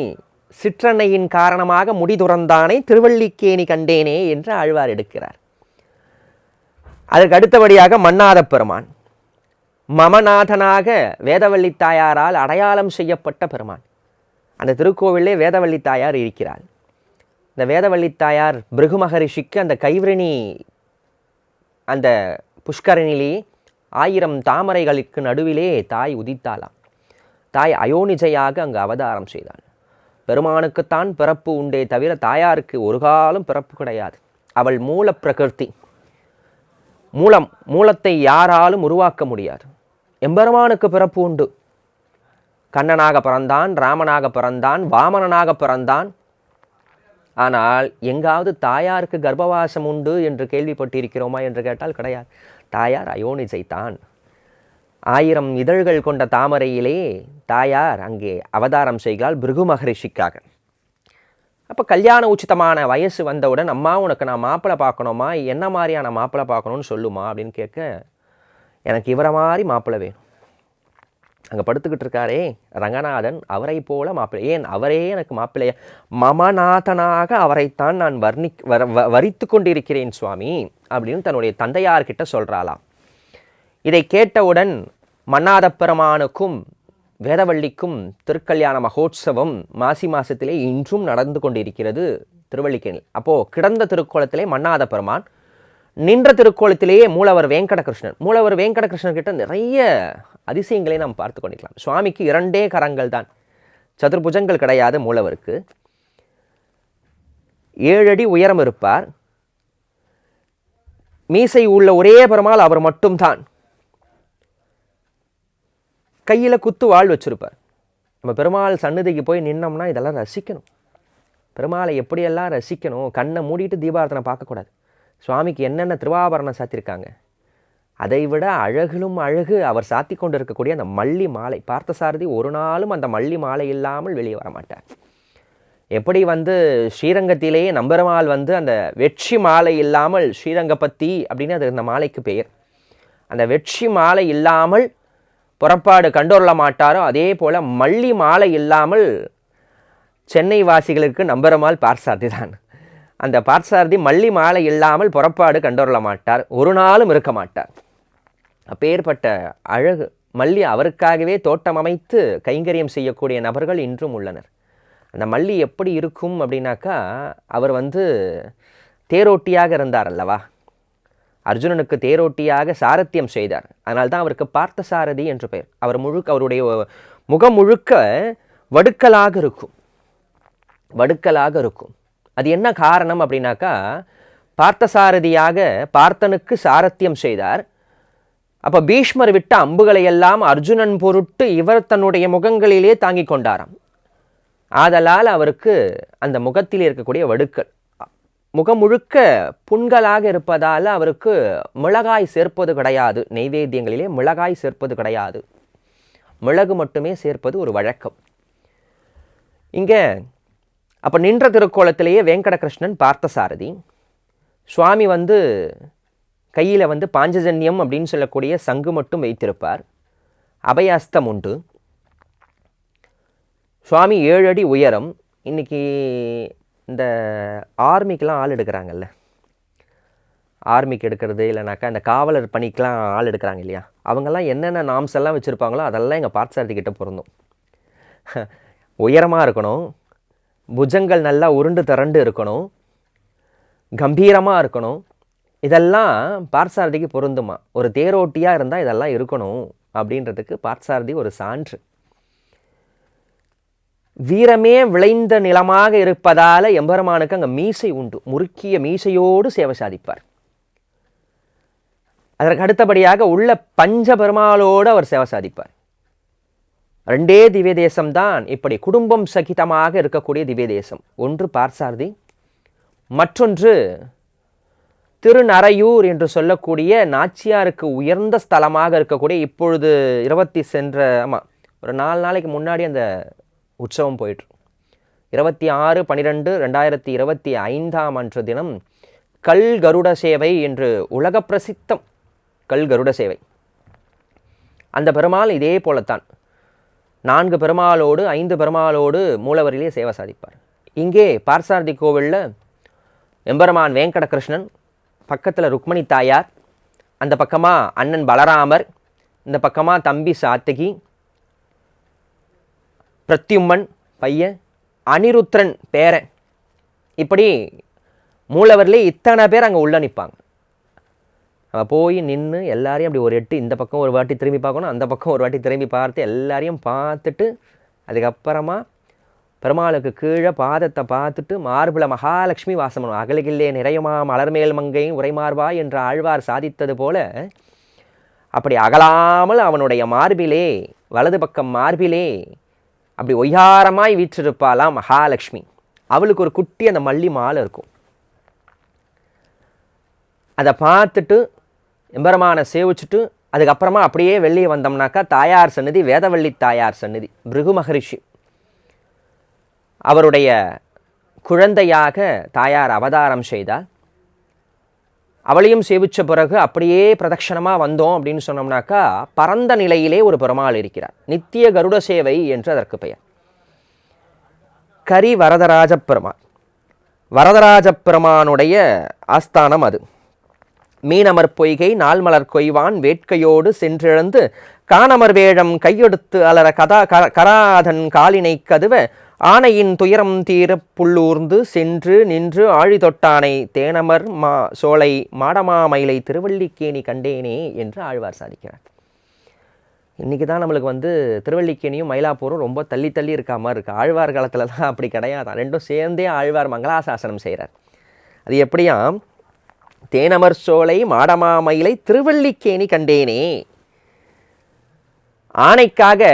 சிற்றன்னையின் காரணமாக முடி துறந்தானை திருவள்ளிக்கேணி கண்டேனே என்று ஆழ்வார் எடுக்கிறார். அதற்கு அடுத்தபடியாக மன்னாத பெருமான், மமநாதனாக வேதவள்ளி தாயாரால் அடையாளம் செய்யப்பட்ட பெருமான். அந்த திருக்கோவிலே வேதவள்ளி தாயார் இருக்கிறாள். இந்த வேதவள்ளி தாயார் பிருகு மகரிஷிக்கு அந்த கைவிரணி அந்த புஷ்கரணிலே 1000 தாமரைகளுக்கு நடுவிலே தாய் உதித்தாளாம். தாய் அயோனிஜையாக அங்கு அவதாரம் செய்தாள். பெருமானுக்குத்தான் பிறப்பு உண்டே தவிர தாயாருக்கு ஒரு காலம் பிறப்பு கிடையாது. அவள் மூல பிரகிருதி, மூலத்தை யாராலும் உருவாக்க முடியாது. எம்பெருமானுக்கு பிறப்பு உண்டு. கண்ணனாக பிறந்தான், ராமனாக பிறந்தான், வாமனனாக பிறந்தான். ஆனால் எங்காவது தாயாருக்கு கர்ப்பவாசம் உண்டு என்று கேள்விப்பட்டிருக்கிறோமா என்று கேட்டால் கிடையாது. தாயார் அயோனிஜை தான். 1000 இதழ்கள் கொண்ட தாமரையிலே தாயார் அங்கே அவதாரம் செய்கிறாள் பிருகு மகரிஷிக்காக. அப்போ கல்யாண உச்சிதமான வயசு வந்தவுடன், அம்மா உனக்கு நான் மாப்பிள்ளை பார்க்கணுமா, என்ன மாதிரியான மாப்பிள்ளை பார்க்கணும்னு சொல்லுமா அப்படின்னு கேட்க, எனக்கு இவரை மாதிரி மாப்பிள்ளை வேணும், அங்கே படுத்துக்கிட்டு இருக்காரே ரங்கநாதன், அவரை போல மாப்பிள்ளை, ஏன் அவரே எனக்கு மாப்பிள்ளைய மமநாதனாக அவரைத்தான் நான் வரித்து கொண்டிருக்கிறேன் சுவாமி அப்படின்னு தன்னுடைய தந்தையார்கிட்ட சொல்கிறாளாம். இதை கேட்டவுடன் மன்னாத பெருமானுக்கும் வேதவள்ளிக்கும் திருக்கல்யாண மகோத்சவம் மாசி மாசத்திலே இன்றும் நடந்து கொண்டிருக்கிறது திருவள்ளிக்கேணில். அப்போது கிடந்த திருக்கோலத்திலே மன்னாத பெருமான், நின்ற திருக்கோலத்திலேயே மூலவர் வெங்கடகிருஷ்ணன். மூலவர் வெங்கடகிருஷ்ணன் கிட்ட நிறைய அதிசயங்களை நாம் பார்த்து கொண்டிருக்கலாம். சுவாமிக்கு 2 கரங்கள் தான், சதுர்புஜங்கள் கிடையாது. மூலவருக்கு 7 அடி உயரம் இருப்பார். மீசை உள்ள ஒரே பெருமாள் அவர் மட்டும்தான். கையில் குத்து வாழ் வச்சிருப்பார். நம்ம பெருமாள் சன்னதிக்கு போய் நின்னோம்னா இதெல்லாம் ரசிக்கணும். பெருமாளை எப்படியெல்லாம் ரசிக்கணும். கண்ணை மூடிட்டு தீபாரத்தனை பார்க்கக்கூடாது. சுவாமிக்கு என்னென்ன திருவாபரணம் சாத்தியிருக்காங்க, அதை விட அழகிலும் அழகு அவர் சாத்தி கொண்டு இருக்கக்கூடிய அந்த மல்லி மாலை. பார்த்தசாரதி ஒரு நாளும் அந்த மல்லி மாலை இல்லாமல் வெளியே வர மாட்டார். எப்படி ஸ்ரீரங்கத்திலேயே நம்பெருமாள் அந்த வெற்றி மாலை இல்லாமல், ஸ்ரீரங்கப்பத்தி அப்படின்னு அது அந்த மாலைக்கு பெயர், அந்த வெற்றி மாலை இல்லாமல் புறப்பாடு கண்டொருள மாட்டாரோ அதே போல் மல்லி மாலை இல்லாமல் சென்னை வாசிகளுக்கு நம்பெருமாள் பார்சாரதி தான். அந்த பார்சாரதி மல்லி மாலை இல்லாமல் புறப்பாடு கண்டொருள மாட்டார், ஒரு நாளும் இருக்க மாட்டார். அப்பேற்பட்ட அழகு மல்லி அவருக்காகவே தோட்டம் அமைத்து கைங்கரியம் செய்யக்கூடிய நபர்கள் இன்றும் உள்ளனர். அந்த மல்லி எப்படி இருக்கும் அப்படின்னாக்கா, அவர் தேரோட்டியாக இருந்தார் அல்லவா, அர்ஜுனனுக்கு தேரோட்டியாக சாரத்தியம் செய்தார். அதனால்தான் அவருக்கு பார்த்தசாரதி என்று பெயர். அவருடைய முகம் முழுக்க வடுக்கலாக இருக்கும், வடுக்கலாக இருக்கும். அது என்ன காரணம் அப்படின்னாக்கா, பார்த்தசாரதியாக பார்த்தனுக்கு சாரத்தியம் செய்தார். அப்போ பீஷ்மர் விட்ட அம்புகளை எல்லாம் அர்ஜுனன் பொருட்டு இவர் தன்னுடைய முகங்களிலே தாங்கி கொண்டாராம். ஆதலால் அவருக்கு அந்த முகத்தில் இருக்கக்கூடிய வடுக்கள், முகம் முழுக்க புண்களாக இருப்பதால் அவருக்கு மிளகாய் சேர்ப்பது கிடையாது. நெய்வேத்தியங்களிலே மிளகாய் சேர்ப்பது கிடையாது, மிளகு மட்டுமே சேர்ப்பது ஒரு வழக்கம். இங்கே அப்போ நின்ற திருக்கோலத்திலேயே வெங்கடகிருஷ்ணன் பார்த்தசாரதி. சுவாமி கையில் பாஞ்சஜன்யம் அப்படின்னு சொல்லக்கூடிய சங்கு மட்டும் வைத்திருப்பார். அபயாஸ்தம் உண்டு. சுவாமி 7 அடி உயரம். இன்றைக்கி இந்த ஆர்மிக்கெலாம் ஆள் எடுக்கிறாங்கல்ல, ஆர்மிக்கு எடுக்கிறது இல்லைனாக்கா இந்த காவலர் பணிக்கெலாம் ஆள் எடுக்கிறாங்க இல்லையா, அவங்கெல்லாம் என்னென்ன நாம்ஸ் எல்லாம் வச்சுருப்பாங்களோ அதெல்லாம் எங்கள் பார்த்தசாரதி கிட்ட பொருந்தும். உயரமாக இருக்கணும், புஜங்கள் நல்லா உருண்டு திரண்டு இருக்கணும், கம்பீரமாக இருக்கணும். இதெல்லாம் பார்த்தசாரதிக்கு பொருந்துமா. ஒரு தேரோட்டியாக இருந்தால் இதெல்லாம் இருக்கணும் அப்படின்றதுக்கு பார்த்தசாரதி ஒரு சான்று. வீரமே விளைந்த நிலமாக இருப்பதால் எம்பெருமானுக்கு அங்கே மீசை உண்டு. முறுக்கிய மீசையோடு சேவை சாதிப்பார். அதற்கு அடுத்தபடியாக உள்ள பஞ்ச பெருமாளோடு அவர் சேவை சாதிப்பார். 2 திவ்ய தேசம்தான் இப்படி குடும்பம் சகிதமாக இருக்கக்கூடிய திவ்ய தேசம். ஒன்று பார்த்தசாரதி, மற்றொன்று திருநறையூர் என்று சொல்லக்கூடிய நாச்சியாருக்கு உயர்ந்த ஸ்தலமாக இருக்கக்கூடிய, இப்பொழுது ஒரு 4 நாளைக்கு முன்னாடி அந்த உற்சவம் போயிட்டு 26/12/2025 அன்று தினம் கல் கருட சேவை என்று உலக பிரசித்தம். கல் கருட சேவை அந்த பெருமாள் இதே போலத்தான் 4 பெருமாளோடு 5 பெருமாளோடு மூலவரிலே சேவை சாதிப்பார். இங்கே பார்த்தசாரதி கோவிலில் எம்பெருமான் வெங்கடகிருஷ்ணன், பக்கத்தில் ருக்மணி தாயார், அந்த பக்கமாக அண்ணன் பலராமர், இந்த பக்கமாக தம்பி சாத்தகி, பிரத்யும்மன் பையன், அனிருத்ரன் பேரன், இப்படி மூலவரிலே இத்தனை பேர் அங்கே உள்ள நிற்பாங்க. அவள் போய் நின்று எல்லாரையும் அப்படி ஒரு எட்டு இந்த பக்கம் ஒரு வாட்டி திரும்பி பார்க்கணும், அந்த பக்கம் ஒரு வாட்டி திரும்பி பார்த்து எல்லாரையும் பார்த்துட்டு அதுக்கப்புறமா பெருமாளுக்கு கீழே பாதத்தை பார்த்துட்டு மார்பில் மகாலட்சுமி வாசம் பண்ணும். அகலகில்லே நிறையுமா மலர்மேல் மங்கையும் உரைமார்வா என்ற ஆழ்வார் சாதித்தது போல அப்படி அகலாமல் அவனுடைய மார்பிலே, வலது பக்கம் மார்பிலே அப்படி ஒய்யாரமாய் வீற்றிருப்பாளாம் மகாலட்சுமி. அவளுக்கு ஒரு குட்டி அந்த மல்லி மாலை இருக்கும். அதை பார்த்துட்டு எம்பெருமானை சேவிச்சுட்டு அதுக்கப்புறமா அப்படியே வெளியே வந்தோம்னாக்கா தாயார் சந்நிதி, வேதவள்ளி தாயார் சந்நிதி. பிருகு மகரிஷி அவருடைய குழந்தையாக தாயார் அவதாரம் செய்தார். அவளையும் சேவிச்ச பிறகு அப்படியே பிரதட்சணமாக வந்தோம் அப்படின்னு சொன்னோம்னாக்கா பரந்த நிலையிலே ஒரு பெருமாள் இருக்கிறார். நித்திய கருட சேவை என்று அதற்கு பெயர். கரி வரதராஜ பெருமாள், வரதராஜ பெருமானுடைய ஆஸ்தானம் அது. மீனமர் பொய்கை நாள்மலர் கொய்வான் வேட்கையோடு சென்றெழுந்து காணமர் வேழம் கையெடுத்து அலர கராதன் காலினை கதுவ ஆனையின் துயரம் தீர புள்ளூர்ந்து சென்று நின்று ஆழி தொட்டானை தேனமர் சோலை மாடமாமயிலை திருவல்லிக்கேணி கண்டேனே என்று ஆழ்வார் சாதிக்கிறார். இன்றைக்கி தான் நம்மளுக்கு திருவல்லிக்கேணியும் மயிலாப்பூரும் ரொம்ப தள்ளி தள்ளி இருக்கா மாதிரி இருக்குது. ஆழ்வார் காலத்தில் தான் அப்படி கிடையாதான். ரெண்டும் சேர்ந்தே ஆழ்வார் மங்களாசாசனம் செய்கிறார். அது எப்படியாம், தேனமர் சோலை மாடமாமயிலை திருவல்லிக்கேணி கண்டேனே. ஆனைக்காக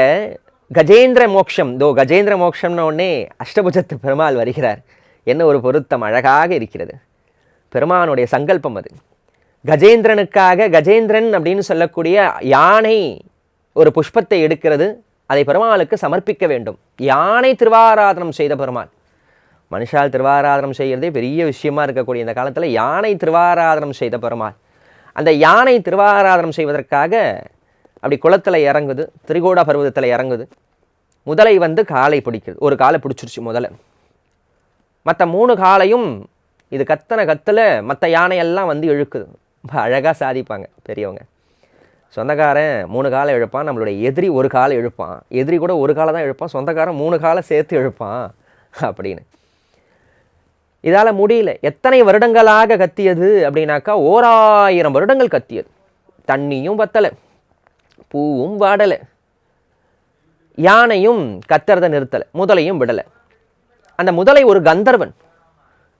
கஜேந்திர மோட்சம், கஜேந்திர மோட்சம்னு உடனே அஷ்டபுஜத்து பெருமாள் வருகிறார். என்ன ஒரு பொருத்தம், அழகாக இருக்கிறது. பெருமானுடைய சங்கல்பம் அது. கஜேந்திரனுக்காக, கஜேந்திரன் அப்படின்னு சொல்லக்கூடிய யானை ஒரு புஷ்பத்தை எடுக்கிறது, அதை பெருமாளுக்கு சமர்ப்பிக்க வேண்டும். யானை திருவாராதனம் செய்த பெருமாள். மனுஷால் திருவாராதனம் செய்கிறதே பெரிய விஷயமா இருக்கக்கூடிய இந்த காலத்தில் யானை திருவாராதனம் செய்த பெருமாள். அந்த யானை திருவாராதனம் செய்வதற்காக அப்படி குளத்தில் இறங்குது, திரிகோட பர்வதத்தில் இறங்குது. முதலை காலை பிடிக்குது. ஒரு காலை பிடிச்சிருச்சு முதல்ல. மற்ற 3 காலையும் இது கத்தில் மற்ற யானையெல்லாம் இழுக்குது. அழகாக சாதிப்பாங்க பெரியவங்க. சொந்தக்காரன் 3 காலை இழுப்பான், நம்மளுடைய எதிரி 1 காலை இழுப்பான். எதிரி கூட 1 காலை தான் இழுப்பான், சொந்தக்காரன் 3 காலை சேர்த்து இழுப்பான் அப்படின்னு. இதால் முடியல. எத்தனை வருடங்களாக கத்தியது அப்படின்னாக்கா 1000 வருடங்கள் கத்தியது. தண்ணியும் பத்தலை, பூவும் வாடலை, யானையும் கத்துறதை நிறுத்தலை, முதலையும் விடலை. அந்த முதலை ஒரு கந்தர்வன்.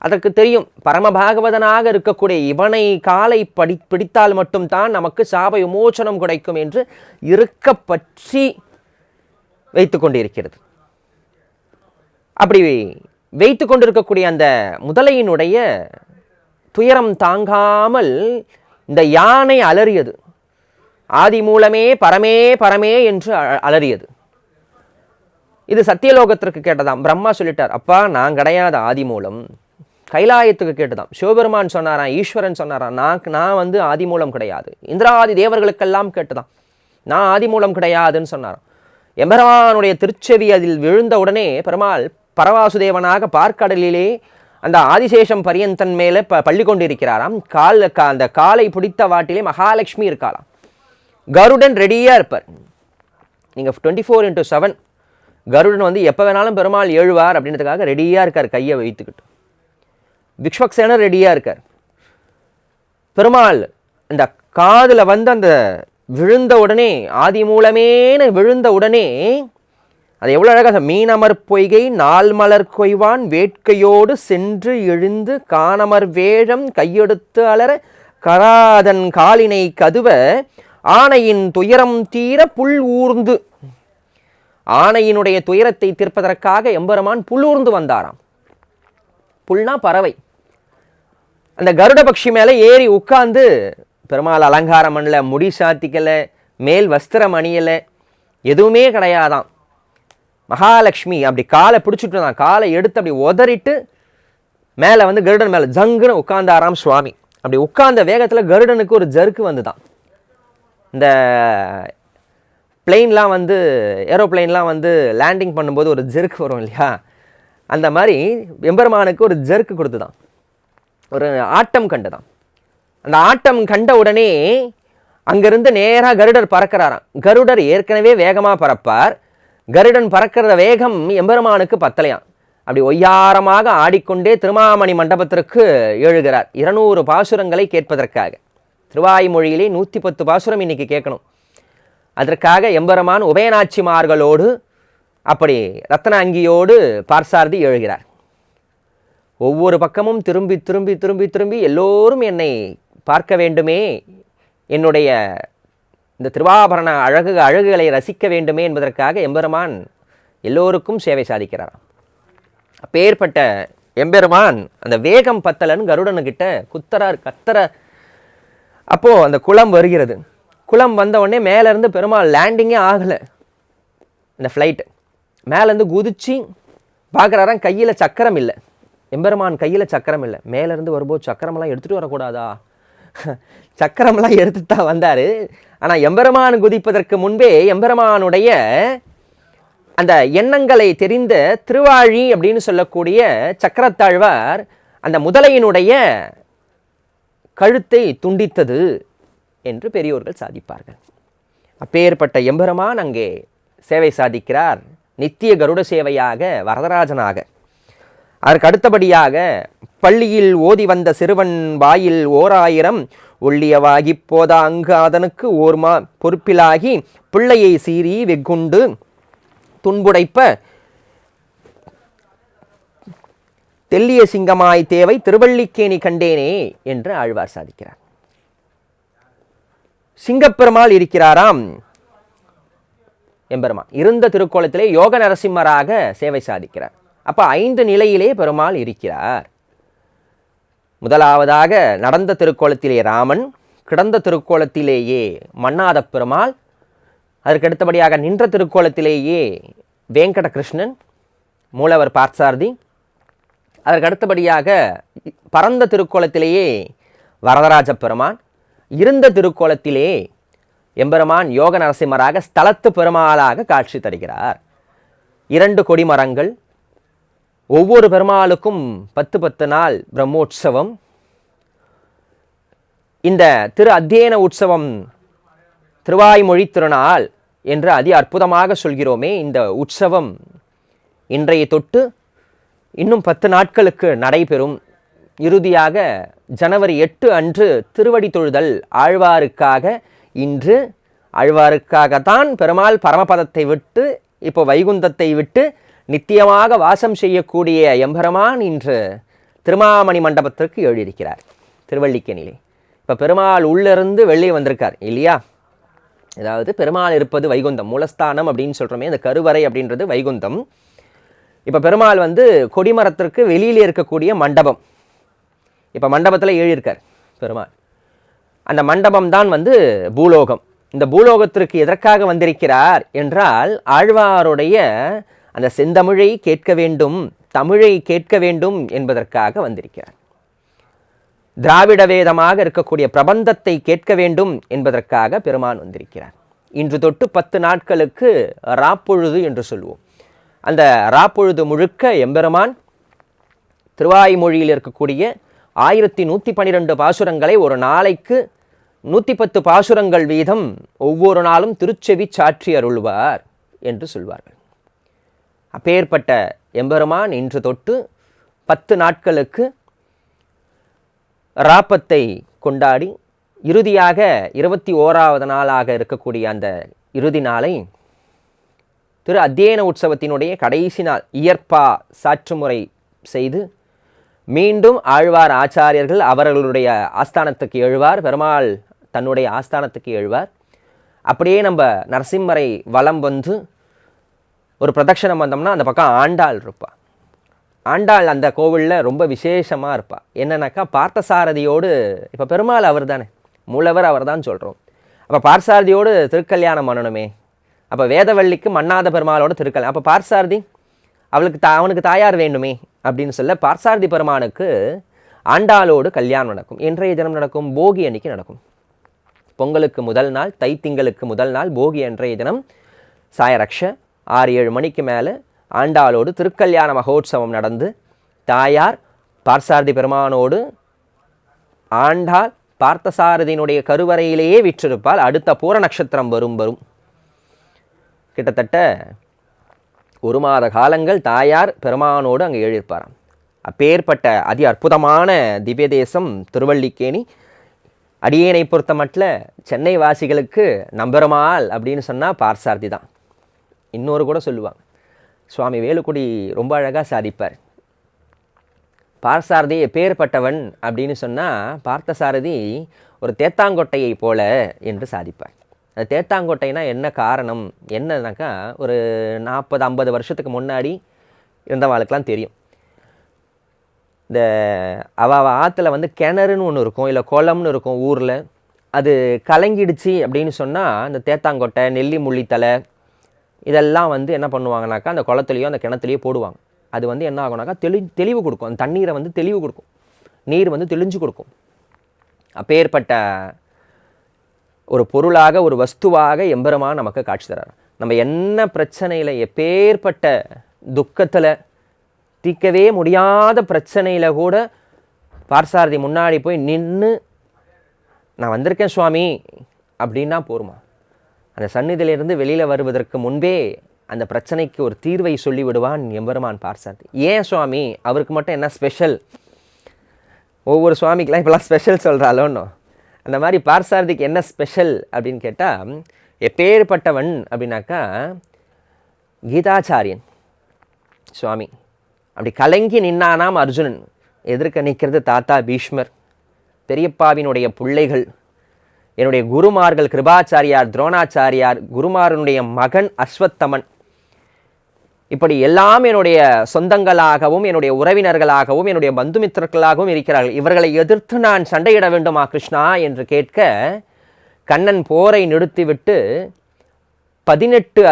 அதற்கு தெரியும், பரமபாகவதனாக இருக்கக்கூடிய இவனை காலை பிடித்தால் மட்டும்தான் நமக்கு சாப விமோசனம் கிடைக்கும் என்று இருக்க பற்றி வைத்து கொண்டிருக்கிறது. அப்படி வைத்து கொண்டிருக்கக்கூடிய அந்த முதலையினுடைய துயரம் தாங்காமல் இந்த யானை அலறியது. ஆதி மூலமே பரமே பரமே என்று அலறியது. இது சத்தியலோகத்திற்கு கேட்டதாம். பிரம்மா சொல்லிட்டார், அப்பா நான் கிடையாது ஆதி மூலம். கைலாயத்துக்கு கேட்டதாம். சிவபெருமான் சொன்னாராம், ஈஸ்வரன் சொன்னாராம், நான் ஆதி மூலம் கிடையாது. இந்திராதி தேவர்களுக்கெல்லாம் கேட்டதாம், நான் ஆதி மூலம் கிடையாதுன்னு சொன்னாராம். எம்பெருமானுடைய திருச்செவி அதில் விழுந்த உடனே பெருமாள் பரவாசுதேவனாக பார்க்கடலிலே அந்த ஆதிசேஷம் பரியந்தன் மேலே பள்ளி கொண்டிருக்கிறாராம். அந்த காலை பிடித்த வாட்டிலே மகாலட்சுமி இருக்காளாம். கருடன் ரெடியாக இருப்பார். நீங்கள் 24/7 கருடன் எப்போ வேணாலும் பெருமாள் எழுவார் அப்படின்றதுக்காக ரெடியாக இருக்கார், கையை வைத்துக்கிட்டு. விக்ஷ்வக்சேனர் ரெடியாக இருக்கார். பெருமாள் இந்த காதில் அந்த விழுந்த உடனே, ஆதி மூலமேன்னு விழுந்த உடனே, அது எவ்வளோ அழகாக, மீனமர் பொய்கை நாள்மலர் கொய்வான் வேட்கையோடு சென்று எழுந்து காணமர் வேழம் கையெடுத்து அலர கராதன் காலினை கதுவ ஆனையின் துயரம் தீர புல் ஊர்ந்து. ஆனையினுடைய துயரத்தை தீர்ப்பதற்காக எம்பெருமான் புல் ஊர்ந்து வந்தாராம். புல்னா பறவை. அந்த கருட பக்ஷி மேலே ஏறி உட்கார்ந்து பெருமாள் அலங்காரம் பண்ணல, முடி சாத்திக்கலை, மேல் வஸ்திரம் அணியலை, எதுவுமே கிடையாதான். மகாலட்சுமி அப்படி காலை பிடிச்சிட்டு தான், காலை எடுத்து அப்படி உதறிட்டு மேலே கருடன் மேலே ஜங்குன்னு உட்கார்ந்தாராம் சுவாமி. அப்படி உட்கார்ந்த வேகத்தில் கருடனுக்கு ஒரு ஜருக்கு வந்துதான். இந்த பிளெயின்லாம் ஏரோப்ளைன்லாம் லேண்டிங் பண்ணும்போது ஒரு ஜெர்க்கு வரும் இல்லையா, அந்த மாதிரி எம்பெருமானுக்கு ஒரு ஜெர்க்கு கொடுத்துதான், ஒரு ஆட்டம் கண்டுதான். அந்த ஆட்டம் கண்ட உடனே அங்கிருந்து நேராக கருடர் பறக்கிறாராம். கருடர் ஏற்கனவே வேகமாக பறப்பார். கருடன் பறக்கிற வேகம் எம்பெருமானுக்கு பத்தலையாம். அப்படி ஒய்யாரமாக ஆடிக்கொண்டே திருமாமணி மண்டபத்திற்கு எழுகிறார் 200 பாசுரங்களை கேட்பதற்காக. திருவாய்மொழியிலே 110 பாசுரம் இன்னைக்கு கேட்கணும். அதற்காக எம்பெருமான் உபயநாச்சிமார்களோடு அப்படி ரத்ன அங்கியோடு பார்சாரதி எழுகிறார். ஒவ்வொரு பக்கமும் திரும்பி திரும்பி திரும்பி திரும்பி எல்லோரும் என்னை பார்க்க வேண்டுமே, என்னுடைய இந்த திருவாபரண அழகுகளை ரசிக்க வேண்டுமே என்பதற்காக எம்பெருமான் எல்லோருக்கும் சேவை சாதிக்கிறாராம். அப்பேற்பட்ட எம்பெருமான் அந்த வேகம் பத்தலன்னு கருடனுக்கிட்ட கத்தர. அப்போது அந்த குளம் வருகிறது. குளம் வந்த உடனே மேலேருந்து பெருமாள் லேண்டிங்கே ஆகலை. இந்த ஃப்ளைட்டு மேலேருந்து குதிச்சு பார்க்குறாராம், கையில் சக்கரம் இல்லை. எம்பெருமான் கையில் சக்கரம் இல்லை. மேலேருந்து வரும்போது சக்கரமெல்லாம் எடுத்துகிட்டு வரக்கூடாதா, சக்கரம்லாம் எடுத்துட்டு தான் வந்தார். ஆனால் எம்பெருமான் குதிப்பதற்கு முன்பே எம்பெருமானுடைய அந்த எண்ணங்களை தெரிந்த திருவாழி அப்படின்னு சொல்லக்கூடிய சக்கரத்தாழ்வார் அந்த முதலையினுடைய கழுத்தை துண்டித்தது என்று பெரியோர்கள் சாதிப்பார்கள். அப்பேற்பட்ட எம்பெருமான் அங்கே சேவை சாதிக்கிறார், நித்திய கருட சேவையாக வரதராஜனாக. அதற்கு அடுத்தபடியாக பள்ளியில் ஓதி வந்த சிறுவன் வாயில் 1000 ஒள்ளியவாகி போதா அங்கு அதனுக்கு ஓர்மா பொறுப்பிலாகி பிள்ளையை சீறி வெகுண்டு துன்புடைப்ப தெல்லிய சிங்கமாய் தேவை திருவள்ளிக்கேணி கண்டேனே என்று ஆழ்வார் சாதிக்கிறார். சிங்கப்பெருமாள் இருக்கிறாராம் எம்பெருமான். இருந்த திருக்கோலத்திலே யோக நரசிம்மராக சேவை சாதிக்கிறார். அப்ப 5 நிலையிலே பெருமாள் இருக்கிறார். முதலாவதாக நடந்த திருக்கோலத்திலே ராமன், கிடந்த திருக்கோலத்திலேயே மன்னாத பெருமாள், அதற்கு அடுத்தபடியாக நின்ற திருக்கோலத்திலேயே வேங்கட கிருஷ்ணன் மூலவர் பார்த்தசாரதி, அதற்கு அடுத்தபடியாக பரந்த திருக்கோலத்திலேயே வரதராஜ பெருமான், இருந்த திருக்கோலத்திலே எம்பெருமான் யோக நரசிம்மராக ஸ்தலத்து பெருமாளாக காட்சி தருகிறார். 2 கொடிமரங்கள், ஒவ்வொரு பெருமாளுக்கும் 10 நாள் பிரம்மோற்சவம். இந்த திரு அத்தியன உற்சவம் திருவாய்மொழி திருநாள் என்று அதி அற்புதமாக சொல்கிறோமே, இந்த உற்சவம் இன்றைய தொட்டு இன்னும் 10 நாட்களுக்கு நடைபெறும். இறுதியாக ஜனவரி 8 அன்று திருவடி தொழுதல் ஆழ்வாருக்காக. இன்று ஆழ்வாருக்காகத்தான் பெருமாள் பரமபதத்தை விட்டு இப்போ வைகுந்தத்தை விட்டு நித்தியமாக வாசம் செய்யக்கூடிய எம்பெருமான் இன்று திருமாமணி மண்டபத்திற்கு எழுதியிருக்கிறார் திருவள்ளிக்கேணியிலே. இப்போ பெருமாள் உள்ளிருந்து வெளியே வந்திருக்கார் இல்லையா? அதாவது பெருமாள் இருப்பது வைகுந்தம், மூலஸ்தானம் அப்படின்னு சொல்கிறோமே, இந்த கருவறை அப்படின்றது வைகுந்தம். இப்போ பெருமாள் கொடிமரத்திற்கு வெளியிலே இருக்கக்கூடிய மண்டபம், இப்போ மண்டபத்தில் எழுதியிருக்கார் பெருமாள். அந்த மண்டபம் தான் பூலோகம். இந்த பூலோகத்திற்கு எதற்காக வந்திருக்கிறார் என்றால், ஆழ்வாருடைய அந்த செந்தமிழை கேட்க வேண்டும், தமிழை கேட்க வேண்டும் என்பதற்காக வந்திருக்கிறார். திராவிட வேதமாக இருக்கக்கூடிய பிரபந்தத்தை கேட்க வேண்டும் என்பதற்காக பெருமான் வந்திருக்கிறார். இன்று தொட்டு 10 நாட்களுக்கு ராப்பொழுது என்று சொல்வோம். அந்த ராப்பொழுது முழுக்க எம்பெருமான் திருவாய்மொழியில் இருக்கக்கூடிய 1112 பாசுரங்களை ஒரு நாளைக்கு 110 பாசுரங்கள் வீதம் ஒவ்வொரு நாளும் திருச்செவி சாற்றி அருள்வார் என்று சொல்வார்கள். அப்பேற்பட்ட எம்பெருமான் இன்று தொட்டு 10 நாட்களுக்கு ராப்பத்தை கொண்டாடி இறுதியாக 21வது நாளாக இருக்கக்கூடிய அந்த இறுதி நாளை திரு அத்தியன உற்சவத்தினுடைய கடைசி நாள் இயற்பா சாற்றுமுறை செய்து மீண்டும் ஆழ்வார் ஆச்சாரியர்கள் அவர்களுடைய ஆஸ்தானத்துக்கு எழுவார், பெருமாள் தன்னுடைய ஆஸ்தானத்துக்கு எழுவார். அப்படியே நம்ம நரசிம்மரை வலம் ஒரு பிரதட்சணம் வந்தோம்னா அந்த பக்கம் ஆண்டாள் இருப்பா. ஆண்டாள் அந்த கோவிலில் ரொம்ப விசேஷமாக இருப்பா. என்னன்னாக்கா பார்த்தசாரதியோடு, இப்போ பெருமாள் அவர் தானே, மூலவர் அவர் தான் சொல்கிறோம். அப்போ பார்த்தசாரதியோடு திருக்கல்யாணம் பண்ணணுமே, அப்போ வேதவள்ளிக்கு மன்னாத பெருமாளோட திருக்கல்யாணம், அப்போ பார்த்தசாரதி அவனுக்கு தாயார் வேண்டுமே அப்படின்னு சொல்ல பார்த்தசாரதி பெருமானுக்கு ஆண்டாளோடு கல்யாணம் நடக்கும். இன்றைய தினம் நடக்கும், போகி அன்னைக்கு நடக்கும். பொங்கலுக்கு முதல் நாள், தைத்திங்களுக்கு முதல் நாள் போகி அன்றைய தினம் சாயரக்ஷ 6-7 மணிக்கு மேலே ஆண்டாளோடு திருக்கல்யாண மகோத்சவம் நடந்து தாயார் பார்த்தசாரதி பெருமானோடு ஆண்டாள் பார்த்தசாரதியினுடைய கருவறையிலேயே விற்றிருப்பால். அடுத்த பூர நட்சத்திரம் வரும் கிட்டத்தட்ட 1 மாத காலங்கள் தாயார் பெருமானோடு அங்கே எழுதியிருப்பாராம். அப்பேற்பட்ட அதி அற்புதமான திவ்ய தேசம் திருவள்ளிக்கேணி. அடியேனை பொறுத்த மட்டும் சென்னை வாசிகளுக்கு நம்பெருமாள் அப்படின்னு சொன்னால் பார்த்தசாரதி தான். இன்னொரு கூட சொல்லுவாங்க, சுவாமி வேலுக்குடி ரொம்ப அழகாக சாதிப்பார். பார்த்தசாரதி எப்பேற்பட்டவன் அப்படின்னு சொன்னால் பார்த்தசாரதி ஒரு தேத்தாங்கொட்டையை போல என்று சாதிப்பார். அது தேத்தாங்கொட்டைனா என்ன காரணம் என்னன்னாக்கா, ஒரு 40-50 வருஷத்துக்கு முன்னாடி இருந்தவாளுக்கெலாம் தெரியும். இந்த ஆற்றுல கிணறுன்னு ஒன்று இருக்கும், இல்லை குளம்னு இருக்கும் ஊரில். அது கலங்கிடுச்சு அப்படின்னு சொன்னால் அந்த தேத்தாங்கொட்டை, நெல்லி முள்ளித்தலை இதெல்லாம் என்ன பண்ணுவாங்கனாக்கா அந்த குளத்துலையோ அந்த கிணத்துலையோ போடுவாங்க. அது என்ன ஆகும்னாக்கா தெளிவு கொடுக்கும், அந்த தண்ணீரை தெளிவு கொடுக்கும், நீர் தெளிஞ்சு கொடுக்கும். அப்பேற்பட்ட ஒரு பொருளாக, ஒரு வஸ்துவாக எம்பெருமான் நமக்கு காட்சி தரார். நம்ம என்ன பிரச்சனையில், எப்பேற்பட்ட துக்கத்தில், தீர்க்கவே முடியாத பிரச்சனையில் கூட பார்சாரதி முன்னாடி போய் நின்று நான் வந்திருக்கேன் சுவாமி அப்படின்னா போருமா? அந்த சந்நிதியிலிருந்து வெளியில் வருவதற்கு முன்பே அந்த பிரச்சனைக்கு ஒரு தீர்வை சொல்லி விடுவான் எம்பெருமான் பார்சாரதி. ஏன் சுவாமி, அவருக்கு மட்டும் என்ன ஸ்பெஷல்? ஒவ்வொரு சுவாமிக்கெலாம் இப்போலாம் ஸ்பெஷல் சொல்கிறாலோன்னு, அந்த மாதிரி பார்சாரதிக்கு என்ன ஸ்பெஷல் அப்படின்னு கேட்டால், எப்பேற்பட்டவன் அப்படின்னாக்கா கீதாச்சாரியன் சுவாமி. அப்படி கலங்கி நின்னானாம் அர்ஜுனன். எதிர்க்க நிற்கிறது தாத்தா பீஷ்மர், பெரியப்பாவினுடைய பிள்ளைகள், என்னுடைய குருமார்கள் கிருபாச்சாரியார், துரோணாச்சாரியார், குருமாரனுடைய மகன் அஸ்வத்தமன், இப்படி எல்லாம் என்னுடைய சொந்தங்களாகவும் என்னுடைய உறவினர்களாகவும் என்னுடைய பந்துமித்திரர்களாகவும் இருக்கிறார்கள். இவர்களை எதிர்த்து நான் சண்டையிட வேண்டுமா கிருஷ்ணா என்று கேட்க, கண்ணன் போரை நிறுத்திவிட்டு 18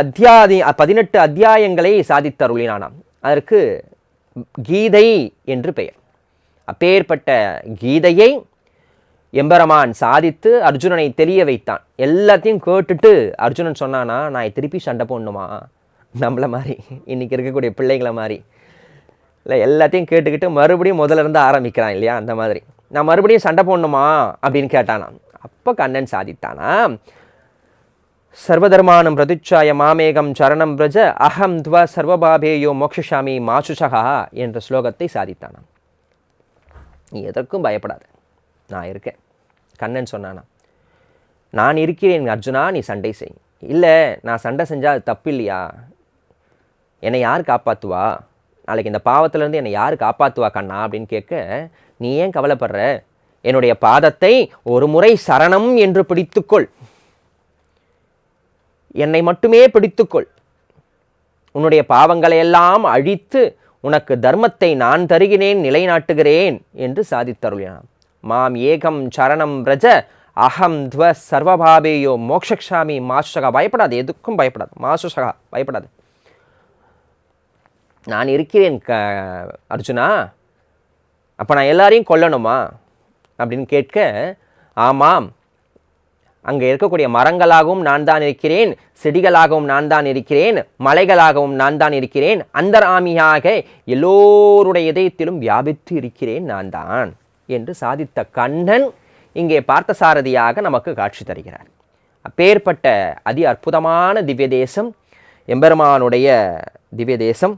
அத்தியாயங்களை சாதித்தருளினானாம். அதற்கு கீதை என்று பெயர். அப்பேற்பட்ட கீதையை எம்பெருமான் சாதித்து அர்ஜுனனை தெரிய வைத்தான். எல்லாத்தையும் கேட்டுட்டு அர்ஜுனன் சொன்னானா, நான் திருப்பி சண்டை போடணுமா? நம்மளை மாதிரி, இன்றைக்கி இருக்கக்கூடிய பிள்ளைங்களை மாதிரி இல்லை, எல்லாத்தையும் கேட்டுக்கிட்டு மறுபடியும் முதல்ல இருந்து ஆரம்பிக்கிறான் இல்லையா, அந்த மாதிரி நான் மறுபடியும் சண்டை போடணுமா அப்படின்னு கேட்டானா. அப்போ கண்ணன் சாதித்தானா, சர்வதர்மானம் பிரதிச்சாய மாமேகம் சரணம் பிரஜ அகம் துவ சர்வபாபேயோ மோக்ஷாமி மாசுஷகா என்ற ஸ்லோகத்தை சாதித்தானாம். நீ எதற்கும் பயப்படாத, நான் இருக்கேன். கண்ணன் சொன்னானா, நான் இருக்கிறேன் அர்ஜுனா, நீ சண்டை செய். இல்லை, நான் சண்டை செஞ்சால் அது தப்பு இல்லையா? என்னை யார் காப்பாற்றுவா? நாளைக்கு இந்த பாவத்திலேருந்து என்னை யார் காப்பாற்றுவா கண்ணா அப்படின்னு கேட்க, நீ ஏன் கவலைப்படுற? என்னுடைய பாதத்தை ஒரு முறை சரணம் என்று பிடித்துக்கொள், என்னை மட்டுமே பிடித்துக்கொள், உன்னுடைய பாவங்களை எல்லாம் அழித்து உனக்கு தர்மத்தை நான் தருகிறேன், நிலைநாட்டுகிறேன் என்று சாதித்தருளினான். மாம் ஏகம் சரணம் பிரஜ அகம் துவ சர்வபாபேயோ மோக்ஷாமி மாசுஷகா. பயப்படாது, எதுக்கும் பயப்படாது, மாசுஷகா பயப்படாது, நான் இருக்கிறேன் அர்ஜுனா. அப்போ நான் எல்லாரையும் கொல்லணுமா அப்படின்னு கேட்க, ஆமாம், அங்கே இருக்கக்கூடிய மரங்களாகவும் நான் தான் இருக்கிறேன், செடிகளாகவும் நான் தான் இருக்கிறேன், மலைகளாகவும் நான் தான் இருக்கிறேன், அந்தராமியாக எல்லோருடைய இதயத்திலும் வியாபித்து இருக்கிறேன் நான் தான் என்று சாதித்த கண்ணன் இங்கே பார்த்தசாரதியாக நமக்கு காட்சி தருகிறார். அப்பேற்பட்ட அதி அற்புதமான திவ்ய தேசம் எம்பெருமானுடைய திவ்ய தேசம்.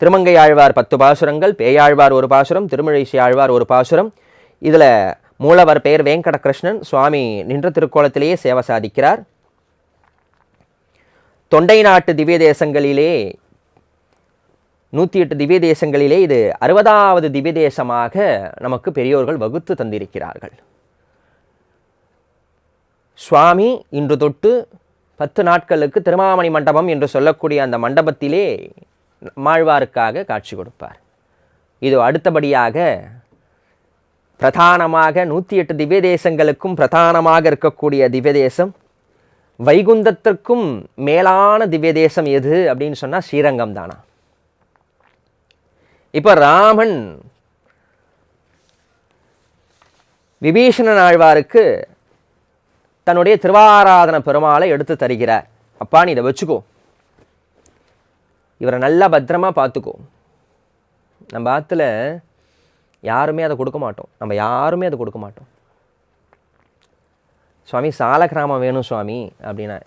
திருமங்கை ஆழ்வார் 10 பாசுரங்கள், பேயாழ்வார் 1 பாசுரம், திருமிழிசை ஆழ்வார் 1 பாசுரம். இதில் மூலவர் பெயர் வெங்கடகிருஷ்ணன். சுவாமி நின்ற திருக்கோலத்திலேயே சேவை சாதிக்கிறார். தொண்டை நாட்டு திவ்ய தேசங்களிலே 108 திவ்ய தேசங்களிலே இது 60வது திவ்ய தேசமாக நமக்கு பெரியோர்கள் வகுத்து தந்திருக்கிறார்கள். சுவாமி இன்று தொட்டு 10 நாட்களுக்கு திருமாமணி மண்டபம் என்று சொல்லக்கூடிய அந்த மண்டபத்திலே மாழ்வாருக்காக காட்சி கொடுப்பார். இது அடுத்தபடியாக பிரதானமாக 108 திவ்ய தேசங்களுக்கும் பிரதானமாக இருக்கக்கூடிய திவ்ய தேசம், வைகுந்தத்திற்கும் மேலான திவ்ய தேசம் எது அப்படின்னு சொன்னால் ஸ்ரீரங்கம் தானா. இப்போ ராமன் விபீஷணன் ஆழ்வாருக்கு தன்னுடைய திருவாராதன பெருமாளை எடுத்து தருகிறார். அப்பா, நீ இதை வச்சுக்கோ, இவரை நல்லா பத்திரமா பார்த்துக்கோ. நம்ம ஆற்றுல யாருமே அதை கொடுக்க மாட்டோம், நம்ம யாருமே அதை கொடுக்க மாட்டோம். சுவாமி சாலக்கிராமம் வேணும் சுவாமி அப்படின்னா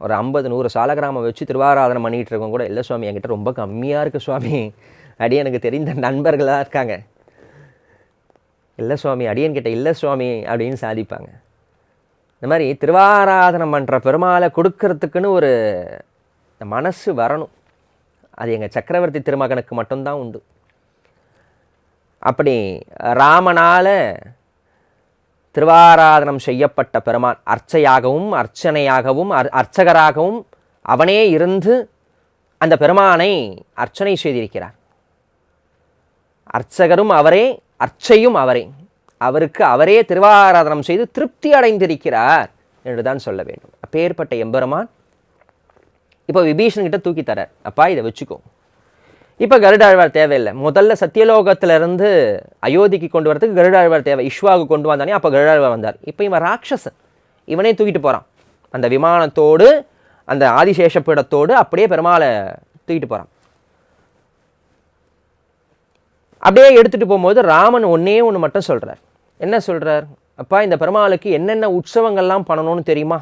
ஒரு 50-100 சாலக்கிராமம் வச்சு திருவாராதனை பண்ணிகிட்டு இருக்கோம் கூட. இல்லை சுவாமி, என்கிட்ட ரொம்ப கம்மியாக இருக்குது சுவாமி, அடியனுக்கு தெரிந்த நண்பர்களாக இருக்காங்க. இல்லை சுவாமி, அடியன்கிட்ட இல்லை சுவாமி அப்படின்னு சாதிப்பாங்க. இந்த மாதிரி திருவாராதனம் பண்ணுற பெருமாளை கொடுக்கறதுக்குன்னு ஒரு மனசு வரணும். அது எங்கள் சக்கரவர்த்தி திருமகனுக்கு மட்டும்தான் உண்டு. அப்படி ராமனால் திருவாராதனம் செய்யப்பட்ட பெருமான் அர்ச்சையாகவும் அர்ச்சனையாகவும் அர்ச்சகராகவும் அவனே இருந்து அந்த பெருமானை அர்ச்சனை செய்திருக்கிறார். அர்ச்சகரும் அவரே, அர்ச்சையும் அவரே. அவருக்கு அவரே திருவாராதனம் செய்து திருப்தி அடைந்திருக்கிறார் என்றுதான் சொல்ல வேண்டும். அப்பேற்பட்ட எம்பெருமான் இப்போ விபீஷன்கிட்ட தூக்கி தரார். அப்பா, இதை வச்சுக்கோ, இப்போ கருடாழ்வார் தேவையில்லை. முதல்ல சத்தியலோகத்திலிருந்து அயோத்திக்கு கொண்டு வரதுக்கு கருடாழ்வார் தேவை. இஷ்வாகு கொண்டு வந்தானே அப்போ கருடாழ்வார் வந்தார். இப்போ இவன் ராட்சசன், இவனே தூக்கிட்டு போகிறான். அந்த விமானத்தோடு அந்த ஆதிசேஷப்பீடத்தோடு அப்படியே பெருமாளை தூக்கிட்டு போகிறான். அப்படியே எடுத்துகிட்டு போகும்போது ராமன் ஒன்றே ஒன்று மட்டும் சொல்கிறார். என்ன சொல்கிறார்? அப்பா, இந்த பெருமாளுக்கு என்னென்ன உற்சவங்கள்லாம் பண்ணணும்னு தெரியுமா?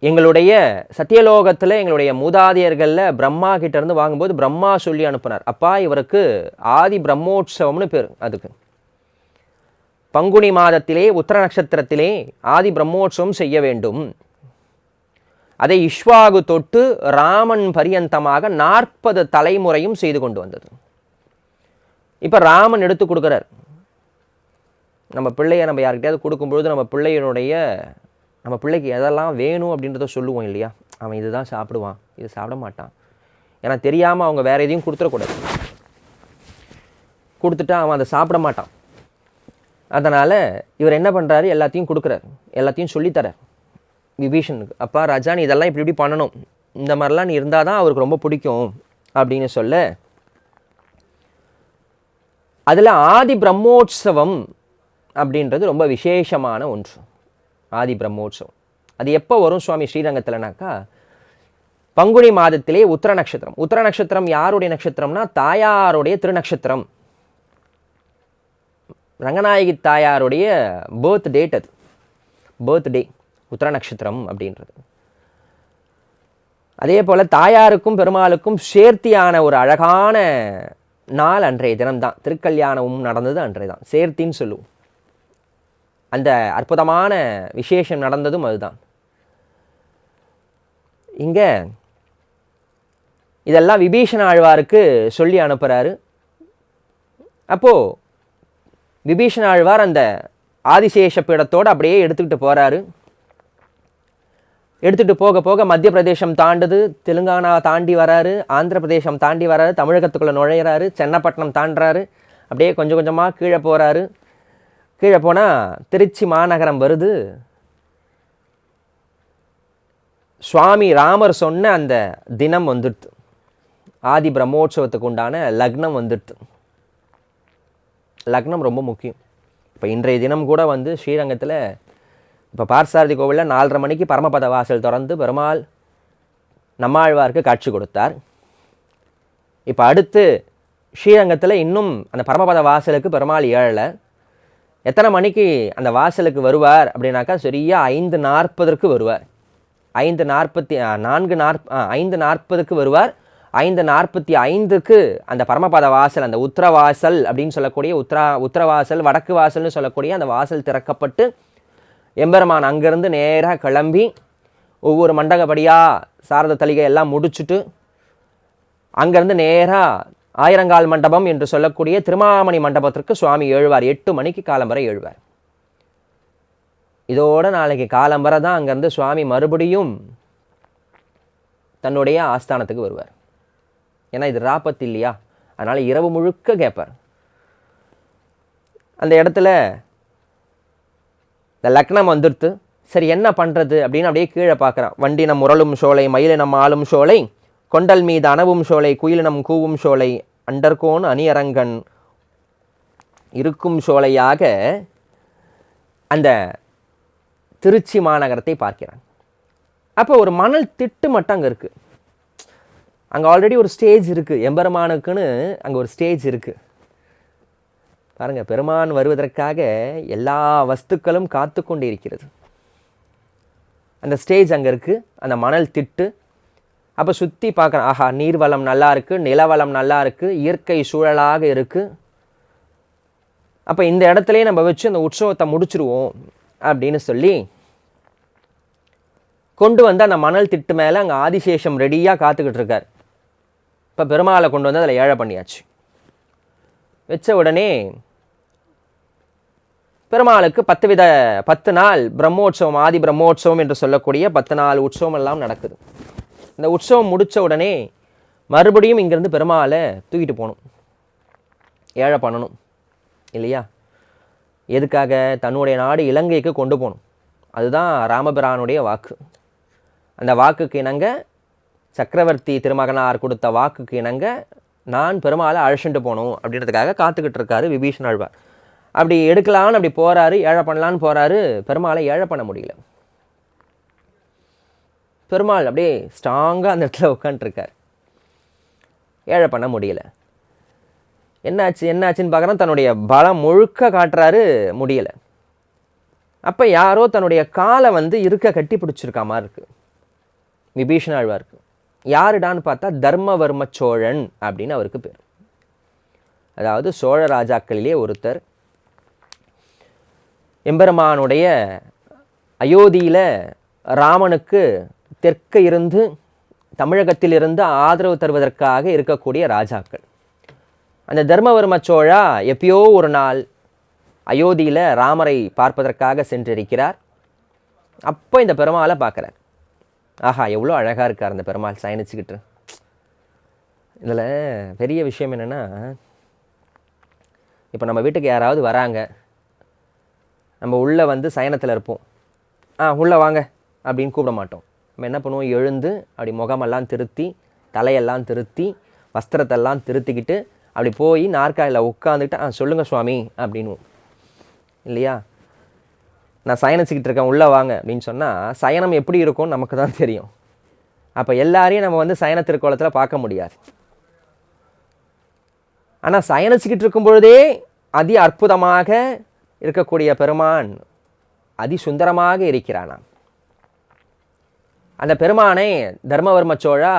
எங்களுடைய சத்தியலோகத்தில் எங்களுடைய மூதாதையர்களில் பிரம்மா கிட்டேருந்து வாங்கும்போது பிரம்மா சொல்லி அனுப்புனார். அப்பா, இவருக்கு ஆதி பிரம்மோற்சவம்னு பேர். அதுக்கு பங்குனி மாதத்திலே உத்தர நட்சத்திரத்திலே ஆதி பிரம்மோற்சவம் செய்ய வேண்டும். அதை இஷ்வாகு தொட்டு ராமன் பரியந்தமாக 40 தலைமுறையும் செய்து கொண்டு வந்தது. இப்போ ராமன் எடுத்து கொடுக்குறார். நம்ம பிள்ளையை நம்ம யார்கிட்டயாவது கொடுக்கும்பொழுது நம்ம பிள்ளைக்கு எதெல்லாம் வேணும் அப்படின்றத சொல்லுவோம் இல்லையா? அவன் இதுதான் சாப்பிடுவான், இது சாப்பிட மாட்டான். ஏன்னா தெரியாமல் அவங்க வேறு எதையும் கொடுத்துடக்கூடாது. கொடுத்துட்டா அவன் அதை சாப்பிட மாட்டான். அதனால் இவர் என்ன பண்ணுறாரு? எல்லாத்தையும் கொடுக்குறார், எல்லாத்தையும் சொல்லித்தரார் விபீஷனுக்கு. அப்பா ராஜா, நீ இதெல்லாம் இப்படி இப்படி பண்ணணும், இந்த மாதிரிலாம் நீ இருந்தால் தான் அவருக்கு ரொம்ப பிடிக்கும் அப்படின்னு சொல்ல, அதில் ஆதி பிரம்மோற்சவம் அப்படின்றது ரொம்ப விசேஷமான ஒன்று. ஆதி பிரம்மோற்சவம் அது எப்போ வரும் சுவாமி ஸ்ரீரங்கத்தில்னாக்கா, பங்குனி மாதத்திலே உத்தர நட்சத்திரம். உத்தர நட்சத்திரம் யாருடைய நட்சத்திரம்னா தாயாருடைய திருநட்சத்திரம். ரங்கநாயகி தாயாருடைய பர்த் டேட், அது பர்த் டே உத்தர நட்சத்திரம் அப்படின்றது. அதே போல் தாயாருக்கும் பெருமாளுக்கும் சேர்த்தியான ஒரு அழகான நாள் அன்றைய தினம்தான். திருக்கல்யாணமும் நடந்தது அன்றைய தான், சேர்த்தின்னு சொல்லுவோம். அந்த அற்புதமான விசேஷம் நடந்ததும் அதுதான். இங்கே இதெல்லாம் விபீஷண ஆழ்வாருக்கு சொல்லி அனுப்புகிறாரு. அப்போது விபீஷண ஆழ்வார் அந்த ஆதிசேஷ பீடத்தோடு அப்படியே எடுத்துக்கிட்டு போகிறாரு. எடுத்துகிட்டு போக போக மத்திய பிரதேசம் தாண்டுது, தெலுங்கானா தாண்டி வராரு, ஆந்திர பிரதேசம் தாண்டி வராரு, தமிழகத்துக்குள்ளே நுழையிறாரு, சென்னப்பட்டினம் தாண்டுறாரு. அப்படியே கொஞ்சம் கொஞ்சமாக கீழே போகிறாரு. கீழே போனால் திருச்சி மாநகரம் வருது. சுவாமி ராமர் சொன்ன அந்த தினம் வந்துடுது. ஆதி பிரம்மோற்சவத்துக்கு உண்டான லக்னம் வந்துடுது. லக்னம் ரொம்ப முக்கியம். இப்போ இன்றைய தினம் கூட வந்து ஸ்ரீரங்கத்தில் இப்போ பார்த்தசாரதி கோவிலில் 4:30 மணிக்கு பரமபத வாசல் திறந்து பெருமாள் நம்மாழ்வாருக்கு காட்சி கொடுத்தார். இப்போ அடுத்து ஸ்ரீரங்கத்தில் இன்னும் அந்த பரமபத வாசலுக்கு பெருமாள் ஏழலை. எத்தனை மணிக்கு அந்த வாசலுக்கு வருவார் அப்படின்னாக்கா சரியா 5:40 வருவார். 5:40 வருவார். 5:45 அந்த பரமபத வாசல், அந்த உத்தரவாசல் அப்படின்னு சொல்லக்கூடிய உத்தரவாசல், வடக்கு வாசல்னு சொல்லக்கூடிய அந்த வாசல் திறக்கப்பட்டு எம்பெருமான் அங்கேருந்து நேராக கிளம்பி ஒவ்வொரு மண்டகப்படியாக சாரத தலிகை எல்லாம் முடிச்சுட்டு அங்கேருந்து நேராக ஆயிரங்கால் மண்டபம் என்று சொல்லக்கூடிய திருமாமணி மண்டபத்திற்கு சுவாமி எழுவார். 8 மணிக்கு காலம்பரை எழுவார். இதோட நாளைக்கு காலம்பரை தான் அங்கேருந்து சுவாமி மறுபடியும் தன்னுடைய ஆஸ்தானத்துக்கு வருவார். ஏன்னா இது ராப்பத்து இல்லையா, அதனால் இரவு முழுக்க கேட்பார். அந்த இடத்துல இந்த லக்னம் வந்துடுத்து. சரி என்ன பண்ணுறது அப்படின்னு அப்படியே கீழே பார்க்குறான். வண்டினம் முரளும் சோலை, மயிலினம் ஆளும் சோலை, கொண்டல் மீது அனவும் சோலை, குயிலினம் கூவும் சோலை, அண்டர்கோன் அணியரங்கன் இருக்கும் சோலையாக அந்த திருச்சி மாநகரத்தை பார்க்கிறான். அப்போ ஒரு மணல் திட்டு மட்டும் அங்கே இருக்குது. அங்கே ஆல்ரெடி ஒரு ஸ்டேஜ் இருக்குது, எம்பெருமானுக்குன்னு அங்கே ஒரு ஸ்டேஜ் இருக்குது. பாருங்கள், பெருமான் வருவதற்காக எல்லா வஸ்துக்களும் காத்து கொண்டு இருக்கிறது. அந்த ஸ்டேஜ் அங்கே இருக்குது, அந்த மணல் திட்டு. அப்போ சுற்றி பார்க்குறேன், ஆஹா நீர்வளம் நல்லா இருக்குது, நிலவளம் நல்லா இருக்குது, இயற்கை சூழலாக இருக்குது. அப்போ இந்த இடத்துலையே நம்ம வச்சு அந்த உற்சவத்தை முடிச்சிருவோம் அப்படின்னு சொல்லி கொண்டு வந்து அந்த மணல் திட்டு மேலே அங்கே ஆதிசேஷம் ரெடியாக காத்துக்கிட்டு இருக்கார். இப்போ பெருமாளை கொண்டு வந்து அதில் ஏழை பண்ணியாச்சு. வச்ச உடனே பெருமாளுக்கு 10 நாள் பிரம்மோற்சவம், ஆதி பிரம்மோற்சவம் என்று சொல்லக்கூடிய 10 நாள் உற்சவம் எல்லாம் நடக்குது. இந்த உற்சவம் முடித்த உடனே மறுபடியும் இங்கேருந்து பெருமாளை தூக்கிட்டு போகணும், ஏழை பண்ணணும் இல்லையா? எதுக்காக? தன்னுடைய நாடு இலங்கைக்கு கொண்டு போகணும். அதுதான் ராமபிரானுடைய வாக்கு. அந்த வாக்குக்கு இணங்க சக்கரவர்த்தி திருமகனார் கொடுத்த வாக்குக்கு இணங்க நான் பெருமாளை அழைச்சிட்டு போகணும் அப்படின்றதுக்காக காத்துக்கிட்டு இருக்காரு விபீஷண ஆழ்வார். அப்படி எடுக்கலான்னு அப்படி போகிறாரு, ஏழை பண்ணலான்னு போகிறாரு. பெருமாளை ஏழை பண்ண முடியல. பெருமாள் அப்படியே ஸ்ட்ராங்காக அந்த இடத்துல உட்காந்துருக்கார். ஏழை பண்ண முடியல. என்னாச்சுன்னு பார்க்குறோம். தன்னுடைய பலம் முழுக்க காட்டுறாரு, முடியலை. அப்போ யாரோ தன்னுடைய காலை இருக்க கட்டி பிடிச்சிருக்கா மாதிரி இருக்குது விபீஷண ஆழ்வாருக்கு. யாருடான்னு பார்த்தா தர்மவர்ம சோழன் அப்படின்னு அவருக்கு பேர். அதாவது சோழ ராஜாக்களிலே ஒருத்தர். எம்பெருமானுடைய அயோத்தியில் ராமனுக்கு தெற்க இருந்து தமிழகத்திலிருந்து ஆதரவு தருவதற்காக இருக்கக்கூடிய ராஜாக்கள். அந்த தர்மவர்ம சோழா எப்பயோ ஒரு நாள் அயோத்தியில் ராமரை பார்ப்பதற்காக சென்றிருக்கிறார். அப்போ இந்த பெருமாளை பார்க்குறார். ஆஹா, எவ்வளோ அழகாக இருக்கார் அந்த பெருமாள் சயனிச்சுக்கிட்டு. இதில் பெரிய விஷயம் என்னென்னா, இப்போ நம்ம வீட்டுக்கு யாராவது வராங்க, நம்ம உள்ளே சயனத்தில் இருப்போம். உள்ளே வாங்க அப்படின்னு கூப்பிட மாட்டோம். நம்ம என்ன பண்ணுவோம், எழுந்து அப்படி முகமெல்லாம் திருத்தி, தலையெல்லாம் திருத்தி, வஸ்திரத்தெல்லாம் திருத்திக்கிட்டு அப்படி போய் நாற்காலியில் உட்காந்துக்கிட்டு சொல்லுங்கள் சுவாமி அப்படின்வோம் இல்லையா? நான் சயனிச்சுக்கிட்டு இருக்கேன், உள்ளே வாங்க அப்படின்னு சொன்னால் சயனம் எப்படி இருக்கும்னு நமக்கு தான் தெரியும். அப்போ எல்லாரையும் நம்ம சயன திருக்கோலத்தில் பார்க்க முடியாது. ஆனால் சயனிச்சுக்கிட்டு இருக்கும் பொழுதே அதி அற்புதமாக இருக்கக்கூடிய பெருமான் அதி சுந்தரமாக இருக்கிறானாம். அந்த பெருமானை தர்மவர்ம சோழா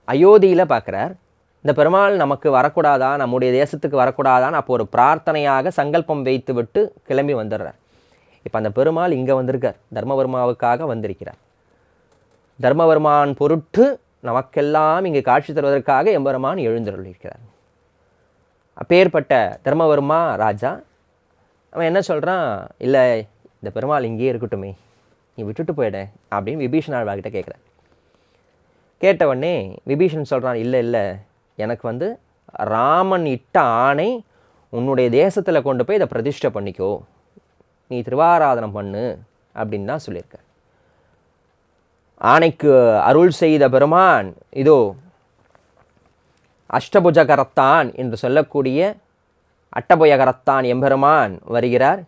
அயோத்தியில் பார்க்குறார். இந்த பெருமாள் நமக்கு வரக்கூடாதா, நம்முடைய தேசத்துக்கு வரக்கூடாதான்னு அப்போ ஒரு பிரார்த்தனையாக சங்கல்பம் வைத்து விட்டு கிளம்பி வந்துடுறார். இப்போ அந்த பெருமாள் இங்கே வந்திருக்கார், தர்மவர்மாவுக்காக வந்திருக்கிறார். தர்மவர்மான் பொருட்டு நமக்கெல்லாம் இங்கே காட்சி தருவதற்காக எம்பெருமான் எழுந்தருளிருக்கிறார். அப்பேற்பட்ட தர்மவர்மா ராஜா அவன் என்ன சொல்கிறான், இல்லை இந்த பெருமாள் இங்கேயே இருக்கட்டுமே, நீ விட்டுட்டு போயிட அப்படின்னு விபீஷண ஆழ்வார்கிட்ட கேட்குறான். கேட்டவொடனே விபீஷன் சொல்கிறான், இல்லை எனக்கு ராமன் இட்ட ஆணை, உன்னுடைய தேசத்தில் கொண்டு போய் இதை பிரதிஷ்டை பண்ணிக்கோ, நீ திருவாராதனம் பண்ணு அப்படின்னு தான் சொல்லியிருக்க. ஆணைக்கு அருள் செய்த பெருமான் இதோ அஷ்டபுஜகரத்தான் என்று சொல்லக்கூடிய அட்டபுயகரத்தான் எம்பெருமான் வருகிறார்.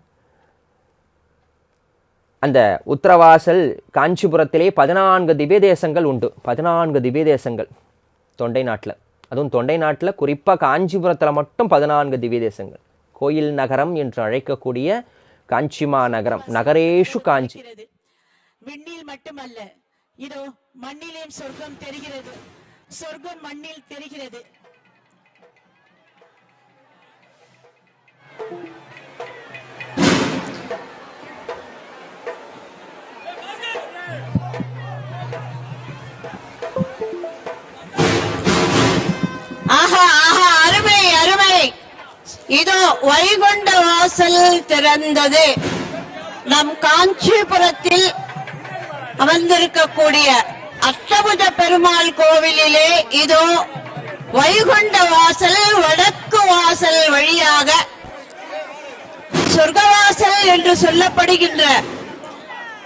அந்த உத்தரவாசல் காஞ்சிபுரத்திலே 14 திவ்ய தேசங்கள் உண்டு. 14 திவ்ய தேசங்கள் தொண்டை நாட்டில், அதுவும் தொண்டை நாட்டில் குறிப்பாக காஞ்சிபுரத்தில் மட்டும் 14 திவ்ய தேசங்கள். கோயில் நகரம் என்று அழைக்கக்கூடிய காஞ்சிமா நகரம், நகரேஷு காஞ்சி. விண்ணில் மட்டுமல்ல, இதோ மண்ணிலே சொர்க்கம் தெரிகிறது, சொர்க்கம் மண்ணில் தெரிகிறது. ஆஹா ஆஹா, அருமை அருமை. இதோ வைகுண்ட வாசல் திறந்தது. நம் காஞ்சிபுரத்தில் அமர்ந்திருக்கக்கூடிய அஷ்டபுஜ பெருமாள் கோவிலிலே இதோ வைகுண்ட வாசல், வடக்கு வாசல் வழியாக சொர்க்கவாசல் என்று சொல்லப்படுகின்ற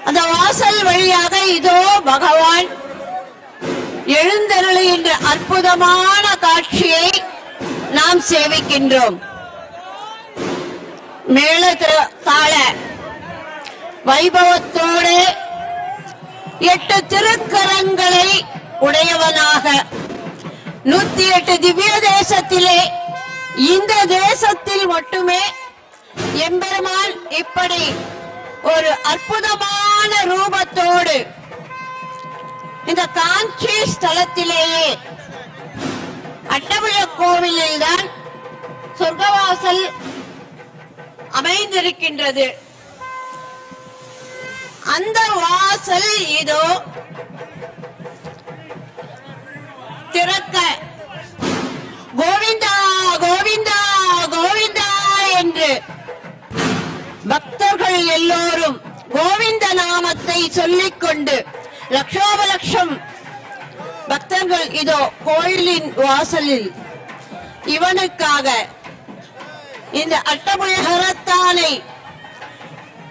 அந்த வாசல் வழியாக இதோ பகவான் எழுந்தருளுகின்ற அற்புதமான காட்சியை நாம் சேவிக்கின்றோம். மேல தாள வைபவத்தோடு 8 திருக்கரங்களை உடையவனாக 108 திவ்ய தேசத்திலே இந்த தேசத்தில் மட்டுமே எம்பெருமான் இப்படி ஒரு அற்புதமான ரூபத்தோடு இந்த காஞ்சி ஸ்தலத்திலேயே அட்டபுஜ கோவிலில் தான் சொர்க்கவாசல் அமைந்திருக்கின்றது. அந்த வாசல் இதோ திறக்க கோவிந்தா கோவிந்தா கோவிந்தா என்று பக்தர்கள் எல்லோரும் கோவிந்த நாமத்தை சொல்லிக்கொண்டு லட்சோபலட்சம் பக்தர்கள் இதோ கோயிலின் வாசலில் இவனுக்காக இந்த அட்டபுயகரத்தானை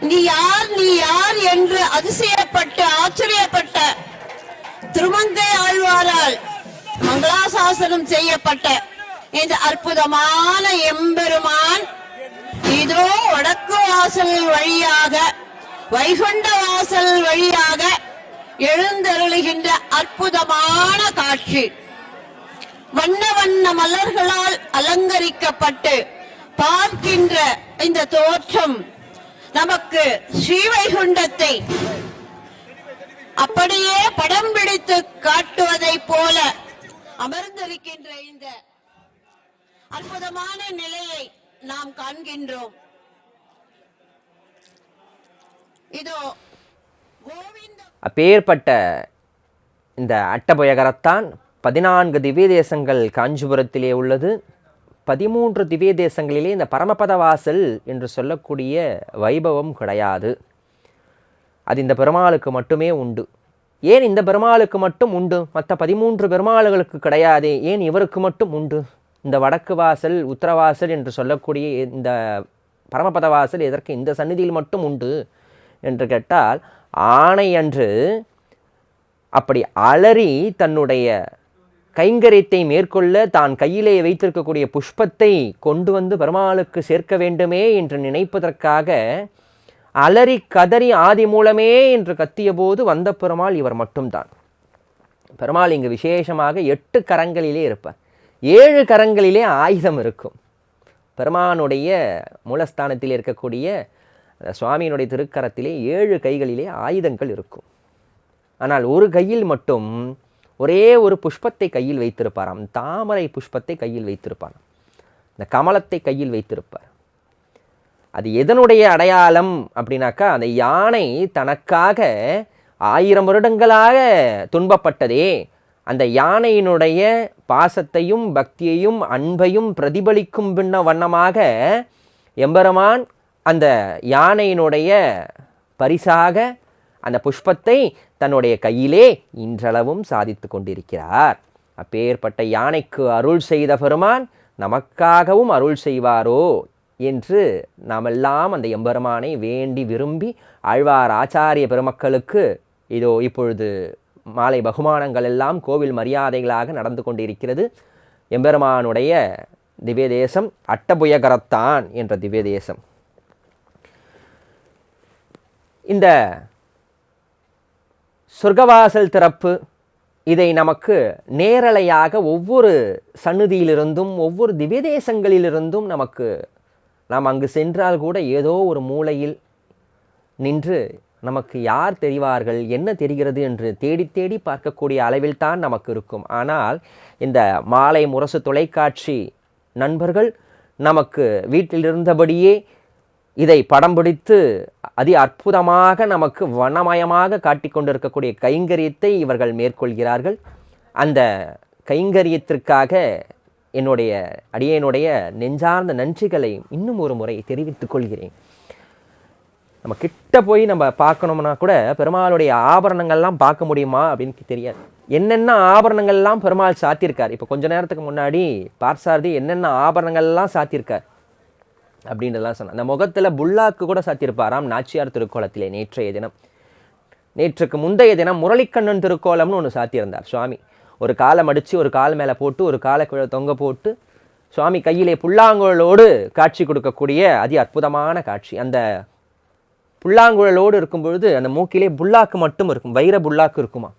நீ யார் என்று அதிசயப்பட்டு ஆச்சரியப்பட்ட திருமங்கை ஆழ்வாரால் மங்களாசாசனம் செய்யப்பட்ட இந்த அற்புதமான எம்பெருமான் இதோ வடக்கு வாசல் வழியாக வைகுண்ட வாசல் வழியாக எழுந்தருளுகின்ற அற்புதமான காட்சி. வண்ண வண்ண மலர்களால் அலங்கரிக்கப்பட்டு பார்க்கின்ற இந்த தோற்றம் நமக்கு ஸ்ரீவைகுண்டத்தை அப்படியே படம் பிடித்து காட்டுவதை போல அமர்ந்திருக்கின்ற இந்த அற்புதமான நிலையை நாம் காண்கின்றோம். இதோ கோவிந்த அப்பேற்பட்ட இந்த அட்டபயகரத்தான் 14 திவ்ய தேசங்கள் காஞ்சிபுரத்திலே உள்ளது. 13 திவ்ய தேசங்களிலே இந்த பரமபத வாசல் என்று சொல்லக்கூடிய வைபவம் கிடையாது. அது இந்த பெருமாளுக்கு மட்டுமே உண்டு. ஏன் இந்த பெருமாளுக்கு மட்டும் உண்டு, மற்ற 13 பெருமாளுகளுக்கு கிடையாதே, ஏன் இவருக்கு மட்டும் உண்டு? இந்த வடக்கு வாசல் உத்தரவாசல் என்று சொல்லக்கூடிய இந்த பரமபத வாசல் எதற்கு இந்த சந்நிதியில் மட்டும் உண்டு என்று கேட்டால், ஆணை அன்று அப்படி அலறி தன்னுடைய கைங்கரியத்தை மேற்கொள்ள தான் கையிலே வைத்திருக்கக்கூடிய புஷ்பத்தை கொண்டு வந்து பெருமாளுக்கு சேர்க்க வேண்டுமே என்று நினைப்பதற்காக அலறி கதறி ஆதி மூலமே என்று கத்திய போது வந்த பெருமாள் இவர் மட்டும்தான். பெருமாள் இங்கு விசேஷமாக 8 கரங்களிலே இருப்பார். 7 கரங்களிலே ஆயுதம் இருக்கும். பெருமானுடைய மூலஸ்தானத்தில் இருக்கக்கூடிய சுவாமியினுடைய திருக்கரத்திலே 7 கைகளிலே ஆயுதங்கள் இருக்கும். ஆனால் ஒரு கையில் மட்டும் ஒரே ஒரு புஷ்பத்தை கையில் வைத்திருப்பாராம். தாமரை புஷ்பத்தை கையில் வைத்திருப்பாராம். இந்த கமலத்தை கையில் வைத்திருப்பார். அது எதனுடைய அடையாளம் அப்படின்னாக்கா, அந்த யானை தனக்காக 1000 வருடங்களாக துன்பப்பட்டதே, அந்த யானையினுடைய பாசத்தையும் பக்தியையும் அன்பையும் பிரதிபலிக்கும் வண்ணமாக எம்பெருமான் அந்த யானையினுடைய பரிசாக அந்த புஷ்பத்தை தன்னுடைய கையிலே இன்றளவும் சாதித்து கொண்டிருக்கிறார். அப்பேற்பட்ட யானைக்கு அருள் செய்த பெருமான் நமக்காகவும் அருள் செய்வாரோ என்று நாமெல்லாம் அந்த எம்பெருமானை வேண்டி விரும்பி ஆழ்வார் ஆச்சாரிய பெருமக்களுக்கு இதோ இப்பொழுது மாலை பகுமானங்கள் எல்லாம் கோவில் மரியாதைகளாக நடந்து கொண்டிருக்கிறது. எம்பெருமானுடைய திவ்ய தேசம் அட்டபுயகரத்தான் என்ற திவ்ய தேசம். இந்த சொர்க்கவாசல் திறப்பு இதை நமக்கு நேரலையாக ஒவ்வொரு சந்நிதியிலிருந்தும் ஒவ்வொரு திவ்ய தேசங்களிலிருந்தும் நாம் அங்கு சென்றால் கூட ஏதோ ஒரு மூலையில் நின்று நமக்கு யார் தெரிவார்கள், என்ன தெரிகிறது என்று தேடி தேடி பார்க்கக்கூடிய அளவில் தான் நமக்கு இருக்கும். ஆனால் இந்த மாலை முரசு தொலைக்காட்சி நண்பர்கள் நமக்கு வீட்டிலிருந்தபடியே இதை படம் பிடித்து அதி அற்புதமாக நமக்கு வண்ணமயமாக காட்டி கொண்டிருக்கக்கூடிய கைங்கரியத்தை இவர்கள் மேற்கொள்கிறார்கள். அந்த கைங்கரியத்திற்காக அடியேனுடைய நெஞ்சார்ந்த நன்றிகளை இன்னும் ஒரு முறை தெரிவித்துக் கொள்கிறேன். நம்ம கிட்ட போய் நம்ம பார்க்கணும்னா கூட பெருமாளுடைய ஆபரணங்கள்லாம் பார்க்க முடியுமா அப்படின்னு தெரியாது. என்னென்ன ஆபரணங்கள்லாம் பெருமாள் சாத்தியிருக்கார். இப்போ கொஞ்ச நேரத்துக்கு முன்னாடி பார்சாரதி என்னென்ன ஆபரணங்கள்லாம் சாத்தியிருக்கார் அப்படின்றதெல்லாம் சொன்னார். அந்த முகத்தில் புல்லாக்கு கூட சாத்தியிருப்பாராம் நாச்சியார் திருக்கோலத்திலே. நேற்றுக்கு முந்தைய தினம் முரளிக்கண்ணன் திருக்கோலம்னு ஒன்று சாத்தியிருந்தார் சுவாமி. ஒரு காலை மடித்து ஒரு கால் மேலே போட்டு ஒரு காலை தொங்க போட்டு சுவாமி கையிலே புல்லாங்குழலோடு காட்சி கொடுக்கக்கூடிய அதி அற்புதமான காட்சி. அந்த புல்லாங்குழலோடு இருக்கும் பொழுது அந்த மூக்கிலே புல்லாக்கு மட்டும் இருக்கும், வைர புல்லாக்கு இருக்குமா.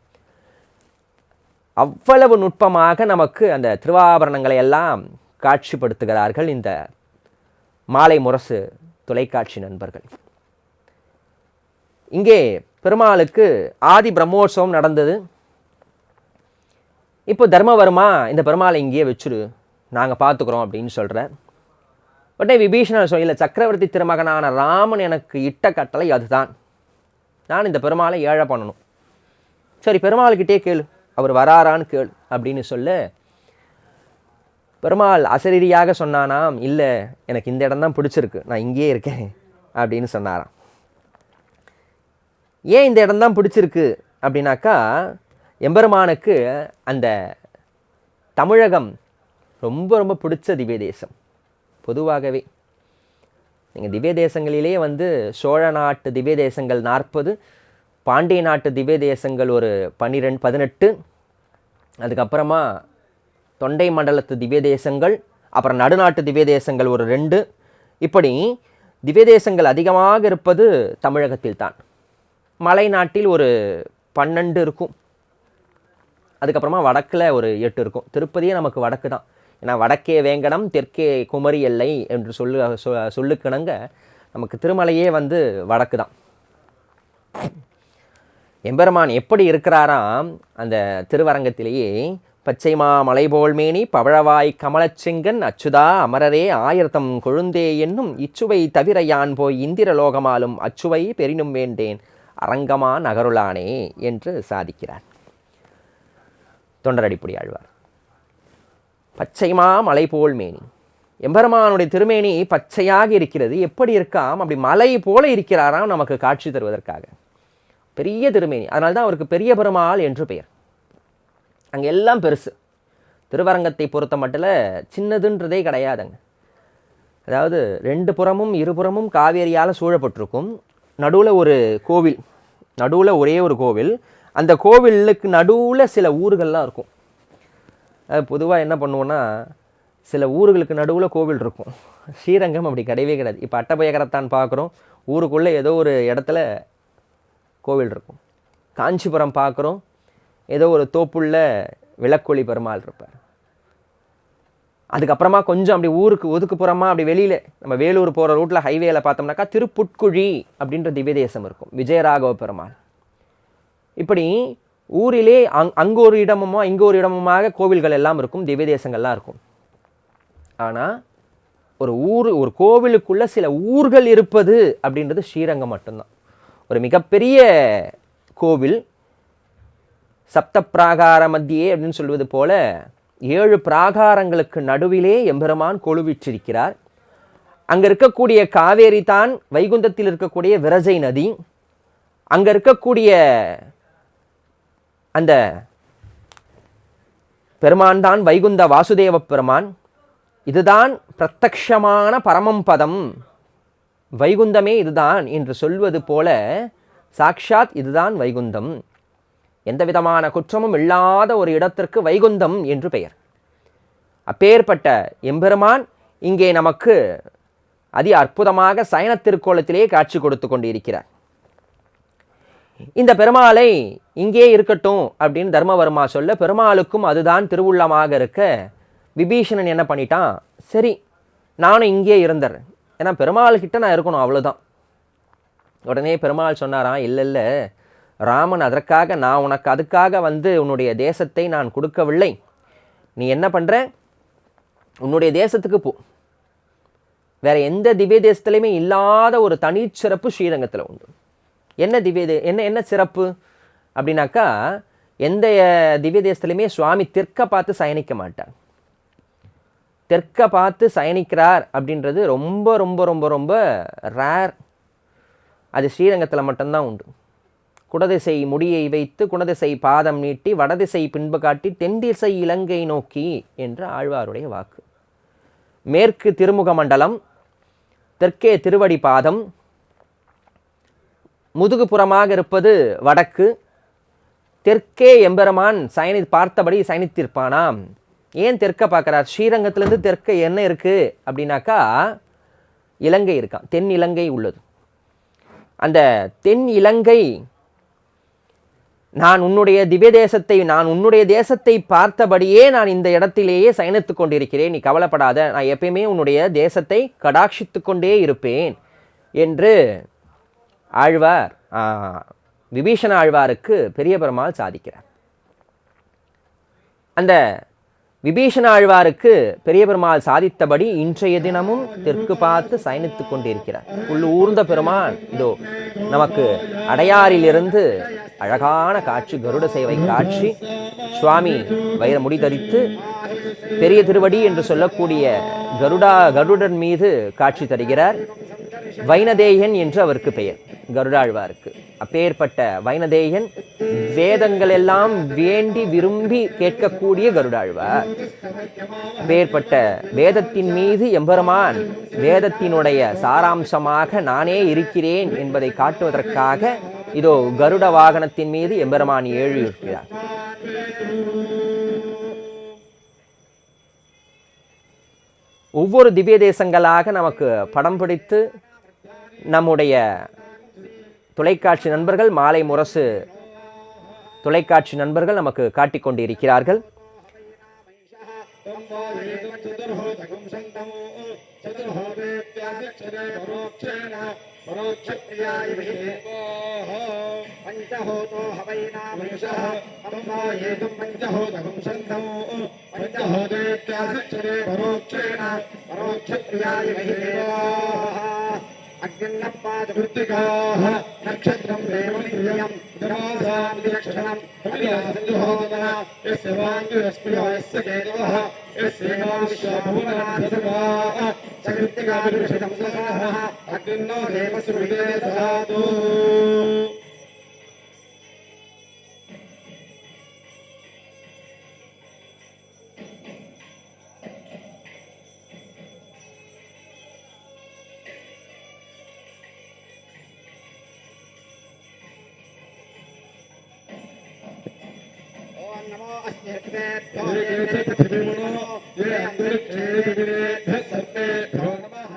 அவ்வளவு நுட்பமாக நமக்கு அந்த திருவாபரணங்களை எல்லாம் காட்சிப்படுத்துகிறார்கள் இந்த மாலை முரசு தொலைக்காட்சி நண்பர்கள். இங்கே பெருமாளுக்கு ஆதி பிரம்மோற்சவம் நடந்தது. இப்போ தர்மவர்மா இந்த பெருமாளை இங்கேயே வச்சுரு, நாங்கள் பார்த்துக்குறோம் அப்படின்னு சொல்கிறார். உடனே விபீஷணர் சொல்ல, சக்கரவர்த்தி திருமகனான ராமன் எனக்கு இட்ட கட்டளை அதுதான், நான் இந்த பெருமாளை ஏழை பண்ணணும். சரி பெருமாள்கிட்டே கேளு, அவர் வராரான்னு கேளு அப்படின்னு சொல்ல பெருமாள் அசரீரியாக சொன்னானாம், இல்லை எனக்கு இந்த இடம் தான் பிடிச்சிருக்கு, நான் இங்கேயே இருக்கேன் அப்படின்னு சொன்னாராம். ஏன் இந்த இடம் தான் பிடிச்சிருக்கு அப்படின்னாக்கா, எம்பெருமானுக்கு அந்த தமிழகம் ரொம்ப ரொம்ப பிடிச்ச திவ்ய தேசம். பொதுவாகவே நீங்கள் திவ்ய தேசங்களிலே சோழ நாட்டு திவ்ய தேசங்கள் 40, பாண்டிய நாட்டு திவ்ய தேசங்கள் ஒரு 18, அதுக்கப்புறமா தொண்டை மண்டலத்து திவ்ய தேசங்கள், அப்புறம் நடுநாட்டு திவ்ய தேசங்கள் ஒரு 2. இப்படி திவ்ய தேசங்கள் அதிகமாக இருப்பது தமிழகத்தில் தான். மலை நாட்டில் ஒரு 12 இருக்கும். அதுக்கப்புறமா வடக்கில் ஒரு 8 இருக்கும். திருப்பதியே நமக்கு வடக்கு தான். ஏன்னா வடக்கே வேங்கடம் தெற்கே குமரி எல்லை என்று சொல்லுக்கிணங்க நமக்கு திருமலையே வந்து வடக்கு தான். எம்பெருமான் எப்படி இருக்கிறாராம் அந்த திருவரங்கத்திலேயே, பச்சைமா மலைபோல் மேனி பவழவாய் கமலச்செங்கன் அச்சுதா அமரரே ஆயிரத்தம் கொழுந்தே என்னும் இச்சுவை தவிர யான் போய் இந்திரலோகமாலும் அச்சுவை பெரினும் வேண்டேன் அரங்கமா நகருளானே என்று சாதிக்கிறார் தொண்டரடிப்புடி ஆழ்வார். பச்சைமா மலை போல் மேனி, எம்பெருமானுடைய திருமேனி பச்சையாக இருக்கிறது. எப்படி இருக்காம்? அப்படி மலை போல இருக்கிறாராம் நமக்கு காட்சி தருவதற்காக. பெரிய திருமேனி, அதனால தான் அவருக்கு பெரிய பெருமாள் என்று பெயர். அங்கே எல்லாம் பெருசு. திருவரங்கத்தை பொறுத்த மட்டும் சின்னதுன்றதே கிடையாதுங்க. அதாவது 2 புறமும் 2 புறமும் காவேரியால் சூழப்பட்டிருக்கும். நடுவில் ஒரு கோவில், நடுவில் ஒரே ஒரு கோவில். அந்த கோவிலுக்கு நடுவில் சில ஊர்கள்லாம் இருக்கும். அது பொதுவாக என்ன பண்ணுவோன்னா, சில ஊர்களுக்கு நடுவில் கோவில் இருக்கும். ஸ்ரீரங்கம் அப்படி கிடையவே கிடையாது. இப்போ அட்டபயகரத்தான் பார்க்குறோம், ஊருக்குள்ளே ஏதோ ஒரு இடத்துல கோவில் இருக்கும். காஞ்சிபுரம் பார்க்குறோம், ஏதோ ஒரு தோப்புள்ள விளக்கொளி பெருமாள் இருப்பார். அதுக்கப்புறமா கொஞ்சம் அப்படி ஊருக்கு ஒதுக்குப்புறமா அப்படி வெளியில் நம்ம வேலூர் போகிற ரூட்டில் ஹைவேயில் பார்த்தோம்னாக்கா திருப்புட்குழி அப்படின்ற திவ்ய தேசம் இருக்கும், விஜயராகவ பெருமாள். இப்படி ஊரிலே அங்கே ஒரு இடமுமா இங்கே ஒரு இடமுமாக கோவில்கள் எல்லாம் இருக்கும், திவ்ய தேசங்கள்லாம் இருக்கும். ஆனால் ஒரு கோவிலுக்குள்ளே சில ஊர்கள் இருப்பது அப்படின்றது ஸ்ரீரங்கம் மட்டும்தான். ஒரு மிகப்பெரிய கோவில், சப்த பிராகார மத்தியே அப்படின்னு சொல்வது போல 7 பிராகாரங்களுக்கு நடுவிலே எம்பெருமான் கொலுவிற்றிருக்கிறார். அங்கே இருக்கக்கூடிய காவேரி தான் வைகுந்தத்தில் இருக்கக்கூடிய விரஜை நதி. அங்கே இருக்கக்கூடிய அந்த பெருமான் தான் வைகுந்த வாசுதேவ பெருமான். இதுதான் பிரத்யக்ஷமான பரமம் பதம், வைகுந்தமே இதுதான் என்று சொல்வது போல சாக்ஷாத் இதுதான் வைகுந்தம். எந்த விதமான குற்றமும் இல்லாத ஒரு இடத்திற்கு வைகுந்தம் என்று பெயர். அப்பேற்பட்ட எம்பெருமான் இங்கே நமக்கு அதி அற்புதமாக சயன திருக்கோலத்திலே காட்சி கொடுத்து கொண்டிருக்கிறார். இந்த பெருமாளை இங்கே இருக்கட்டும் அப்படின்னு தர்மவர்மா சொல்ல, பெருமாளுக்கும் அதுதான் திருவுள்ளமாக இருக்க விபீஷணன் என்ன பண்ணிட்டான், சரி நானும் இங்கே இருந்துறேன், ஏன்னா பெருமாள்கிட்ட நான் இருக்கணும், அவ்வளோதான். உடனே பெருமாள் சொன்னாராம், இல்லை இல்லை ராமன் அதற்காக நான் உனக்கு அதுக்காக வந்து உன்னுடைய தேசத்தை நான் கொடுக்கவில்லை. நீ என்ன பண்ணுற, உன்னுடைய தேசத்துக்கு போ. வேற எந்த திவ்ய தேசத்துலையுமே இல்லாத ஒரு தனிச்சிறப்பு ஸ்ரீரங்கத்தில் உண்டு. என்ன என்ன சிறப்பு அப்படின்னாக்கா, எந்த திவ்ய தேசத்துலையுமே சுவாமி தெற்க பார்த்து சயனிக்க மாட்டார். தெற்க பார்த்து சயனிக்கிறார் அப்படின்றது ரொம்ப ரொம்ப ரொம்ப ரொம்ப ரேர். அது ஸ்ரீரங்கத்தில் மட்டும்தான் உண்டு. குடதிசை முடியை வைத்து குணதிசை பாதம் நீட்டி வடதிசை பின்பு காட்டி தென்திசை இலங்கை நோக்கி என்ற ஆழ்வாருடைய வாக்கு. மேற்கு திருமுக மண்டலம், தெற்கே திருவடி பாதம், முதுகுப்புறமாக இருப்பது வடக்கு, தெற்கே எம்பெருமான் பார்த்தபடி சயனித்திருப்பானாம். ஏன் தெற்க பார்க்குறார்? ஸ்ரீரங்கத்திலேருந்து தெற்க என்ன இருக்குது அப்படின்னாக்கா இலங்கை இருக்கான், தென் இலங்கை உள்ளது. அந்த தென் இலங்கை, நான் உன்னுடைய திவ்ய தேசத்தை, நான் உன்னுடைய தேசத்தை பார்த்தபடியே நான் இந்த இடத்திலேயே சயனித்து கொண்டிருக்கிறேன், நீ கவலைப்படாத, நான் எப்பயுமே உன்னுடைய தேசத்தை கடாட்சித்து கொண்டே இருப்பேன் என்று ஆழ்வார் விபீஷண ஆழ்வாருக்கு பெரிய பெருமாள் சாதிக்கிறார். அந்த விபீஷண ஆழ்வாருக்கு பெரிய பெருமாள் சாதித்தபடி இன்றைய தினமும் தெற்கு பார்த்து சயனித்து கொண்டிருக்கிறார். உள்ளூர்ந்த பெருமான் இதோ நமக்கு அடையாறிலிருந்து அழகான காட்சி, கருட சேவை காட்சி. சுவாமி வைர முடி தரித்து பெரிய திருவடி என்று சொல்லக்கூடிய கருடன் மீது காட்சி தருகிறார். வைனதேயன் என்று அவருக்கு பெயர் கருடாழ்வாருக்கு. அப்பேற்பட்ட வைனதேயன் வேதங்கள் எல்லாம் வேண்டி விரும்பி கேட்கக்கூடிய கருடாழ்வார். அப்பேற்பட்ட வேதத்தின் மீது எம்பெருமான் வேதத்தினுடைய சாராம்சமாக நானே இருக்கிறேன் என்பதை காட்டுவதற்காக இதோ கருட வாகனத்தின் மீது எம்பெருமான் ஏழு இருக்கிறார். ஒவ்வொரு திவ்ய தேசங்களாக நமக்கு படம் பிடித்து நம்முடைய தொலைக்காட்சி நண்பர்கள், மாலை முரசு தொலைக்காட்சி நண்பர்கள் நமக்கு காட்டிக் கொண்டிருக்கிறார்கள். அக்னின்னப்பாதவృత్తిகாः நக்ஷத்ரம் தேவம் பிரியம் தமாசாந்தி லக்ஷணம் அபியாசஞ்சுஹோதன யஸ்ய வாங்குரஸ்பியோ யஸ்ய கேதுவः யஸ்யேனோ விஸ்வபூதநாதசர்வாः சகிருத்திகாவிருஷதம் சகாः அக்னின்னோ தேவசுவிதே ததாது. नमो अस्मभ्येभ्यो ये पृथिवीमनो ये अन्तरिक्षेभ्यः सर्वेभ्यो नमः.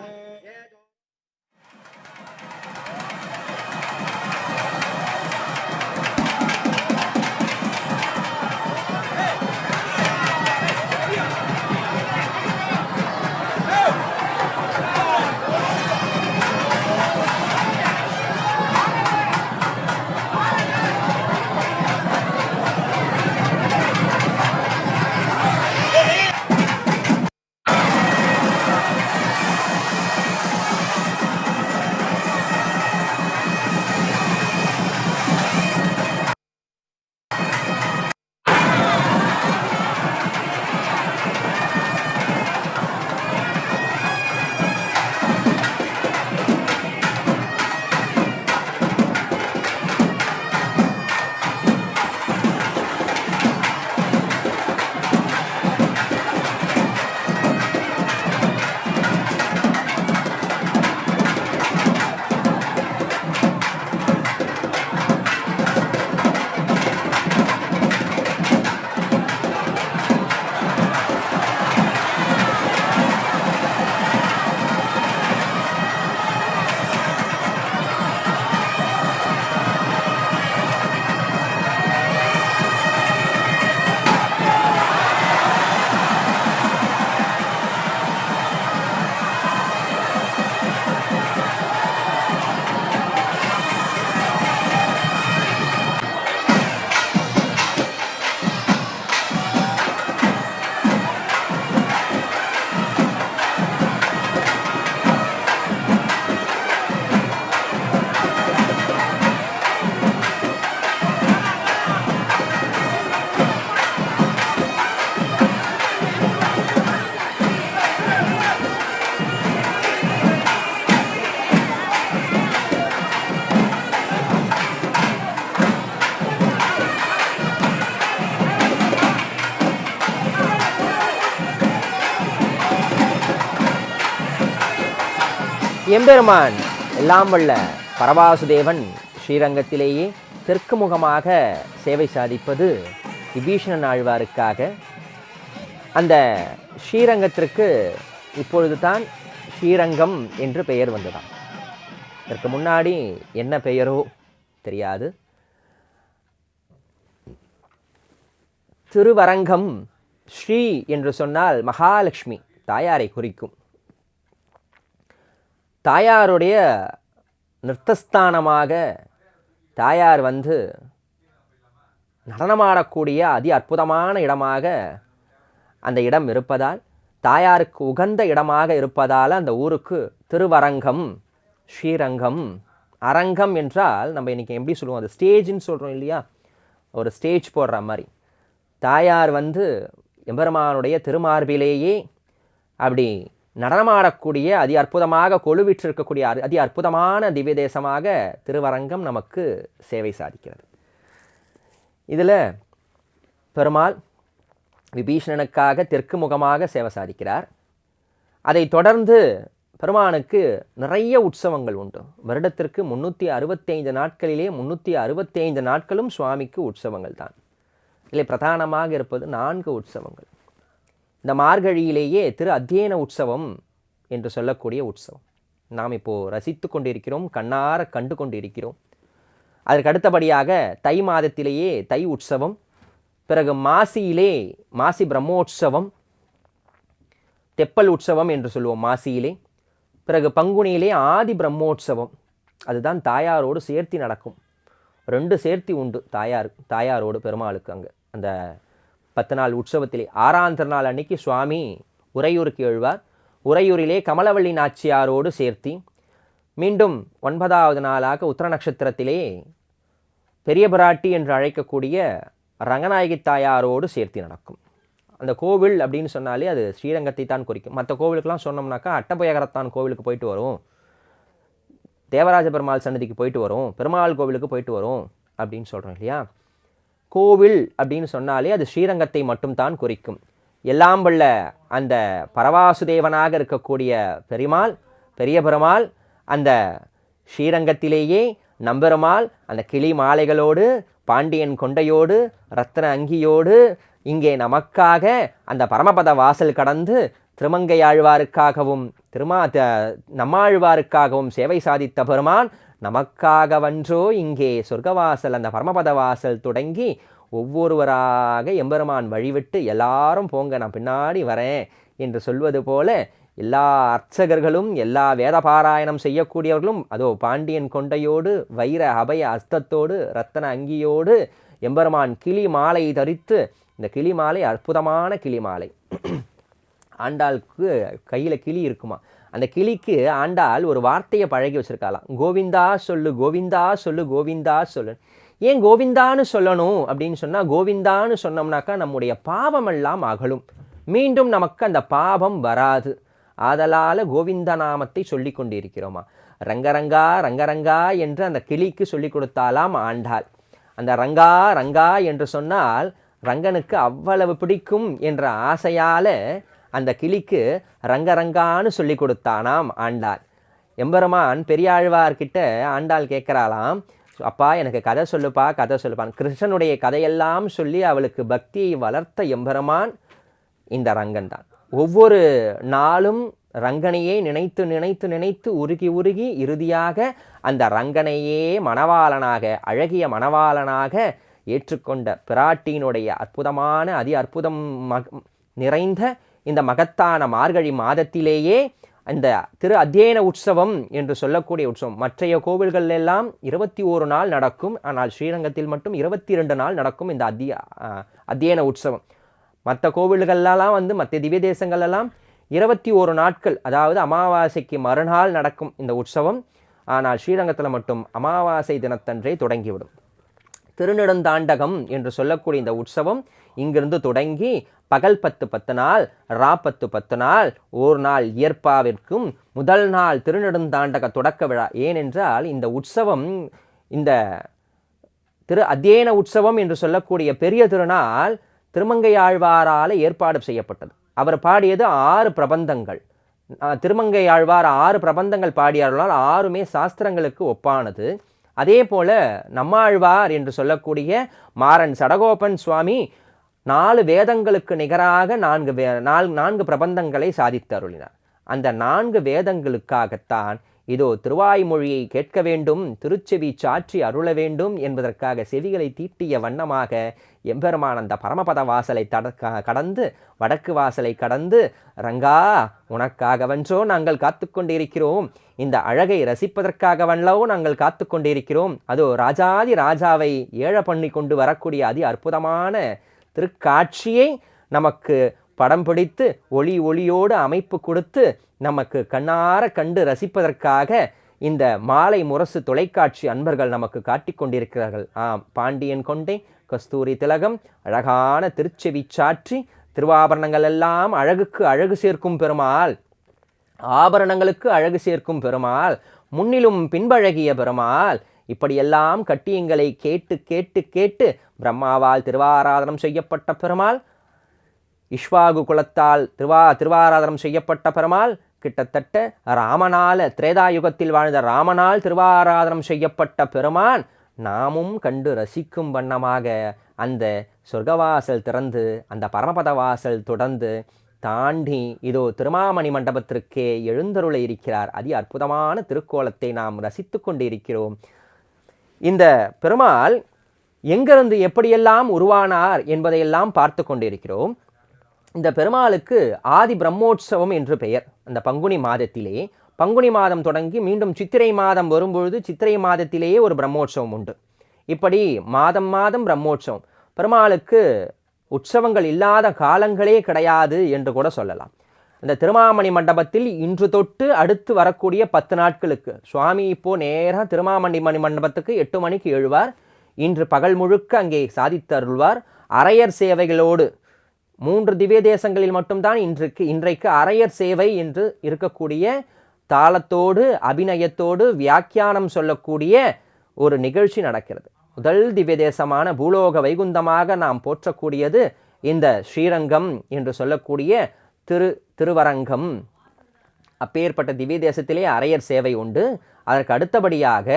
எம்பெருமான் எல்லாம் வல்ல பரவாசுதேவன் ஸ்ரீரங்கத்திலேயே தெற்கு முகமாக சேவை சாதிப்பது விபீஷணன் ஆழ்வாருக்காக. அந்த ஸ்ரீரங்கத்திற்கு இப்பொழுது தான் ஸ்ரீரங்கம் என்று பெயர் வந்ததாம். இதற்கு முன்னாடி என்ன பெயரோ தெரியாது. திருவரங்கம் ஸ்ரீ என்று சொன்னால் மகாலட்சுமி தாயாரை குறிக்கும். தாயாருடைய நிறுத்தஸ்தானமாக தாயார் வந்து நடனமாடக்கூடிய அதி அற்புதமான இடமாக அந்த இடம் இருப்பதால், தாயாருக்கு உகந்த இடமாக இருப்பதால் அந்த ஊருக்கு திருவரங்கம், ஸ்ரீரங்கம். அரங்கம் என்றால் நம்ம இன்றைக்கி எப்படி சொல்லுவோம், அது ஸ்டேஜ்னு சொல்கிறோம் இல்லையா, ஒரு ஸ்டேஜ் போடுற மாதிரி. தாயார் வந்து எம்பெருமானுடைய திருமார்பிலேயே அப்படி நடனமாடக்கூடிய அதி அற்புதமாக கொலுவிற்றிருக்கக்கூடிய அதி அற்புதமான திவ்ய தேசமாக திருவரங்கம் நமக்கு சேவை சாதிக்கிறது. இதில் பெருமாள் விபீஷணனுக்காக தெற்கு முகமாக சேவை சாதிக்கிறார். அதை தொடர்ந்து பெருமானுக்கு நிறைய உற்சவங்கள் உண்டு. வருடத்திற்கு 365 நாட்களிலே 365 நாட்களும் சுவாமிக்கு உற்சவங்கள் தான். இல்லை, பிரதானமாக இருப்பது 4 உற்சவங்கள். இந்த மார்கழியிலேயே திரு அத்தியன உற்சவம் என்று சொல்லக்கூடிய உற்சவம் நாம் இப்போது ரசித்து கொண்டிருக்கிறோம், கண்ணார கண்டு கொண்டிருக்கிறோம். அதற்கு அடுத்தபடியாக தை மாதத்திலேயே தை உற்சவம், பிறகு மாசியிலே மாசி பிரம்மோற்சவம், தெப்பல் உற்சவம் என்று சொல்லுவோம் மாசியிலே. பிறகு பங்குனியிலே ஆதி பிரம்மோற்சவம், அதுதான் தாயாரோடு சேர்த்தி நடக்கும். 2 சேர்த்தி உண்டு தாயாரோடு பெருமாளுக்கு. அங்கே அந்த 10 நாள் உற்சவத்திலே 6ஆம் திருநாள் அன்னைக்கு சுவாமி உறையூருக்கு எழுவார். உறையூரிலே கமலவள்ளி நாச்சியாரோடு சேர்த்தி, மீண்டும் 9வது நாளாக உத்திர நட்சத்திரத்திலே பெரிய பிராட்டி என்று அழைக்கக்கூடிய ரங்கநாயகி தாயாரோடு சேர்த்தி நடக்கும். அந்த கோவில் அப்படின்னு சொன்னாலே அது ஸ்ரீரங்கத்தை தான் குறிக்கும். மற்ற கோவிலுக்கெல்லாம் சொன்னோம்னாக்கா அட்டபயகரத்தான் கோவிலுக்கு போயிட்டு வரும், தேவராஜ பெருமாள் சன்னதிக்கு போயிட்டு வரும், பெருமாள் கோவிலுக்கு போயிட்டு வரும் அப்படின்னு சொல்கிறோம் இல்லையா. கோவில் அப்படின்னு சொன்னாலே அது ஸ்ரீரங்கத்தை மட்டும் தான் குறிக்கும். எல்லாம் வல்ல அந்த பரவாசுதேவனாக இருக்கக்கூடிய பெரிய பெருமாள் அந்த ஸ்ரீரங்கத்திலேயே நம்பெருமாள் அந்த கிளி மாலைகளோடு, பாண்டியன் கொண்டையோடு, ரத்ன அங்கியோடு இங்கே நமக்காக அந்த பரமபத வாசல் கடந்து திருமங்கையாழ்வாருக்காகவும் நம்மாழ்வாருக்காகவும் சேவை சாதித்த பெருமான் நமக்காகவன்றோ இங்கே சொர்க்கவாசல் அந்த பரமபத வாசல் தொடங்கி ஒவ்வொருவராக எம்பெருமான் வழிவிட்டு எல்லாரும் போங்க நான் பின்னாடி வரேன் என்று சொல்வது போல எல்லா அர்ச்சகர்களும் எல்லா வேத பாராயணம் செய்யக்கூடியவர்களும் அதோ பாண்டியன் கொண்டையோடு வைர அபய அஸ்தத்தோடு ரத்தன அங்கியோடு எம்பெருமான் கிளி மாலை தரித்து, இந்த கிளி மாலை அற்புதமான கிளி மாலை. ஆண்டாளுக்கு கையில் கிளி இருக்குமா, அந்த கிளிக்கு ஆண்டாள் ஒரு வார்த்தையை பழகி வச்சிருக்காளாம். கோவிந்தா சொல்லு, கோவிந்தா சொல்லு, கோவிந்தா சொல்லு. ஏன் கோவிந்தான்னு சொல்லணும் அப்படின்னு சொன்னால், கோவிந்தான்னு சொன்னோம்னாக்கா நம்முடைய பாவமெல்லாம் அகலும், மீண்டும் நமக்கு அந்த பாவம் வராது. ஆதலால் கோவிந்த நாமத்தை சொல்லி கொண்டிருக்கிறோமா. ரங்கரங்கா ரங்கரங்கா என்று அந்த கிளிக்கு சொல்லி கொடுத்தாலாம் ஆண்டாள். அந்த ரங்கா ரங்கா என்று சொன்னால் ரங்கனுக்கு அவ்வளவு பிடிக்கும் என்ற ஆசையால் அந்த கிளிக்கு ரங்கரங்கான்னு சொல்லி கொடுத்தானாம் ஆண்டாள். எம்பெருமான் பெரியாழ்வார்கிட்ட ஆண்டாள் கேட்குறாளாம், அப்பா எனக்கு கதை சொல்லுப்பா, கதை சொல்லுப்பான். கிருஷ்ணனுடைய கதையெல்லாம் சொல்லி அவளுக்கு பக்தியை வளர்த்த எம்பெருமான் இந்த ரங்கன் தான். ஒவ்வொரு நாளும் ரங்கனையே நினைத்து நினைத்து நினைத்து உருகி உருகி இறுதியாக அந்த ரங்கனையே மணவாளனாக, அழகிய மணவாளனாக ஏற்றுக்கொண்ட பிராட்டியினுடைய அற்புதமான அற்புதம் நிறைந்த இந்த மகத்தான மார்கழி மாதத்திலேயே இந்த திரு அத்தியன உற்சவம் என்று சொல்லக்கூடிய உற்சவம். மற்றைய கோவில்கள் எல்லாம் 21 நாள் நடக்கும், ஆனால் ஸ்ரீரங்கத்தில் மட்டும் 22 நாள் நடக்கும் இந்த அத்தியன உற்சவம். மற்ற கோவில்களெல்லாம் மற்ற திவ்ய தேசங்களெல்லாம் 21 நாட்கள், அதாவது அமாவாசைக்கு மறுநாள் நடக்கும் இந்த உற்சவம். ஆனால் ஸ்ரீரங்கத்தில் மட்டும் அமாவாசை தினத்தன்றே தொடங்கிவிடும். திருநெடுந்தாண்டகம் என்று சொல்லக்கூடிய இந்த உற்சவம் இங்கிருந்து தொடங்கி பகல் 10 நாள், ரா 10 நாள், ஒரு நாள் இயற்பாவிற்கும் முதல் நாள் திருநெடுந்தாண்டக தொடக்க விழா. ஏனென்றால் இந்த உற்சவம், இந்த திரு அத்தியன உற்சவம் என்று சொல்லக்கூடிய பெரிய திருநாள் திருமங்கையாழ்வாரால் ஏற்பாடு செய்யப்பட்டது. அவர் பாடியது 6 பிரபந்தங்கள். திருமங்கையாழ்வார் 6 பிரபந்தங்கள் பாடியார்களால் 6மே சாஸ்திரங்களுக்கு ஒப்பானது. அதே போல நம்மாழ்வார் என்று சொல்லக்கூடிய மாறன் சடகோபன் சுவாமி 4 வேதங்களுக்கு நிகராக 4 பிரபந்தங்களை சாதித்தருளினார். அந்த 4 வேதங்களுக்காகத்தான் இதோ திருவாய்மொழியை கேட்க வேண்டும், திருச்செவி சாற்றி அருள வேண்டும் என்பதற்காக செவிகளை தீட்டிய வண்ணமாக எம்பெருமான் அந்த பரமபத வாசலை கடந்து வடக்கு வாசலை கடந்து, ரங்கா உனக்காகவன்றோ நாங்கள் காத்து கொண்டிருக்கிறோம், இந்த அழகை ரசிப்பதற்காகவன்றோ நாங்கள் காத்து கொண்டிருக்கிறோம். அதோ ராஜாதி ராஜாவை ஏழ பண்ணி கொண்டு வரக்கூடிய அற்புதமான திருக்காட்சியை நமக்கு படம் பிடித்து ஒளியோடு அமைப்பு கொடுத்து நமக்கு கண்ணார கண்டு ரசிப்பதற்காக இந்த மாலை முரசு தொலைக்காட்சி அன்பர்கள் நமக்கு காட்டிக் கொண்டிருக்கிறார்கள். பாண்டியன் கொண்டை, கஸ்தூரி திலகம், அழகான திருச்செவி சாற்றி, திருவாபரணங்கள் எல்லாம் அழகுக்கு அழகு சேர்க்கும் பெருமாள், ஆபரணங்களுக்கு அழகு சேர்க்கும் பெருமாள், முன்னிலும் பின்பழகிய பெருமாள், இப்படியெல்லாம் கட்டியங்களை கேட்டு கேட்டு கேட்டு பிரம்மாவால் திருவாராதனம் செய்யப்பட்ட பெருமாள், இஷ்வாகு குலத்தால் திருவாராதனம் செய்யப்பட்ட பெருமாள், கிட்டத்தட்ட ராமனால் திரேதாயுகத்தில் வாழ்ந்த ராமனால் திருவாராதனம் செய்யப்பட்ட பெருமான் நாமும் கண்டு ரசிக்கும் வண்ணமாக அந்த சொர்க்கவாசல் திறந்து அந்த பரமபத வாசல் தொடர்ந்து தாண்டி இதோ திருமாமணி மண்டபத்திற்கே எழுந்தருள இருக்கிறார். அதி அற்புதமான திருக்கோலத்தை நாம் ரசித்து கொண்டு இருக்கிறோம். இந்த பெருமாள் எங்கிருந்து எப்படியெல்லாம் உருவானார் என்பதையெல்லாம் பார்த்து கொண்டிருக்கிறோம். இந்த பெருமாளுக்கு ஆதி பிரம்மோற்சவம் என்று பெயர். அந்த பங்குனி மாதத்திலே பங்குனி மாதம் தொடங்கி மீண்டும் சித்திரை மாதம் வரும்பொழுது சித்திரை மாதத்திலேயே ஒரு பிரம்மோற்சவம் உண்டு. இப்படி மாதம் மாதம் பிரம்மோற்சவம். பெருமாளுக்கு உற்சவங்கள் இல்லாத காலங்களே கிடையாது என்று கூட சொல்லலாம். இந்த திருமாமணி மண்டபத்தில் இன்று தொட்டு அடுத்து வரக்கூடிய 10 நாட்களுக்கு சுவாமி இப்போ நேராக திருமாமணி மண்டபத்துக்கு 8 மணிக்கு எழுவார். இன்று பகல் முழுக்க அங்கே சாதித்தருள்வார். அரையர் சேவைகளோடு 3 திவ்ய தேசங்களில் மட்டும்தான் இன்றைக்கு அரையர் சேவை என்று இருக்கக்கூடிய தாளத்தோடு அபிநயத்தோடு வியாக்கியானம் சொல்லக்கூடிய ஒரு நிகழ்ச்சி நடக்கிறது. முதல் திவ்ய தேசமான பூலோக வைகுந்தமாக நாம் போற்றக்கூடியது இந்த ஸ்ரீரங்கம் என்று சொல்லக்கூடிய திருவரங்கம். அப்பேற்பட்ட திவ்ய தேசத்திலே அரையர் சேவை உண்டு. அதற்கு அடுத்தபடியாக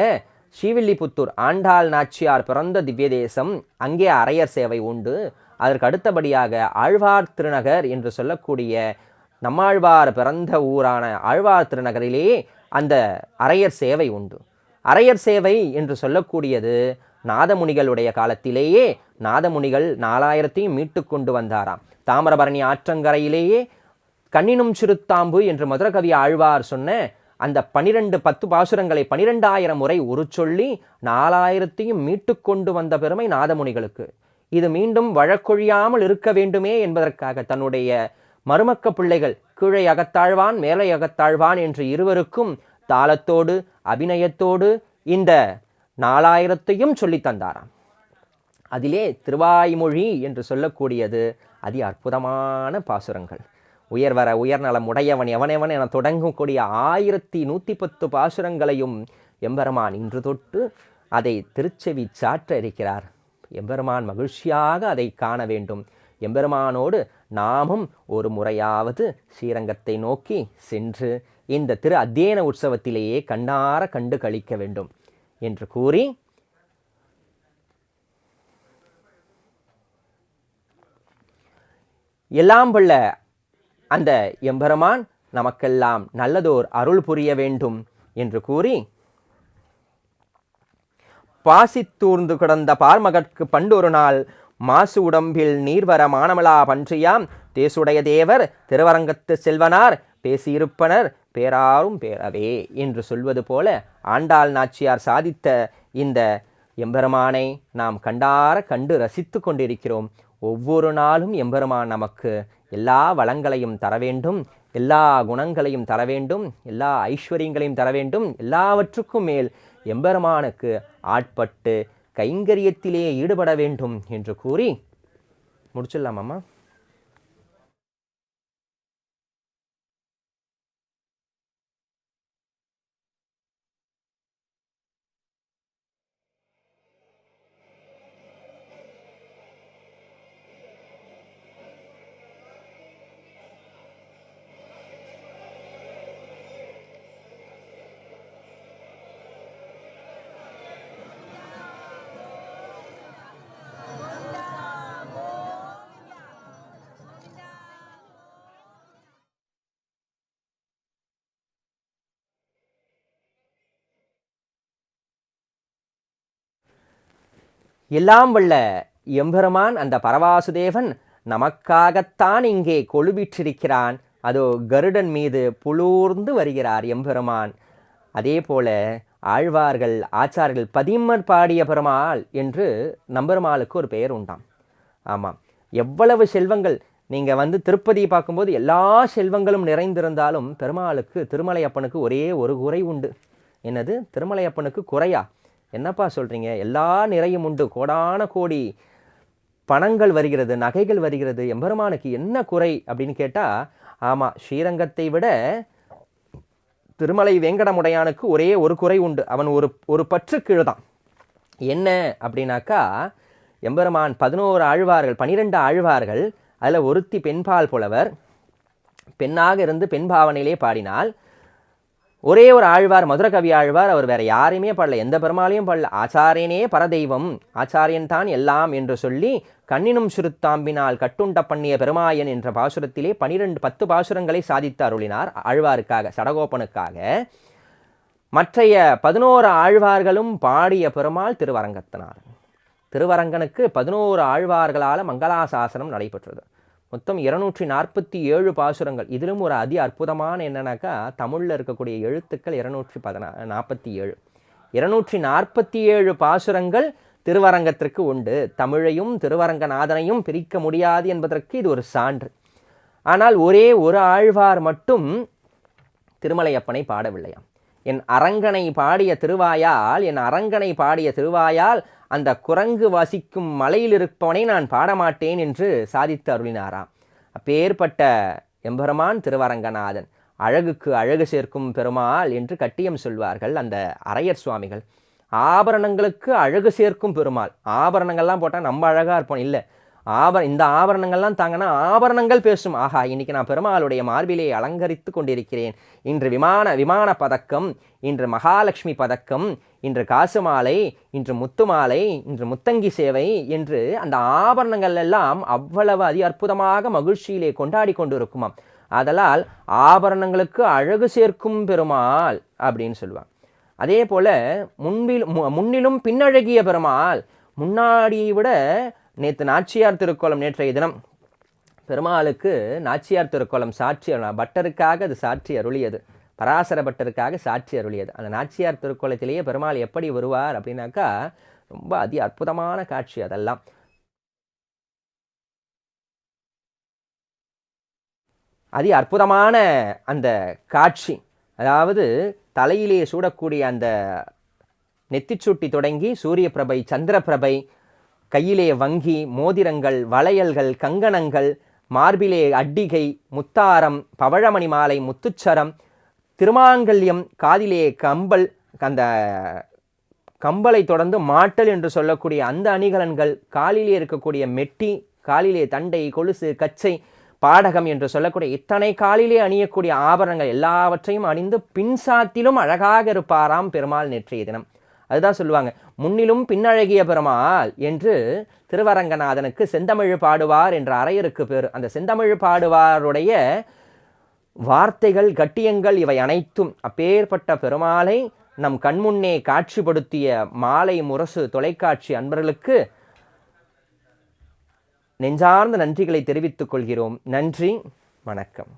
ஸ்ரீவில்லிபுத்தூர் ஆண்டாள் நாச்சியார் பிறந்த திவ்ய தேசம், அங்கே அரையர் சேவை உண்டு. அதற்கு அடுத்தபடியாக ஆழ்வார் திருநகர் என்று சொல்லக்கூடிய நம்மாழ்வார் பிறந்த ஊரான ஆழ்வார் திருநகரிலே அந்த அரையர் சேவை உண்டு. அரையர் சேவை என்று சொல்லக்கூடியது நாதமுனிகளுடைய காலத்திலேயே நாதமுனிகள் 4000ஐயும் மீட்டு கொண்டு வந்தாராம். தாமிரபரணி ஆற்றங்கரையிலேயே கண்ணினும் சிறுத்தாம்பு என்று மதுரகவி ஆழ்வார் சொன்ன அந்த 10 பாசுரங்களை 12,000 முறை உருச்சொல்லி 4000ஐயும் மீட்டு கொண்டு வந்த பெருமை நாதமுனிகளுக்கு. இது மீண்டும் வழக்கொழியாமல் இருக்க வேண்டுமே என்பதற்காக தன்னுடைய மருமக்க பிள்ளைகள் கீழே அகத்தாழ்வான் மேலை அகத்தாழ்வான் என்று இருவருக்கும் தாளத்தோடு அபிநயத்தோடு இந்த 4000ஐயும் சொல்லி தந்தாராம். அதிலே திருவாய்மொழி என்று சொல்லக்கூடியது அதி அற்புதமான பாசுரங்கள். உயர்வர உயர்நலம் உடையவன் எவனெவன் என தொடங்கக்கூடிய 1110 பாசுரங்களையும் எம்பெருமான் இன்று தொட்டு அதை திருச்செவி சாற்ற இருக்கிறார். எம்பெருமான் மகிழ்ச்சியாக அதை காண வேண்டும். எம்பெருமானோடு நாமும் ஒரு முறையாவது ஸ்ரீரங்கத்தை நோக்கி சென்று இந்த திரு அத்தியன உற்சவத்திலேயே கண்ணார கண்டு கழிக்க வேண்டும் என்று கூறி எல்லாம் வல்ல அந்த எம்பெருமான் நமக்கெல்லாம் நல்லதோர் அருள் புரிய வேண்டும் என்று கூறி பாசித்தூர்ந்து கிடந்த பார்மகற்கு பண்டொரு நாள் மாசு உடம்பில் நீர்வர மானமலா பன்றியாம் தேசுடைய தேவர் திருவரங்கத்து செல்வனார் பேசியிருப்பனர் பேராரும் பேரவே என்று சொல்வது போல ஆண்டாள் நாச்சியார் சாதித்த இந்த எம்பெருமானை நாம் கண்டார கண்டு ரசித்து கொண்டிருக்கிறோம். ஒவ்வொரு நாளும் எம்பெருமான் நமக்கு எல்லா வளங்களையும் தர வேண்டும், எல்லா குணங்களையும் தர வேண்டும், எல்லா ஐஸ்வர்யங்களையும் தர வேண்டும். எல்லாவற்றுக்கும் மேல் எம்பெருமானுக்கு ஆட்பட்டு கைங்கரியத்திலே ஈடுபட வேண்டும் என்று கூறி முடிச்சிடலாமாம்மா? எல்லாம் வல்ல எம்பெருமான் அந்த பரவாசுதேவன் நமக்காகத்தான் இங்கே கொழுவிற்றிருக்கிறான். அதோ கருடன் மீது புலூர்ந்து வருகிறார் எம்பெருமான். அதே போல ஆழ்வார்கள் ஆச்சார்கள் பதிமர் பாடிய பெருமாள் என்று நம்பெருமாளுக்கு ஒரு பெயர் உண்டாம். ஆமாம், எவ்வளவு செல்வங்கள் நீங்கள் திருப்பதி பார்க்கும்போது எல்லா செல்வங்களும் நிறைந்திருந்தாலும் பெருமாளுக்கு திருமலையப்பனுக்கு ஒரே ஒரு குறை உண்டு. என்னது? திருமலையப்பனுக்கு குறையா? என்னப்பா சொல்கிறீங்க? எல்லா நிறையும் உண்டு, கோடான கோடி பணங்கள் வருகிறது, நகைகள் வருகிறது, எம்பெருமானுக்கு என்ன குறை அப்படின்னு கேட்டால், ஆமாம், ஸ்ரீரங்கத்தை விட திருமலை வேங்கடமுடையானுக்கு ஒரே ஒரு குறை உண்டு. அவன் ஒரு பற்று கீழ்தான். என்ன அப்படின்னாக்கா, எம்பெருமான் 11 ஆழ்வார்கள் 12 ஆழ்வார்கள், அதில் ஒருத்தி பெண்பால் புலவர், பெண்ணாக இருந்து பெண் பாவனையிலே பாடினால், ஒரே ஒரு ஆழ்வார், மதுர கவி ஆழ்வார், அவர் வேற யாரையுமே பாடல, எந்த பெருமாளையும் பாடல. ஆச்சாரியனே பரதெய்வம், ஆச்சாரியன் தான் எல்லாம் என்று சொல்லி கண்ணினும் சுருத்தாம்பினால் கட்டுண்ட பண்ணிய பெருமாயன் என்ற பாசுரத்திலே 10 பாசுரங்களை சாதித்து அருளினார் ஆழ்வாருக்காக, சடகோபனுக்காக. மற்றைய 11 ஆழ்வார்களும் பாடிய பெருமாள் திருவரங்கத்தனார். திருவரங்கனுக்கு 11 ஆழ்வார்களால் மங்களாசாசனம் நடைபெற்றது. மொத்தம் 247 பாசுரங்கள். இதிலும் ஒரு அற்புதமான என்னன்னாக்கா, தமிழில் இருக்கக்கூடிய எழுத்துக்கள் 247. 247 பாசுரங்கள் திருவரங்கத்திற்கு உண்டு. தமிழையும் திருவரங்கநாதனையும் பிரிக்க முடியாது என்பதற்கு இது ஒரு சான்று. ஆனால் ஒரே ஒரு ஆழ்வார் மட்டும் திருமலையப்பனை பாடவில்லையாம். என் அரங்கனை பாடிய திருவாயால் அந்த குரங்கு வசிக்கும் மலையில் இருப்பவனை நான் பாடமாட்டேன் என்று சாதித்து அருளினாராம். அப்பேற்பட்ட எம்பெருமான் திருவரங்கநாதன், அழகுக்கு அழகு சேர்க்கும் பெருமாள் என்று கட்டியம் சொல்வார்கள் அந்த அரையர் சுவாமிகள். ஆபரணங்களுக்கு அழகு சேர்க்கும் பெருமாள். ஆபரணங்கள்லாம் போட்டால் நம்ம அழகாக இருப்போம், இல்லை, இந்த ஆபரணங்கள்லாம் தாங்கன்னா ஆபரணங்கள் பேசும். ஆஹா, இன்னைக்கு நான் பெருமாளுடைய மார்பிலே அலங்கரித்து கொண்டிருக்கிறேன், இன்று விமான பதக்கம், இன்று மகாலட்சுமி பதக்கம், இன்று காசு மாலை, இன்று முத்து மாலை, இன்று முத்தங்கி சேவை என்று அந்த ஆபரணங்கள் எல்லாம் அவ்வளவு அற்புதமாக மகிழ்ச்சியிலே கொண்டாடி கொண்டு இருக்குமாம். அதனால் ஆபரணங்களுக்கு அழகு சேர்க்கும் பெருமாள் அப்படின்னு சொல்லுவாங்க. அதே போல முன்னிலும் பின்னழகிய பெருமாள். முன்னாடியை விட நேற்று நாச்சியார் திருக்கோலம், நேற்றைய தினம் பெருமாளுக்கு நாச்சியார் திருக்கோலம் சாட்சி பட்டருக்காக அது சாட்சி அருளியது, பராசர பட்டருக்காக சாட்சி அருளியது. அந்த நாச்சியார் திருக்கோலத்திலேயே பெருமாள் எப்படி வருவார் அப்படின்னாக்கா, ரொம்ப அற்புதமான காட்சி. அதெல்லாம் அற்புதமான அந்த காட்சி. அதாவது தலையிலே சூடக்கூடிய அந்த நெத்திச்சூட்டி தொடங்கி சூரிய பிரபை, சந்திர பிரபை, கையிலே வங்கி, மோதிரங்கள், வளையல்கள், கங்கணங்கள், மார்பிலே அட்டிகை, முத்தாரம், பவழமணி மாலை, முத்துச்சரம், திருமாங்கல்யம், காதிலே கம்பல், அந்த கம்பலை தொடர்ந்து மாட்டல் என்று சொல்லக்கூடிய அந்த அணிகலன்கள், காலிலே இருக்கக்கூடிய மெட்டி, காலிலே தண்டை, கொலுசு, கச்சை, பாடகம் என்று சொல்லக்கூடிய இத்தனை காலிலே அணியக்கூடிய ஆபரணங்கள் எல்லாவற்றையும் அணிந்து பின்சாத்திலும் அழகாக இருப்பாராம் பெருமாள் நேற்றைய தினம். அதுதான் சொல்லுவாங்க, முன்னிலும் பின்னழகிய பெருமாள் என்று திருவரங்கநாதனுக்கு செந்தமிழ் பாடுவார் என்ற அரையருக்கு பேர். அந்த செந்தமிழ் பாடுவாருடைய வார்த்தைகள், கட்டியங்கள் இவை அனைத்தும் அப்பேற்பட்ட பெருமாளை நம் கண்முன்னே காட்சிப்படுத்திய மாலை முரசு தொலைக்காட்சி அன்பர்களுக்கு நெஞ்சார்ந்த நன்றிகளை தெரிவித்துக் கொள்கிறோம். நன்றி, வணக்கம்.